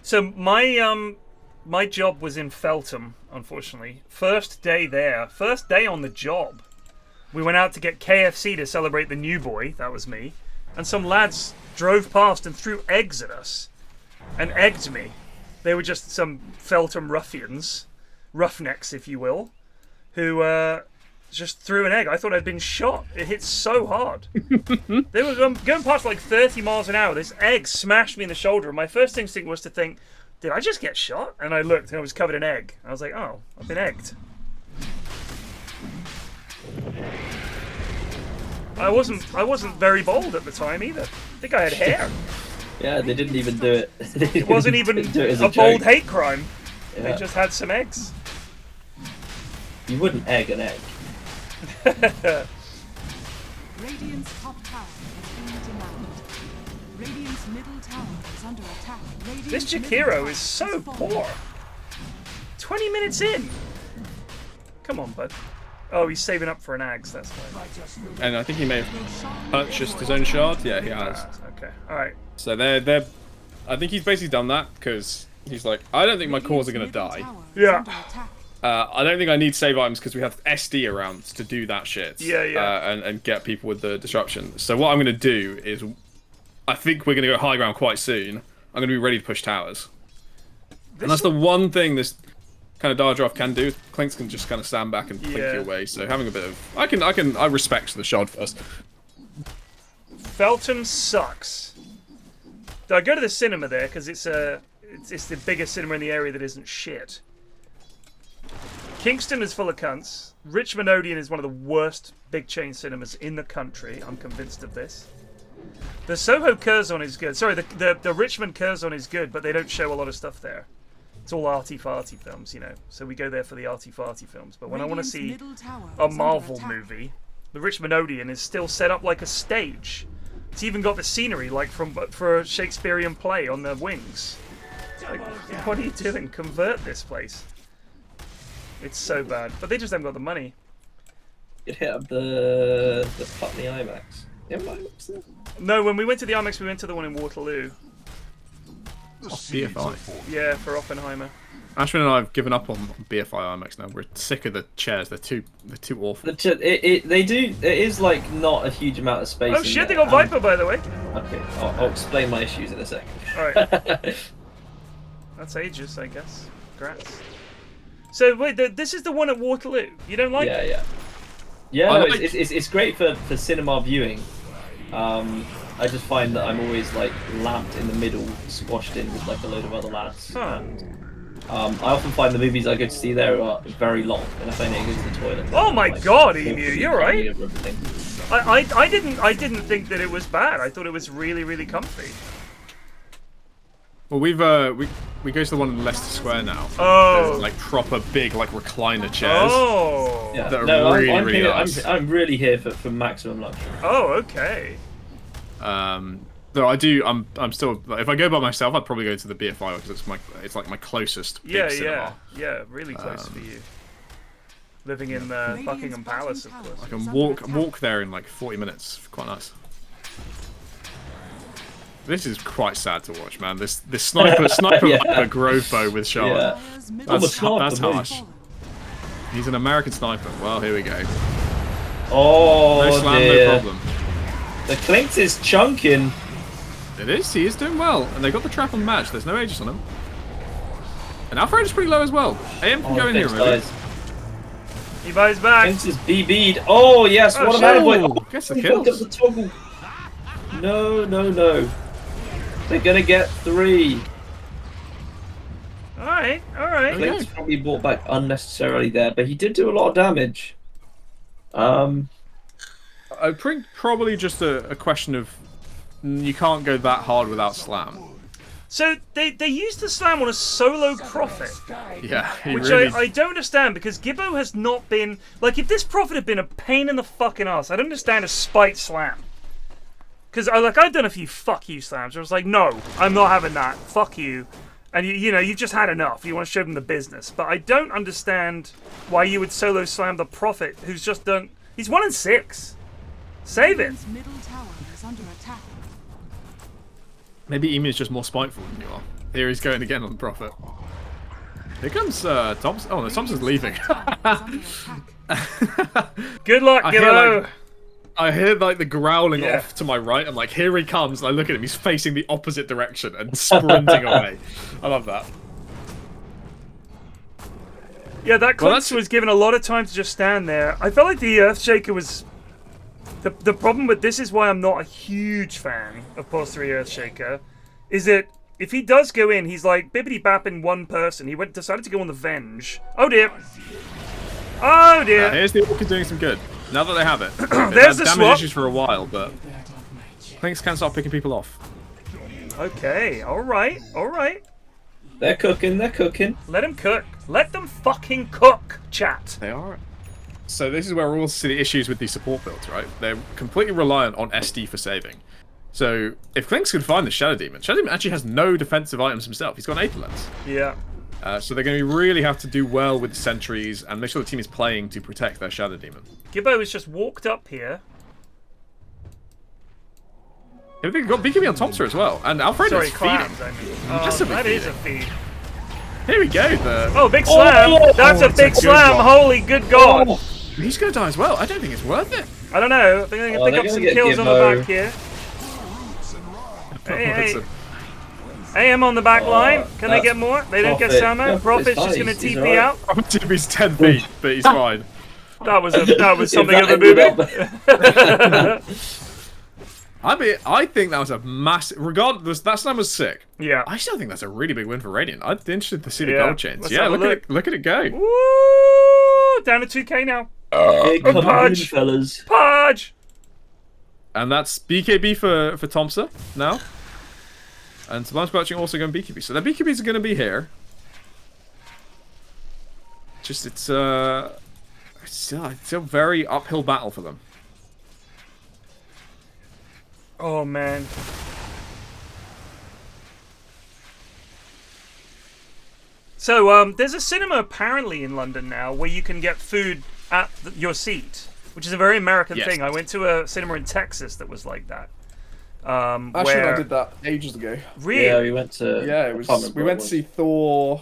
So my job was in Feltham, unfortunately. First day there, first day on the job. We went out to get KFC to celebrate the new boy, that was me, and some lads drove past and threw eggs at us. And egged me. They were just some Feltham ruffians, roughnecks if you will, who just threw an egg. I thought I'd been shot. It hit so hard. They were going past like 30 miles an hour. This egg smashed me in the shoulder, and my first instinct was to think, did I just get shot? And I looked and I was covered in egg. I was like, oh, I've been egged. I wasn't very bold at the time either. I think I had hair. Yeah, they didn't even do it. It wasn't even do it as a bold joke. hate crime. They Yeah. just had some eggs. You wouldn't egg an egg. Radiant's top tower has been denied. Radiant's middle tower is under attack. This Radiant's Jakiro middle is tower so has fallen. poor. 20 minutes in. Come on, bud. Oh, he's saving up for an Ags, that's why. And I think he may have purchased his own shard. Yeah, he has. Okay, alright. So they're. I think he's basically done that because he's like, I don't think my cores are gonna Radiant's die. middle tower is Yeah. under attack. I don't think I need save items because we have SD around to do that shit. Yeah. And get people with the disruption. So what I'm gonna do is, I think we're gonna go high ground quite soon. I'm gonna be ready to push towers. And that's the one thing this kind of Dire Draft can do. Clinks can just kind of stand back and blink Yeah. you away. So having a bit of, I respect the shard first. Feltham sucks. I go to the cinema there because it's the biggest cinema in the area that isn't shit. Kingston is full of cunts. Richmond Odeon is one of the worst big chain cinemas in the country. I'm convinced of this. The Soho Curzon is good. Sorry, the Richmond Curzon is good, but they don't show a lot of stuff there. It's all arty-farty films, you know. So we go there for the arty-farty films. But when I want to Radiant's see middle tower a is under Marvel attack. movie, the Richmond Odeon is still set up like a stage. It's even got the scenery like for a Shakespearean play on the wings. Like, what are you doing? Convert this place. It's so bad, but they just haven't got the money. You'd hit up the Putney IMAX. You have an IMAX there? No, when we went to the IMAX, we went to the one in Waterloo. BFI. Yeah, for Oppenheimer. Ashwin and I have given up on BFI IMAX now. We're sick of the chairs. They're too awful. It is like not a huge amount of space. Oh in shit, they there. got Viper, by the way. Okay, I'll explain my issues in a second. Alright. That's ages, I guess. Congrats. So, wait, this is the one at Waterloo? You don't like it? Yeah, I no, like- it's great for cinema viewing. I just find that I'm always like lamped in the middle, squashed in with like a load of other lads. Huh. And, I often find the movies I go to see there are very long, and if I need to go to the toilet. Oh my like, god, 40 Emu, you're right. of everything. I didn't think that it was bad. I thought it was really, really comfy. Well, we go to the one in Leicester Square now. Oh. There's like proper big like recliner chairs. Oh. Yeah, That are no, really, I'm really here, nice. I'm really here for maximum luxury. Oh, okay. Though I do, I'm still. If I go by myself, I'd probably go to the BFI because it's like my closest Yeah, big cinema. yeah, really close for you. Living in Buckingham Palace, of course. I can walk there in like 40 minutes. Quite nice. This is quite sad to watch, man. This sniper Yeah. Viper Grove bow with shard. Yeah. Dire's middle That's tower sniper, that's mate. harsh. He's an American sniper. Well, here we go. Oh No slam, dear. no problem. The Clinks is chunking. It is. He is doing well, and they got the trap on the match. There's no Aegis on him. And Alpha Rage is pretty low as well. AM can go in here, Clinks maybe. dies. He buys back. Clinks is BB'd. Oh yes, Oh, what shit. about boy? Ooh, Oh, gets the he fucked kills. up the toggle. No. They're gonna get 3. Alright. Okay. Clinks probably bought back unnecessarily there, but he did do a lot of damage. I think probably just a question of you can't go that hard without slam. So they used the slam on a solo Prophet, Yeah, he which really. I don't understand because Gibbo has not been like if this Prophet had been a pain in the fucking ass, I'd understand a spite slam. Because I've done a few fuck you slams. I was like, no, I'm not having that. Fuck you. And you've just had enough. You want to show them the business. But I don't understand why you would solo slam the Prophet, who's just done. He's 1 in 6. Save it. Radiant's middle tower is under attack. Maybe Emu is just more spiteful than you are. Here he's going again on the Prophet. Here comes Thompson. Oh no, Thompson's leaving. Tower is under attack. Good luck, I hear, Gibbo. I hear like the growling Yeah. off to my right. I'm like, here he comes. And I look at him. He's facing the opposite direction and sprinting away. I love that. Yeah, that Well, Clinks was given a lot of time to just stand there. I felt like the Earthshaker was... The problem with this is why I'm not a huge fan of Pulse 3 Earthshaker, is that if he does go in, he's like bibbity-bapping one person. He decided to go on the Venge. Oh dear. Oh dear. Here's the Orca doing some good. Now that they have it. There's the damage swap. issues for a while, but things can start picking people off. Okay, alright, alright. They're cooking, they're cooking. Let them cook. Let them fucking cook, chat. They are. So this is where we all see the issues with these support builds, right? They're completely reliant on SD for saving. So if Clinks can find the Shadow Demon actually has no defensive items himself. He's got an Aether-Lens. Yeah. So they're going to really have to do well with the sentries and make sure the team is playing to protect their Shadow Demon. Gibbo has just walked up here. Yeah, they've got BKB on Thompson as well, and Alfredo's Clams, feeding. I mean. Massively That is a feeding. feed. Here we go. Oh, big slam! That's a that's big a good slam! one. Holy good god! He's going to die as well. I don't think it's worth it. I don't know. I think I can pick up some kills on the back here. Hey, AM on the back line. Can they get more? They don't get Samo. Yeah, Prophet's just going to he's TP right. out. He's 10 feet, but he's fine. That was something If of a that movie. I think that was a massive. Regardless, that slam was sick. Yeah. I still think that's a really big win for Radiant. I'd be interested to see the Yeah. gold chains. Let's Yeah, have a look at it go. Woo! Down to 2k now. Here come Pudge. in, fellas. Pudge! And that's BKB for Thompson now. And Sublime Squelching also going BKB. So their BKBs are going to be here. Just it's still a very uphill battle for them. Oh man. So there's a cinema apparently in London now where you can get food at your seat, which is a very American Yes. thing. I went to a cinema in Texas that was like that. Actually, where... I did that ages ago. Really? Yeah, we went to. Yeah, it was. We went to see Thor.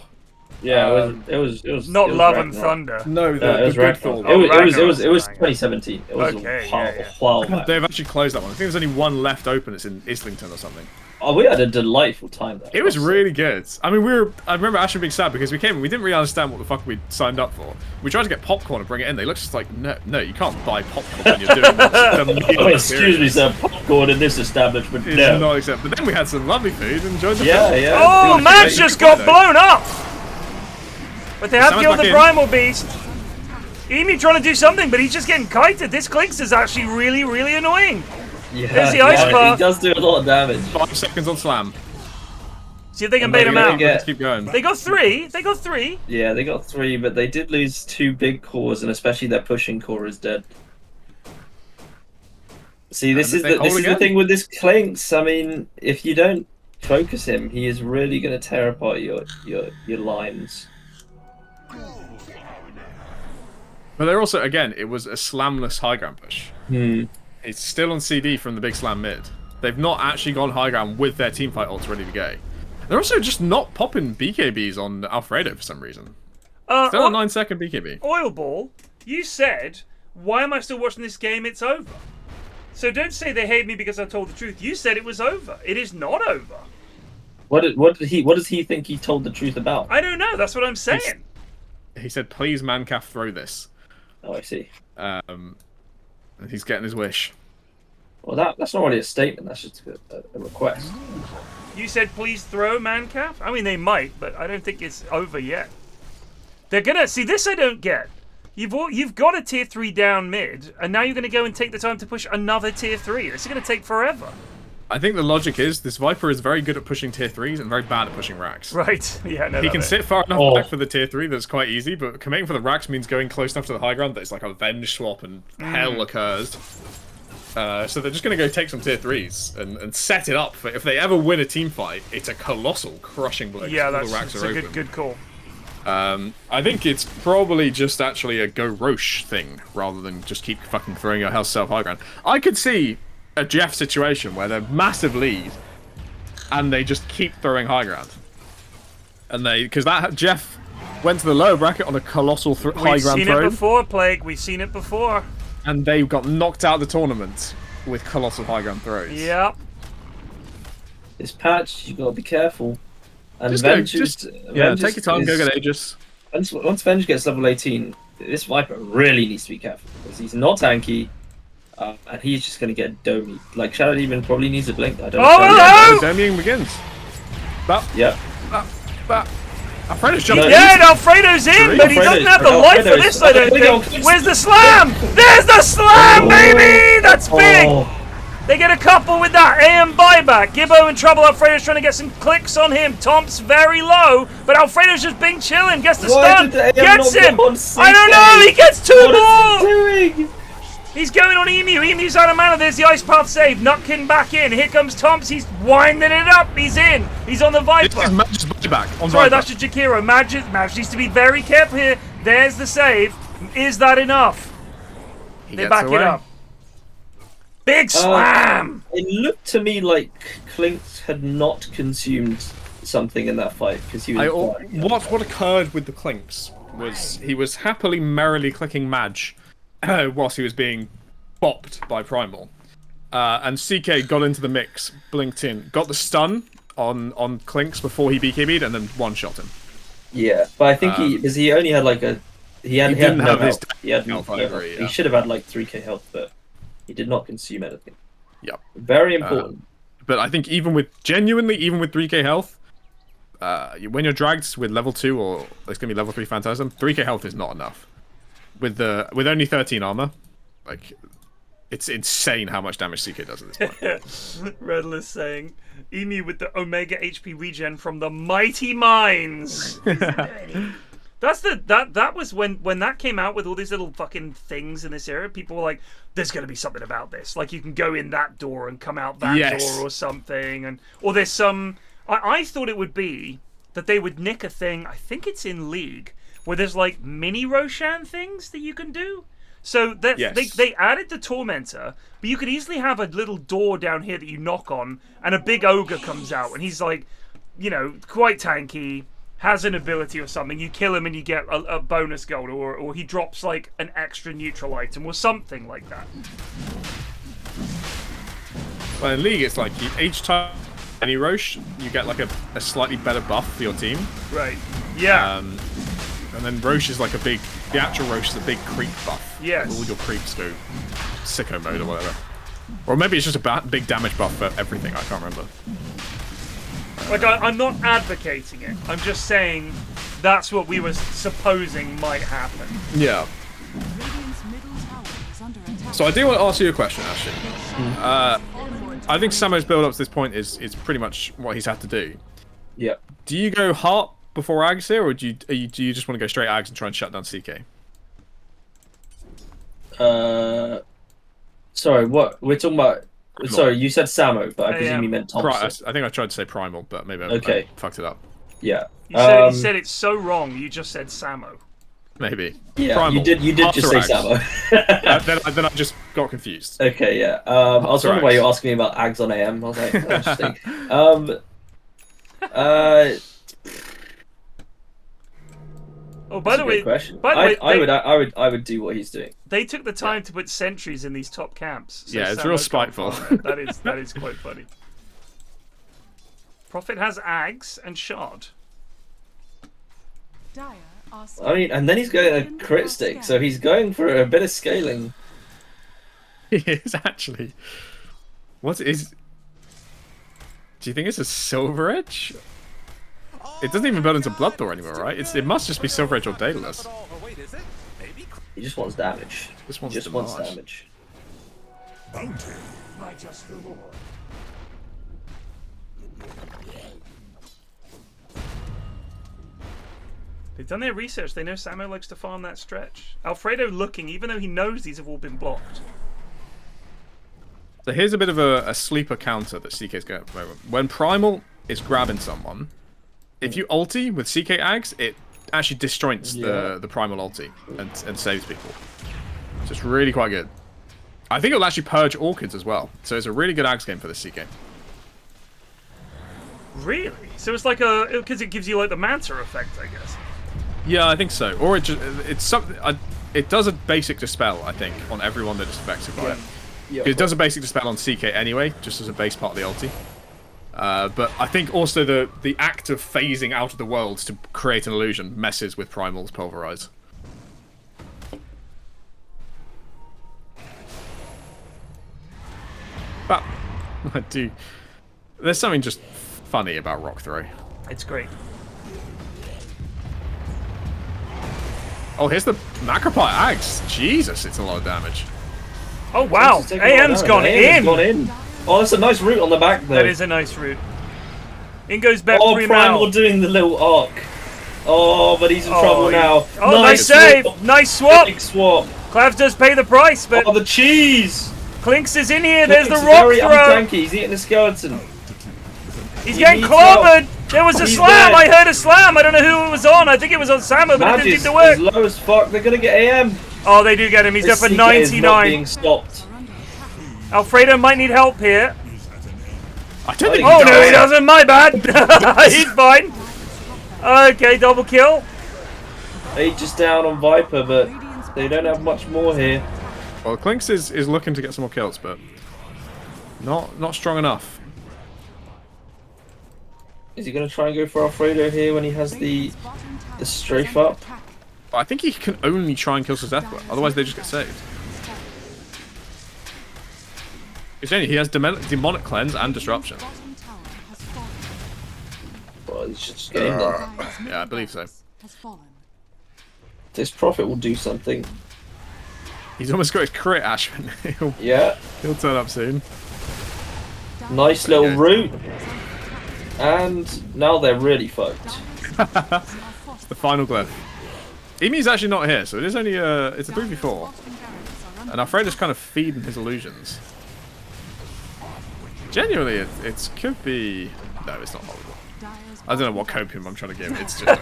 Yeah, it was Not it was Love and Ragnarok. Thunder. No, No, the it was good Ragnarok. Thor. It was Ragnarok. 2017. It was Okay, a while, yeah. while back. They've actually closed that one. I think there's only one left open. It's in Islington or something. Oh, we had a delightful time there. It was really good. I mean, I remember Ashley being sad because we came and we didn't really understand what the fuck we'd signed up for. We tried to get popcorn and bring it in. They looked just like, no, you can't buy popcorn when you're doing the meal Oh, excuse me, experience. sir. Popcorn in this establishment. It's No. not acceptable. But then we had some lovely food and enjoyed the Yeah, film. yeah. Oh, Yeah, Matt's you just can got go. blown up! But they have Someone's killed the back in. Primal Beast. Emi trying to do something, but he's just getting kited. This Clinks is actually really, really annoying. Yeah, There's the ice bar. He does do a lot of damage. 5 seconds on slam. See if they can And bait they're him gonna out. get- Let's keep going. They got 3. They got 3. Yeah, they got 3, but they did lose 2 big cores, and especially their pushing core is dead. See, this And is they the hold again. thing with this Clinks. I mean, if you don't focus him, he is really going to tear apart your lines. But they're also, again, it was a slamless high ground push. Hmm. It's still on CD from the big slam mid. They've not actually gone high ground with their teamfight ults ready to go. They're also just not popping BKBs on Alfredo for some reason. Still a 9-second BKB. Oil Ball, you said, why am I still watching this game? It's over. So don't say they hate me because I told the truth. You said it was over. It is not over. What does he think he told the truth about? I don't know. That's what I'm saying. He said, please, Mancaf, throw this. Oh, I see. And he's getting his wish. Well, that's not really a statement. That's just a request. You said please throw Mancaf? I mean, they might, but I don't think it's over yet. They're gonna see this. I don't get. You've got a tier 3 down mid, and now you're gonna go and take the time to push another tier 3. This is gonna take forever. I think the logic is this Viper is very good at pushing tier 3s and very bad at pushing racks. Right? Yeah. No. He can sit far enough Oh. back for the tier 3 that's quite easy, but committing for the racks means going close enough to the high ground that it's like a venge swap and hell occurs. So they're just going to go take some tier 3s and set it up for if they ever win a team fight, it's a colossal crushing blow. Yeah, all that's the racks a are open. good call. I think it's probably just actually a go Roche thing rather than just keep fucking throwing your house self high ground. I could see a Jeff situation where they're massive lead and they just keep throwing high ground. And because that Jeff went to the lower bracket on a colossal high ground We've seen throw, it before, Plague. We've seen it before. and they got knocked out of the tournament with colossal high ground throws. Yep. This patch, you gotta be careful. And Just Venge go, is- yeah, Venge take your time, go is- get Aegis. Once Venge gets level 18, this Viper really needs to be careful because he's not tanky, and he's just gonna get domied. Like Shadow Demon probably needs a blink. I don't know. Oh, hello! Damien begins. That, Yep. that. Alfredo's jumping. Yeah, and Alfredo's in, but he doesn't have the life for this, I don't think. Where's the slam? There's the slam, baby! That's big! They get a couple with that AM buyback. Gibbo in trouble. Alfredo's trying to get some clicks on him. Tomp's very low, but Alfredo's just being chilling. Gets the stun. Gets him. I don't know. He gets two more. He's going on Emu. Emu's out of mana. There's the Ice Path save. Nutkin back in. Here comes Tomps. He's winding it up. He's in. He's on the Viper. This is Madge's buyback. Sorry, that's just Jakiro. Madge needs to be very careful here. There's the save. Is that enough? They back it up. Big slam! It looked to me like Clinks had not consumed something in that fight because he was. What occurred with the Clinks was he was happily, merrily clicking Madge whilst he was being bopped by Primal, and CK got into the mix, blinked in, got the stun on Clinks before he BKB'd, and then one-shot him. Yeah, but I think he only had like he had no health. He should have had like 3k health, but he did not consume anything. Yep. Very important. But I think even with 3k health, when you're dragged with level 2 or it's gonna be level 3 Phantasm, 3k health is not enough. With only 13 armor, like it's insane how much damage CK does at this point. Redless saying, Emu with the Omega HP regen from the mighty mines. That was when that came out with all these little fucking things in this area. People were like, "There's going to be something about this. Like you can go in that door and come out that door or something." Or there's some. I thought it would be that they would nick a thing. I think it's in League where there's like mini Roshan things that you can do. So they added the Tormentor, but you could easily have a little door down here that you knock on, and a big ogre comes out, and he's like, you know, quite tanky. Has an ability or something, you kill him and you get a bonus gold, or he drops like an extra neutral item or something like that. Well, in League, it's like each time any Roche, you get like a slightly better buff for your team. Right. Yeah. And then Roche is like the actual Roche is a big creep buff. Yes. All your creeps go sicko mode or whatever. Or maybe it's just a big damage buff for everything, I can't remember. Like, I'm not advocating it. I'm just saying that's what we were supposing might happen. Yeah. So I do want to ask you a question, actually. I think Samo's build-up to this point is pretty much what he's had to do. Yeah. Do you go Heart before Ags here, or do you just want to go straight Ags and try and shut down CK? Sorry, what? We're talking about... Sorry, you said Samo, but I presume you meant Thompson. I think I tried to say Primal, but maybe I fucked it up. Yeah. You said it so wrong, you just said Samo. Maybe. Yeah, Primal. you did just say Samo. then I just got confused. Okay, yeah. I was wondering why you were asking me about Ags on AM. I was like, oh, interesting. Oh, by the way, I would do what he's doing. They took the time to put sentries in these top camps. So yeah, it's real spiteful. That is quite funny. Prophet has Ags and Shard. I mean, and then he's going a crit stick, so he's going for a bit of scaling. He is actually. What is? Do you think it's a Silver Edge? It doesn't even build into Blood Door anymore, right? It must just be Silver Edge or Daedalus. He just wants damage. Just wants damage. Bounty, my just reward. They've done their research. They know Samo likes to farm that stretch. Alfredo looking, even though he knows these have all been blocked. So here's a bit of a sleeper counter that CK's going at the moment. When Primal is grabbing someone, if you ulti with CK Ags, it actually disjoints the Primal ulti and saves people. So it's really quite good. I think it'll actually purge Orchids as well. So it's a really good Ags game for this CK. Really? So it's like because it gives you like the Manta effect, I guess. Yeah, I think so. Or it's something. It does a basic dispel, I think, on everyone that is affected by it. Yeah, it does a basic dispel on CK anyway, just as a base part of the ulti. But I think also the act of phasing out of the world to create an illusion messes with Primal's Pulverize. But I do. There's something just funny about Rock Throw. It's great. Oh, here's the Macropie Axe. Jesus, it's a lot of damage. Oh wow, It's taking a lot of AM's damage. gone AM's in. gone in. Oh, that's a nice route on the back though. That is a nice route. In goes Bev Oh, Primal. Primal doing the little arc. Oh, but he's in trouble now. Oh, nice save! swap. Nice swap! Big swap. Clavs does pay the price, but Oh, the cheese! Clinks is in here. There's the It's rock very throw. untanky. He's eating a skeleton. He's getting needs clobbered. There was a He's slam. dead. I heard a slam. I don't know who it was on. I think it was on Samo, but it didn't seem to work. is low as fuck. They're gonna get AM. Oh, they do get him. He's there for This Seeker is not 99. being stopped. Alfredo might need help here. I don't think Oh he no, does. he doesn't. My bad. He's fine. Okay, double kill. Aegis down on Viper, but they don't have much more here. Well, Clinks is looking to get some more kills, but not strong enough. Is he gonna try and go for Alfredo here when he has the strafe up? But I think he can only try and kill Sazethwa, otherwise they just get saved. He has Demonic Cleanse and Disruption. Well, he should just get in then. Yeah, I believe so. This Prophet will do something. He's almost got his crit, Ashman. Yeah, He'll turn up soon. nice little Okay. route. And now they're really fucked. It's the final glyph. Emi's actually not here, so it is only it's a 3v4. And Alfredo's kind of feeding his illusions. Genuinely, it could be... No, it's not horrible. I don't know what copium I'm trying to give. It's just...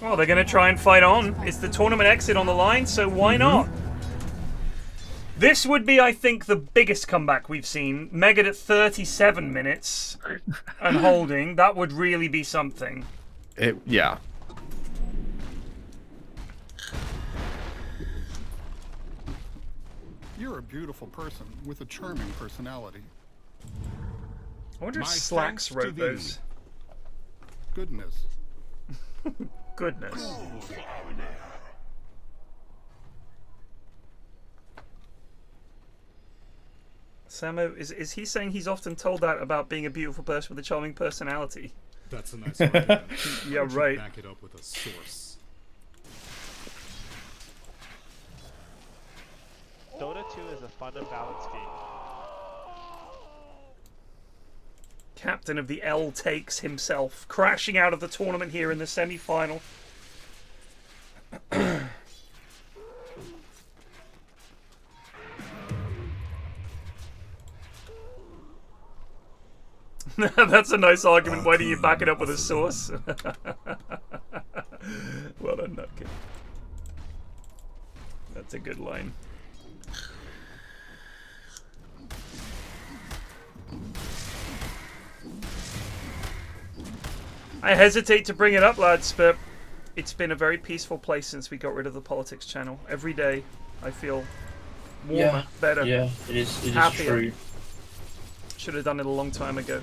Oh, they're going to try and fight on. It's the tournament exit on the line, so why not? This would be, I think, the biggest comeback we've seen. Megad at 37 minutes and holding. That would really be something. Yeah. You're a beautiful person with a charming personality. I wonder if My Slacks thanks to wrote thee. those. Goodness. Goodness. Samo, is he saying he's often told that about being a beautiful person with a charming personality? That's a nice argument. Yeah, right. Back it up with a source. Dota 2 is a fun and balanced game. Captain of the L takes himself, crashing out of the tournament here in the semi-final. That's a nice argument. Why do you back it up with a source? Well done, Nutkin. That's a good line. I hesitate to bring it up, lads, but it's been a very peaceful place since we got rid of the politics channel. Every day, I feel warmer, better. Yeah, it is happier. true. Should have done it a long time ago.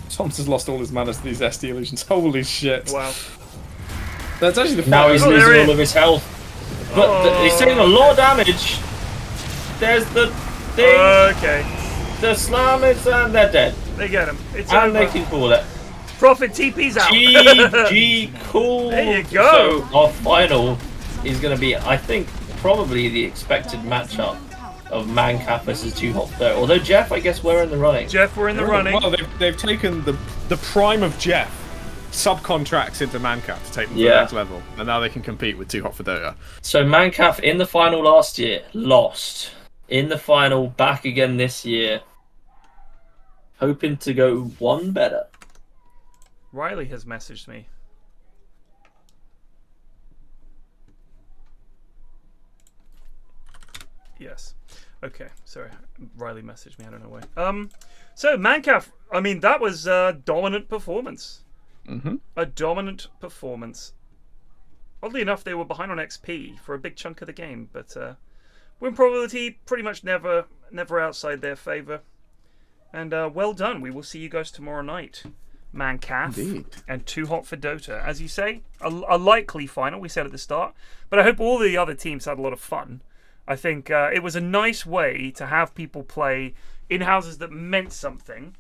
Tom's has lost all his manners to these SD illusions. Holy shit. Wow. That's actually the Now he's Oh, they're losing in. all of his health. But he's taking a lot of damage. There's the thing. Okay. The slam is, and they're dead. They get him. It's And over. they can call it. Profit TP's out. GG, cool. There you go. So our final is going to be, I think, probably the expected matchup of Mancap versus 2 Hot Dirt. Although Jeff, I guess, we're in the running. Jeff, we're in the running. Well, they've taken the prime of Jeff, subcontracts into Mancap to take them to the Yeah. next level, and now they can compete with 2 Hot for Dota. So Mancap in the final last year, lost. In the final, back again this year. Hoping to go one better. Riley has messaged me. Yes. Okay. Sorry. Riley messaged me. I don't know why. So Mancaf. I mean, that was a dominant performance. Mm-hmm. A dominant performance. Oddly enough, they were behind on XP for a big chunk of the game, but win probability pretty much never outside their favour. And well done. We will see you guys tomorrow night. Mancaf Indeed. and 2 Hot for Dota. As you say, a likely final, we said at the start. But I hope all the other teams had a lot of fun. I think it was a nice way to have people play in houses that meant something,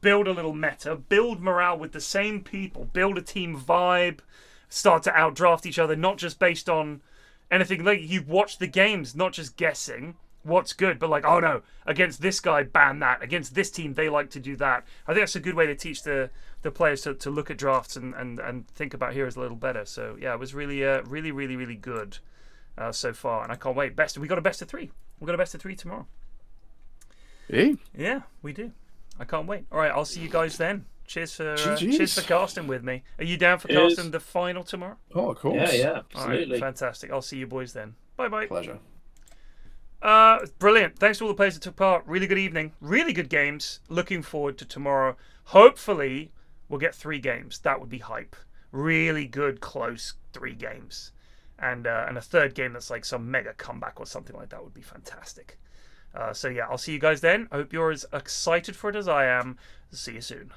build a little meta, build morale with the same people, build a team vibe, start to outdraft each other, not just based on anything. Like, you've watched the games, not just guessing what's good, but like, oh no, against this guy, ban that. Against this team, they like to do that. I think that's a good way to teach the players to look at drafts and think about heroes a little better. So yeah, it was really, really good so far, and I can't wait. We got a best of 3. We've got a best of 3 tomorrow. Yeah, we do. I can't wait. All right, I'll see you guys then. Cheers for casting with me. Are you down for casting the final tomorrow? Oh, of course. Yeah, absolutely. All right, fantastic. I'll see you boys then. Bye. Pleasure. Brilliant. Thanks to all the players that took part. Really good evening. Really good games. Looking forward to tomorrow. Hopefully, we'll get 3 games. That would be hype. Really good, close 3 games. And a third game that's like some mega comeback or something like that would be fantastic. So yeah, I'll see you guys then. I hope you're as excited for it as I am. See you soon.